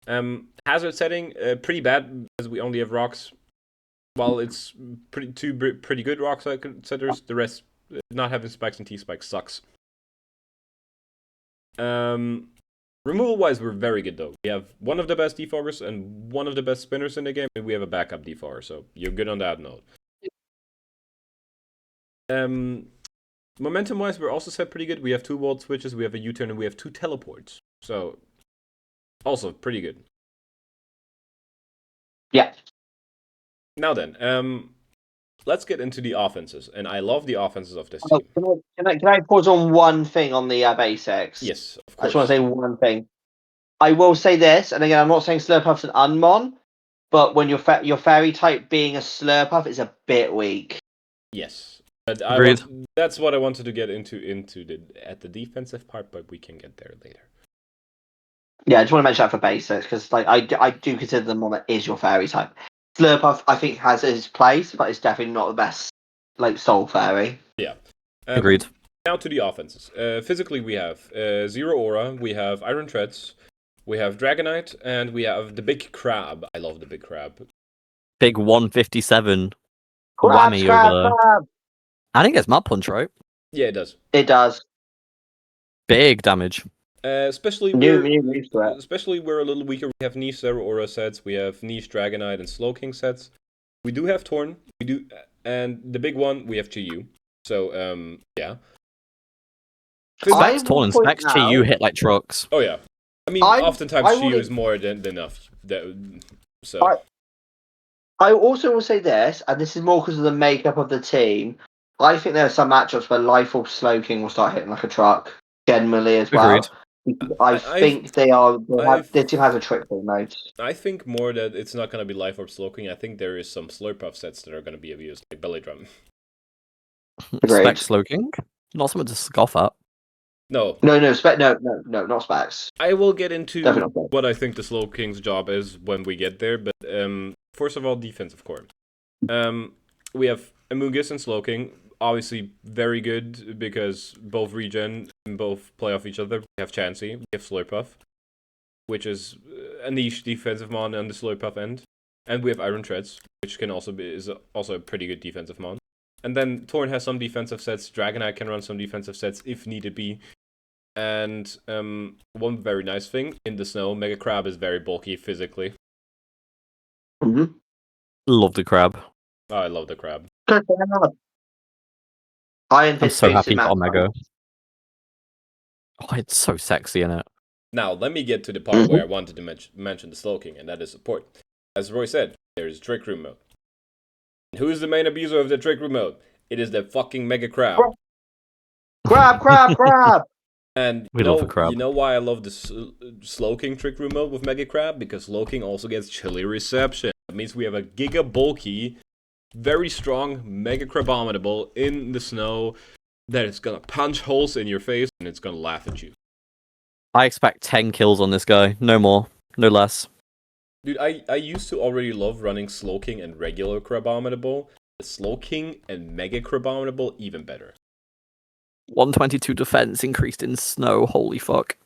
Hazard setting, pretty bad because we only have rocks. While it's pretty good rock setters, the rest not having spikes and T-spikes sucks. Removal wise, we're very good though. We have one of the best defoggers and one of the best spinners in the game, and we have a backup defogger, so you're good on that note. Momentum wise, we're also set pretty good. We have 2 Volt Switches, we have a U-turn, and we have 2 teleports. So, also pretty good.
Yeah.
Now then, let's get into the offenses, and I love the offenses of this team.
Can I pause on one thing on the basics?
Yes, of course.
I just want to say one thing. I will say this, and again, I'm not saying Slurpuff's an unmon, but when your fairy type being a Slurpuff is a bit weak.
Yes, but that's what I wanted to get into at the defensive part, but we can get there later.
Yeah, I just want to mention that for basics because like I do consider them one that is your fairy type. Slurpuff I think has its place, but it's definitely not the best like soul fairy.
Yeah.
Agreed.
Now to the offenses. Physically, we have Zero Aura, we have Iron Treads, we have Dragonite, and we have the Big Crab. I love the Big Crab.
Big 157
Crab,
whammy
crab,
over there.
crab.
I think it's Mud Punch, right?
Yeah, it does.
It does.
Big damage.
Especially
New
we're
used to it.
especially we're a little weaker. We have niche Zero Aura sets, we have niche Dragonite and Slowking sets. We do have Torn. We do, and the big one we have Chiyu. So yeah.
Specs, Torn, and Specs, Chi-Yu hit like trucks.
Oh yeah. I mean, oftentimes Chiyu is more than enough. So.
I also will say this, and this is more because of the makeup of the team. I think there are some matchups where Life Orb Slowking will start hitting like a truck, generally as well.
Agreed.
I think this team has a trick ball mode.
I think more that it's not going to be Life Orb Slowking. I think there is some Slurpuff sets that are going to be abused, like Belly Drum.
Specs Slowking? Not something to scoff at.
No,
not Specs.
I will get into
Definitely not.
what I think the Slowking's job is when we get there, but first of all, defensive core. We have Amoonguss and Slowking, obviously very good because both regen and both play off each other. We have Chansey, we have Slurpuff, which is a niche defensive mon on the Slurpuff end, and we have Iron Treads, which is also a pretty good defensive mon. And then Torn has some defensive sets. Dragonite can run some defensive sets if needed be. And one very nice thing, in the snow, Mega Crab is very bulky physically.
Mm-hmm.
Love the crab.
Oh, I love the crab.
I'm so happy you got Omega. Oh, it's so sexy, isn't it?
Now, let me get to the part where I wanted to mention the Slowking, and that is support. As Roy said, there is Trick Room mode. And who is the main abuser of the Trick Room mode? It is the fucking Mega Crab.
Crab!
And
we love a crab.
You know why I love the Slowking Trick Room mode with Mega Crab? Because Slowking also gets chilly reception. That means we have a giga bulky, very strong Mega Crabominable in the snow that is gonna punch holes in your face and it's gonna laugh at you.
I expect 10 kills on this guy. No more. No less.
Dude, I used to already love running Slowking and regular Crabominable. The Slowking and Mega Crabominable, even better.
122 defense increased in snow. Holy fuck.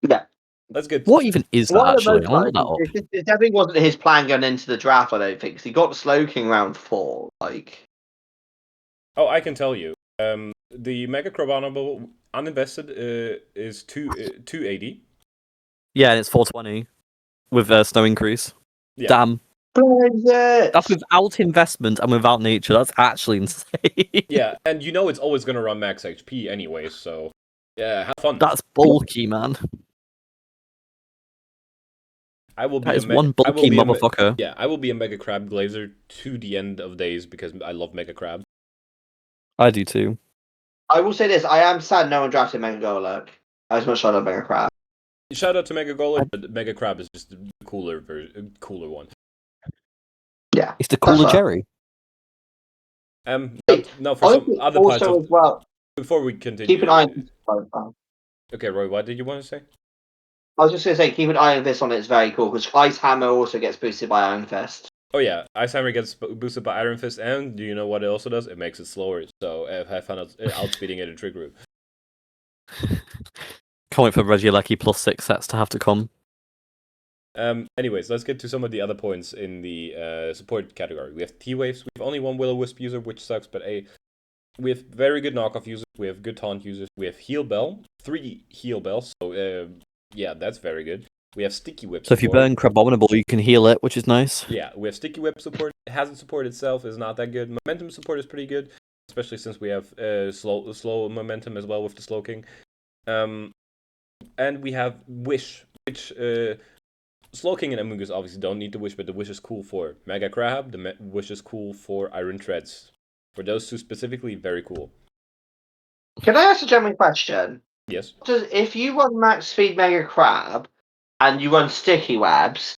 Yeah.
That's good.
What even is that actually? I want that up.
It definitely wasn't his plan going into the draft, I don't think, because he got Slowking round 4. Like.
Oh, I can tell you. The Mega Crabominable uninvested is 280.
Yeah, and it's 420 with snow increase.
Yeah.
Damn. That's without investment and without nature. That's actually insane.
Yeah, and you know it's always going to run max HP anyway, so yeah, have fun.
That's bulky, man.
I will be
that is one bulky motherfucker.
Yeah, I will be a Mega Crab Glazer to the end of days because I love Mega Crab.
I do too.
I will say this, I am sad no one drafted Mega Golurk. As much as I love Mega Crab.
Shout out to Mega Golurk, but Mega Crab is just the cooler one.
Yeah.
It's the cooler Jerry.
No, for some other parts of...
as well,
before we continue...
keep an eye on...
Okay, Roy, what did you want to say?
I was just going to say, keep an Iron Fist on it, it's very cool, because Ice Hammer also gets boosted by Iron Fist.
Oh yeah, Ice Hammer gets boosted by Iron Fist, and do you know what it also does? It makes it slower, so have fun outspeeding it in Trick Room.
Can't wait for Regieleki +6 sets to have to come.
Anyways, let's get to some of the other points in the support category. We have T-Waves. We have only one Will-O-Wisp user, which sucks, but we have very good knockoff users. We have good taunt users. We have Heal Bell. 3 Heal Bells. So, yeah, that's very good. We have Sticky Whip
support. So if you burn Crabominable, you can heal it, which is nice.
Yeah, we have Sticky Whip support. Hazard support itself is not that good. Momentum support is pretty good, especially since we have slow momentum as well with the Slowking. And we have Wish, which... Slowking and Amoonguss obviously don't need the Wish, but the Wish is cool for Mega Crab, the Wish is cool for Iron Treads. For those two specifically, very cool.
Can I ask a general question?
Yes.
If you run Max Speed Mega Crab and you run Sticky Webs,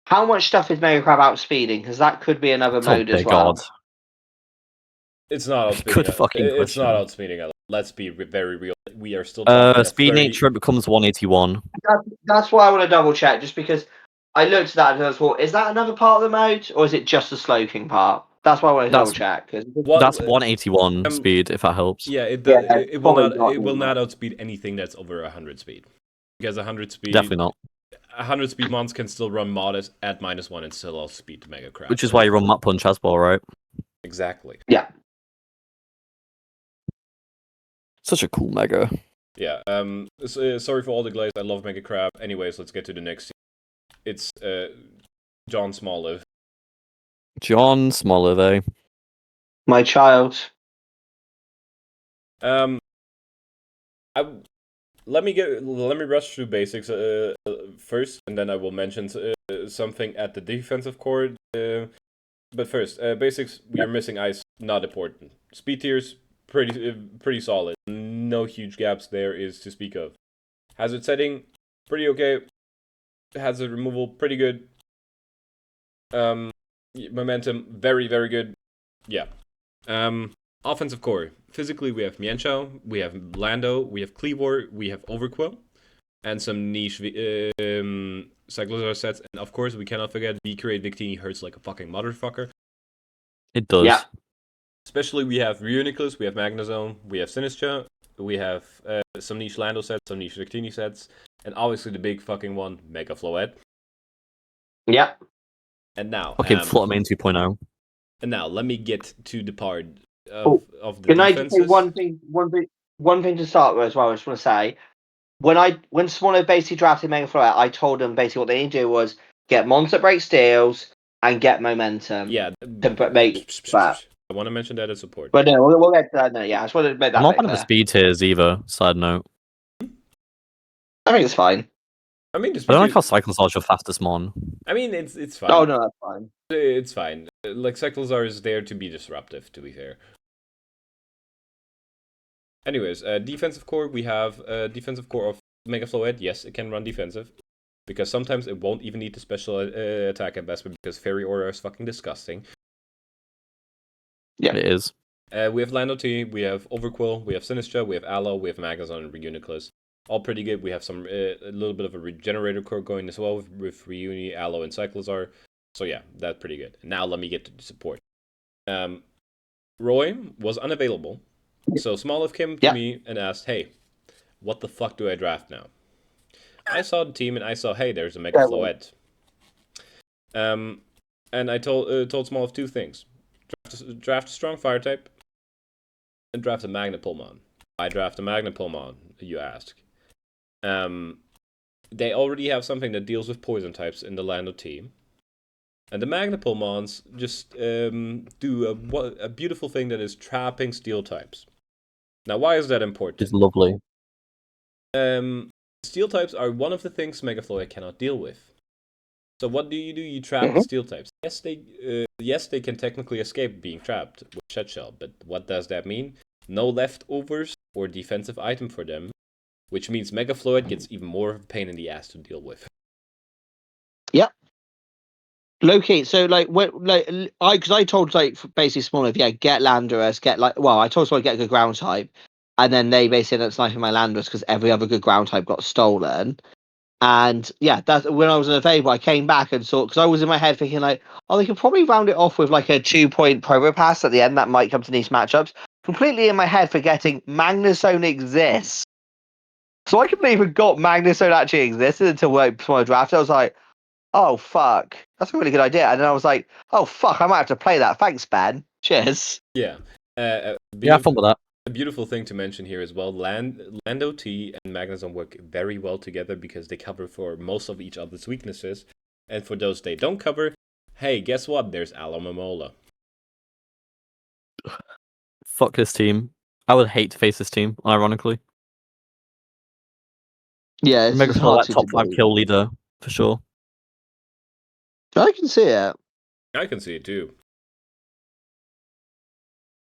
how much stuff is Mega Crab outspeeding? Because that could be another mode as well.
It's not outspeeding.
Good fucking
It's
question.
not outspeeding. Let's be very real. we are still talking about
Speed
30...
nature becomes 181.
That's why I want to double check, just because I looked at that and I thought, is that another part of the mode, or is it just the sloping part? That's why I want to double check.
That's 181 speed, if that helps.
Yeah, it will
probably
not.
not
It will
anymore.
not outspeed anything that's over 100 speed, because 100 speed.
Definitely not.
100 speed mons can still run modest at -1 and still outspeed the Mega Crab.
Which is why you run Map Punch as well, right?
Exactly.
Yeah.
Such a cool Mega.
Yeah. Sorry for all the glaze. I love Mega Crab. Anyways, let's get to the next team. It's John Smoliv.
John Smoliv, eh?
My child.
Let me rush through basics first, and then I will mention something at the defensive core. But first, basics. We are missing ice. Not important. Speed tiers pretty solid. No huge gaps there is to speak of. Hazard setting pretty okay. Hazard removal pretty good. Momentum very good. Yeah. Offensive core. Physically, we have Mienshao, we have Lando, we have Cleavor, we have Overquill, and some niche Cyclozar sets. And of course, we cannot forget V-Create Victini hurts like a fucking motherfucker.
It does.
Yeah.
Especially, we have Reuniclus, we have Magnezone, we have Sinistra, we have some niche Lando sets, some niche Victini sets, and obviously the big fucking one, Mega Floette.
Yeah.
And now...
Okay, Fluttermane 2.0.
And now, let me get to the part of the
Can
defenses.
I just say one thing to start with as well? I just want to say, when Swallow basically drafted Mega Floette, I told them basically what they need to do was get Monster Break Steals and get momentum.
Yeah.
To make that.
I want to mention that as support.
But no, we'll get to that. No, yeah, I just wanted to make that.
I'm not
bit
fan of the
clear.
speed tiers either, side note.
I think it's fine.
I mean,
I don't like how Cyclozar's your fastest mon.
I mean, it's fine.
Oh no, that's fine.
It's fine. Like, Cyclozar is there to be disruptive, to be fair. Anyways, defensive core, we have defensive core of Mega Floette. Yes, it can run defensive. Because sometimes it won't even need the special attack investment, because Fairy Aura is fucking disgusting.
Yeah, it is.
We have Lando T, we have Overquill, we have Sinistra, we have Aloe, we have Magnezone and Reuniclus. All pretty good. We have some a little bit of a regenerator core going as well with Reuni, Aloe, and Cyclozar. So yeah, that's pretty good. Now let me get to the support. Roy was unavailable, so Smoliv came to me and asked, "Hey, what the fuck do I draft now?" I saw the team and I saw, "Hey, there's a Mega Floette." And I told Smoliv two things: draft a strong fire type, and draft a Magnapulmon. I draft a Magnapulmon, you ask. They already have something that deals with poison types in the Lando team. And the Magnapulmons just do a beautiful thing that is trapping steel types. Now, why is that important?
It's lovely.
Steel types are one of the things Mega Floette cannot deal with. So what do? You trap the steel types. Yes, they can technically escape being trapped with Shed Shell, but what does that mean? No leftovers or defensive item for them, which means Mega Floette gets even more of a pain in the ass to deal with.
Yep. Loki, so because I told basically Smoliv, get Landorus, I told Smoliv get a good ground type, and then they basically ended up sniping my Landorus because every other good ground type got stolen. And yeah, that's when I was unavailable. I came back and saw, because I was in my head thinking they could probably round it off with like a 2-point promo pass at the end that might come to niche matchups. Completely in my head forgetting Magnezone exists. So I completely forgot Magnezone actually existed until Smoliv drafted. I was like, oh fuck, that's a really good idea. And then I was like, oh fuck, I might have to play that. Thanks, Ben. Cheers.
Yeah.
Yeah, fun with that.
A beautiful thing to mention here as well, Lando T and Magnezone work very well together because they cover for most of each other's weaknesses. And for those they don't cover, hey, guess what? There's Alomomola.
Fuck this team. I would hate to face this team, ironically.
Yeah, it's
Mega
hard
that
to
top 5
debate.
kill leader, for sure.
I can see it.
I can see it too.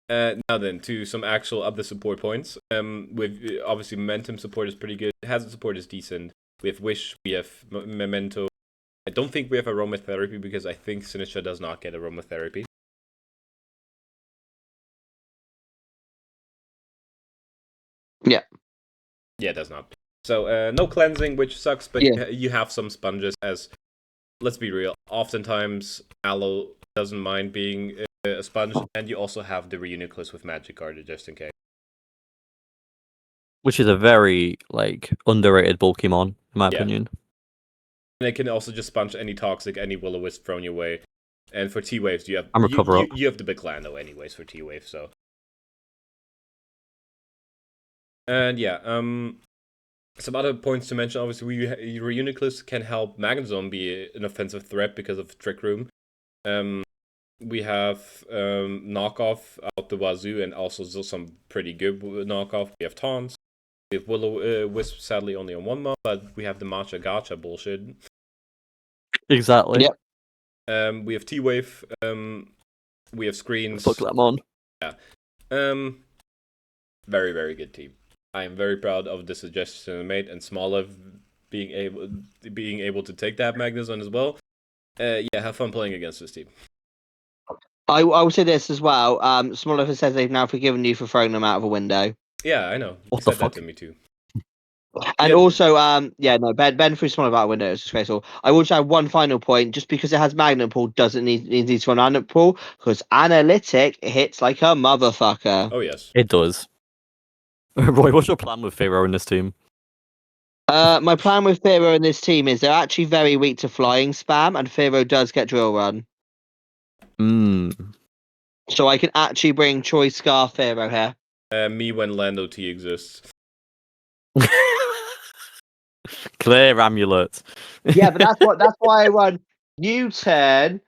Now then, to some actual other support points. With obviously momentum support is pretty good. Hazard support is decent. We have Wish, we have Memento. I don't think we have aromatherapy because I think Sinistra does not get aromatherapy.
Yeah.
Yeah, it does not. So no cleansing, which sucks, but
Yeah.
you have some sponges. As let's be real, oftentimes Aloe doesn't mind being a sponge, and you also have the Reuniclus with Magic Card just in case.
Which is a very underrated Pokemon, in my
Yeah.
opinion.
And it can also just sponge any Toxic, any Will-O-Wisp thrown your way. And for T-Waves, you have
And recover up.
you have the big Lando anyways for T-Wave, so. And yeah, some other points to mention. Obviously, Reuniclus can help Magnezone be an offensive threat because of Trick Room. We have knockoff out the wazoo, and also some pretty good knockoff. We have taunts. We have Will-O-Wisp, sadly only on one mob, but we have the Matcha Gacha bullshit.
Exactly.
Yep.
We have T-Wave. We have screens.
Pokemon.
Yeah. Very, very good team. I am very proud of the suggestion I made, and Smoliv being able to take that Magnezone as well. Yeah, have fun playing against this team.
I will say this as well. Smoliv says they've now forgiven you for throwing them out of a window.
Yeah, I know.
What
You
the
said
fuck?
that to me too.
And
Yeah.
also, Ben threw Smoliv out a window. It's disgraceful. I will just add one final point. Just because it has Magnet Pool doesn't need to run Magnet Pool, because Analytic hits like a motherfucker.
Oh yes.
It does. Roy, what's your plan with Pharaoh in this team?
My plan with Pharaoh in this team is they're actually very weak to flying spam, and Pharaoh does get drill run. So I can actually bring Choice Scar Pharaoh here.
Me when Lando T exists.
Clear amulet.
Yeah, but that's why I run U-turn,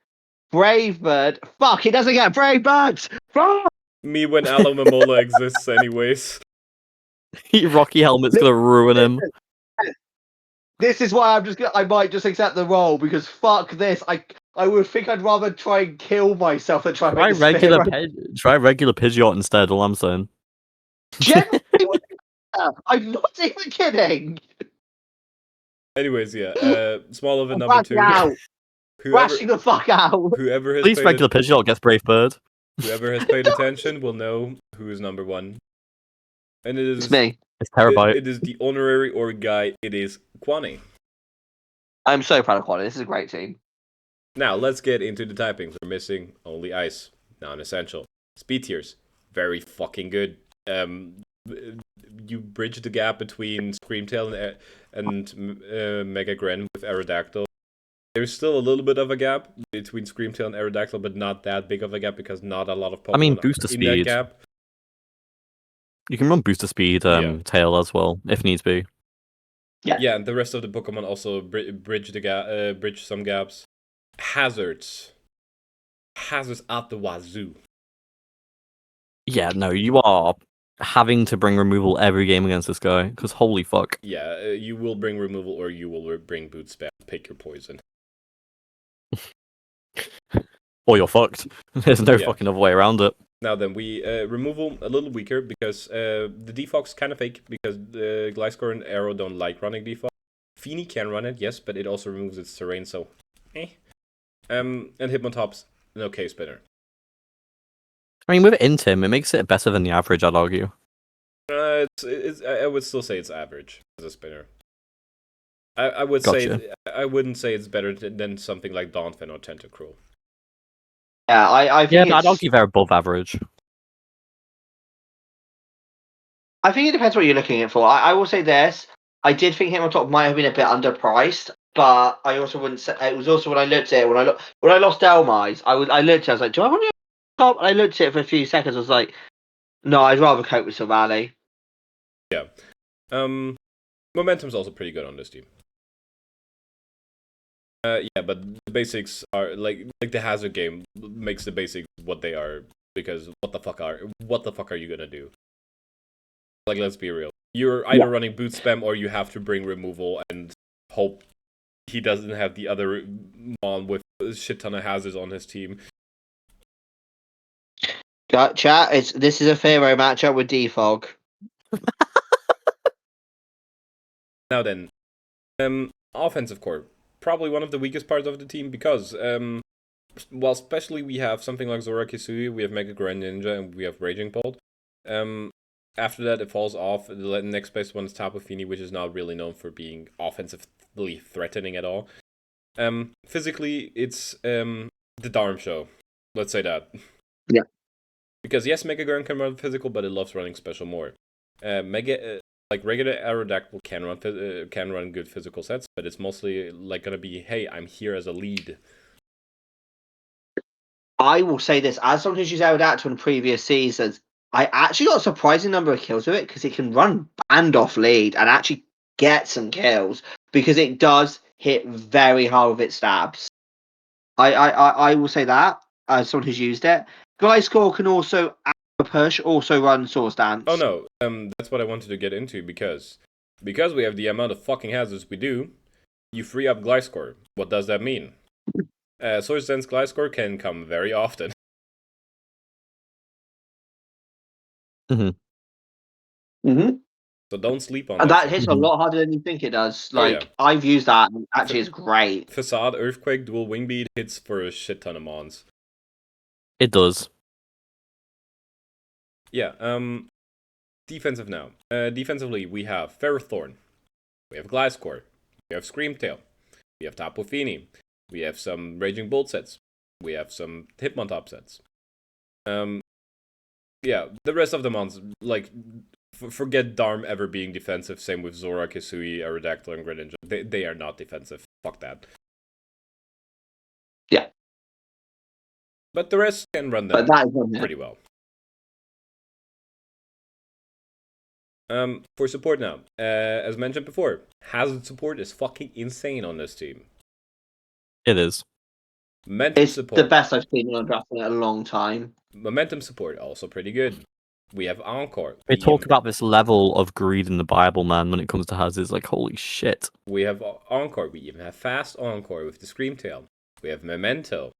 Brave Bird. Fuck, it doesn't get Brave Birds. Fuck!
Me when Aloe Mamola exists anyways.
Rocky Helmet's gonna ruin him.
This is why I might just accept the role, because fuck this. I would think I'd rather try and kill myself than try and
Try
make this
regular
Pharaoh.
try regular Pidgeot instead, all I'm saying.
Generally, I'm not even kidding.
Anyways, yeah. Small of a
I'm
number
crashing
2.
out.
Whoever,
Crashing the fuck out.
whoever has
At least
paid
regular Pidgeot gets Brave Bird.
whoever has paid attention will know who is number 1. And it is
It's me.
It's Terabyte.
it is the honorary org guy. It is Kwani.
I'm so proud of Quality. This is a great team.
Now let's get into the typings. We're missing only ice, non-essential. Speed tiers, very fucking good. You bridge the gap between Screamtail and Mega Gren with Aerodactyl. There's still a little bit of a gap between Screamtail and Aerodactyl, but not that big of a gap because not a lot of Pokemon
booster
are in that
speed.
gap.
You can run booster speed tail as well, if needs be.
Yeah, and the rest of the Pokemon also bridge the gap, bridge some gaps. Hazards at the wazoo.
Yeah, no, you are having to bring removal every game against this guy, because holy fuck.
Yeah, you will bring removal or you will bring boot spam. Pick your poison.
Or you're fucked. There's no fucking other way around it.
Now then, we removal a little weaker because the Defog's kind of fake because the Gliscor and Arrow don't like running Defog. Feeny can run it, yes, but it also removes its terrain, so and Hypnotop's an okay spinner.
I mean, with Intim, it makes it better than the average, I'd argue.
I would still say it's average as a spinner. I would say I wouldn't say it's better than something like Donphin or Tentacruel.
Yeah, I think
I'd argue they're above average.
I think it depends what you're looking at for. I will say this. I did think Hypnotop might have been a bit underpriced, but I also wouldn't say it was also when I looked at it when I lost Delmise, I looked at it, I was like, do I want to top? And I looked at it for a few seconds, I was like, no, I'd rather cope with Savali.
Yeah. Momentum's also pretty good on this team. Yeah, but the basics are like the hazard game makes the basics what they are, because what the fuck are you gonna do? Like, let's be real. You're either running boot spam or you have to bring removal and hope he doesn't have the other mon with a shit ton of hazards on his team.
Chat, this is a Pharaoh matchup with Defog.
Now then, offensive core. Probably one of the weakest parts of the team because, while especially we have something like Zora Kisui, we have Mega Grand Ninja, and we have Raging Bolt. after that, it falls off. The next best one is Tapu Fini, which is not really known for being offensively threatening at all. Physically, it's the Darm show. Let's say that.
Yeah.
Because yes, Mega Garm can run physical, but it loves running special more. Like regular Aerodactyl can run good physical sets, but it's mostly like gonna be, hey, I'm here as a lead.
I will say this: as someone who's used Aerodactyl in previous seasons, I actually got a surprising number of kills with it because it can run band off lead and actually get some kills because it does hit very hard with its stabs. I will say that as someone who's used it. Gliscor can also push, also run Source Dance.
Oh no, that's what I wanted to get into because we have the amount of fucking hazards we do, you free up Gliscor. What does that mean? Source Dance Gliscor can come very often. So don't sleep on
And
that.
that hits a lot harder than you think it does.
Oh, yeah.
Like, I've used that, and actually it's great.
Facade, Earthquake, Dual Wing Beat hits for a shit ton of mons.
It does.
Yeah, defensive now. Defensively, we have Ferrothorn, we have Gliscor, we have Screamtail, we have Tapu Fini, we have some Raging Bolt sets, we have some Hitmontop sets. Yeah, the rest of the mons, like, forget Darm ever being defensive, same with Zora, Kisui, Aerodactyl, and Greninja. They are not defensive. Fuck that.
Yeah.
But the rest can run them pretty well. For support now, as mentioned before, hazard support is fucking insane on this team.
It is.
It's support. The best I've seen on a draft in a long time.
Momentum support, also pretty good. We have Encore.
We talk about this level of greed in the Bible, man, when it comes to hazards. Like, holy shit.
We have Encore. We even have Fast Encore with the Screamtail. We have Memento.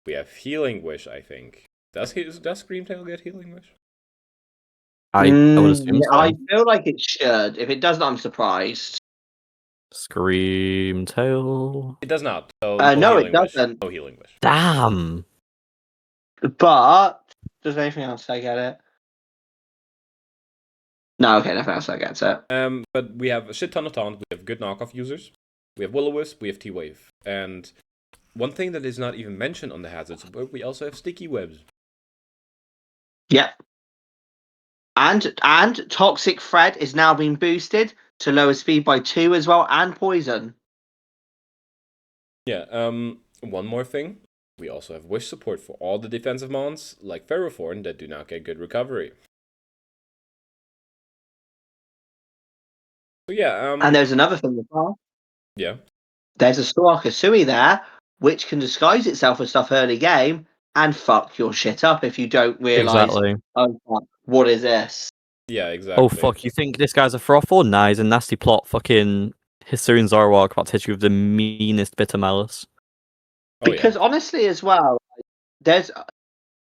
We have Healing Wish, I think. Does Screamtail get Healing Wish?
I would assume so.
I feel like it should. If it doesn't, I'm surprised.
Screamtail.
It does not. So
no, it doesn't.
No Healing Wish.
Damn.
But does anything else I get it? No, okay, nothing else I get it.
But we have a shit ton of taunt. We have good knockoff users. We have Will-O-Wisp. We have T-Wave. And one thing that is not even mentioned on the hazards, but we also have Sticky Webs.
Yep. And Toxic Thread is now being boosted to lower speed by 2 as well, and Poison.
Yeah, one more thing. We also have Wish support for all the defensive mons, like Ferrothorn, that do not get good recovery. So yeah,
and there's another thing as well.
Yeah.
There's a Sora Kasui there, which can disguise itself as stuff early game and fuck your shit up if you don't realise, oh, what is this?
Yeah, exactly.
Oh, fuck, you think this guy's a frothor? Nah, he's a nasty plot. Fucking Hisuian Zoroark about to hit you with the meanest bitter malice.
Because honestly as well,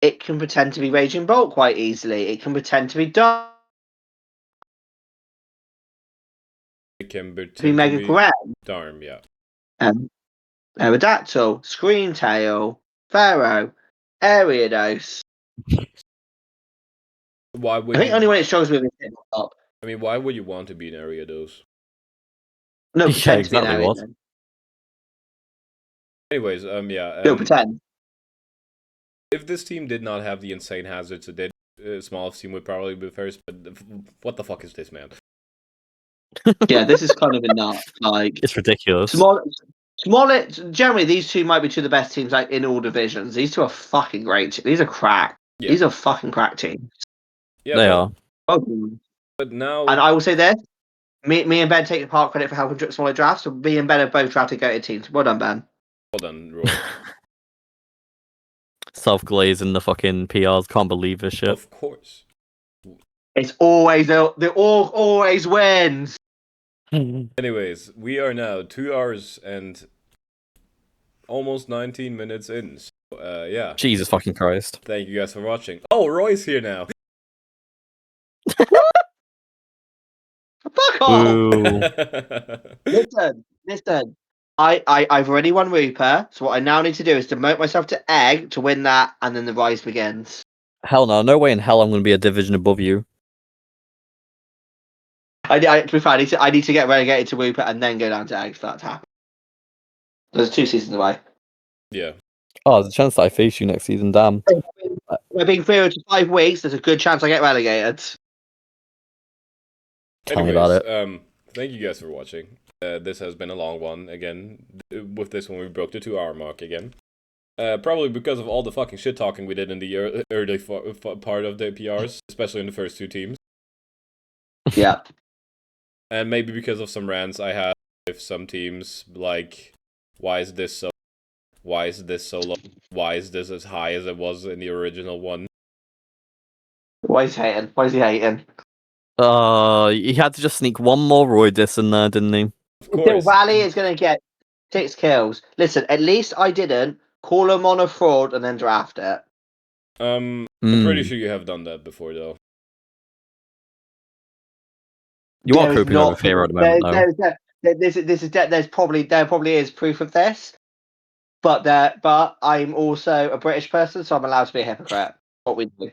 it can pretend to be Raging Bolt quite easily. It can pretend to be Dark.
It can
be Mega Gren.
Darm, yeah.
Aerodactyl, Screamtail, Pharaoh, Ariados.
Why would
I think only when it struggles with it up.
I mean, why would you want to be an Ariados?
No, pretend to be an Ariados.
Anyways, yeah.
Still pretend.
If this team did not have the insane hazards it did, Smallest team would probably be first, but what the fuck is this, man?
Yeah, this is kind of enough. Like,
it's ridiculous.
Smollett, generally, these two might be two of the best teams like in all divisions. These two are fucking great. These are crack. Yeah. These are fucking crack teams.
Yeah, they are.
But now,
and I will say this: me and Ben take part credit for helping Smollett drafts. So me and Ben have both drafted goated teams. Well done, Ben.
Well done, Roy.
Self-glazing the fucking PRs. Can't believe this shit.
Of course.
It's always they always wins.
Anyways, we are now 2 hours and almost 19 minutes in. So, yeah.
Jesus fucking Christ.
Thank you guys for watching. Oh, Roy's here now.
Fuck off! Listen. I've already won Wooper, so what I now need to do is demote myself to Egg to win that, and then the rise begins.
Hell no, no way in hell I'm going to be a division above you.
To be fair, I need to get relegated to Wooper and then go down to Eggs for that to happen. There's 2 seasons away.
Yeah.
Oh, there's a chance that I face you next season. Damn.
We're being 0 to 5 weeks. There's a good chance I get relegated.
Tell me about it.
Thank you guys for watching. This has been a long one. Again, with this one we broke the 2-hour mark again. Probably because of all the fucking shit talking we did in the early part of the PRs, especially in the first 2 teams.
Yeah.
And maybe because of some rants I had with some teams, like, why is this so low? Why is this as high as it was in the original one?
Why is he hating? Why is he hating?
He had to just sneak one more Roy diss in there, didn't he?
Of course.
Wally is going to get 6 kills. Listen, at least I didn't call him on a fraud and then draft it.
I'm pretty sure you have done that before, though.
You are coping over fear at the moment, though.
There probably is proof of this, but I'm also a British person, so I'm allowed to be a hypocrite. What we do.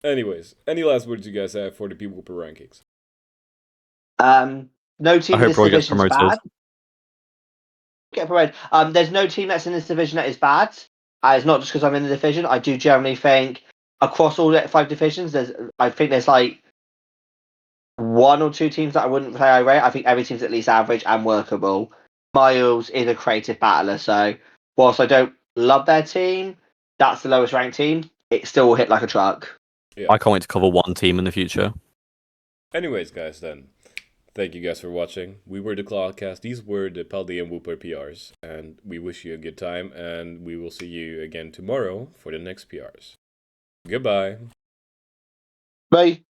Anyways, any last words you guys have for the P-Wooper rankings?
No team
I
in
hope
this
Roy gets
division is
promoted.
bad. Get promoted. There's no team that's in this division that is bad. It's not just because I'm in the division. I do generally think across all 5 divisions, there's like 1 or 2 teams that I wouldn't say I rate. I think every team's at least average and workable. Miles is a creative battler, so whilst I don't love their team, that's the lowest ranked team. It still will hit like a truck.
Yeah.
I can't wait to cover one team in the future.
Anyways, guys, then. Thank you guys for watching. We were the Clodcast. These were the Paldean Wooper PRs. And we wish you a good time. And we will see you again tomorrow for the next PRs. Goodbye.
Bye.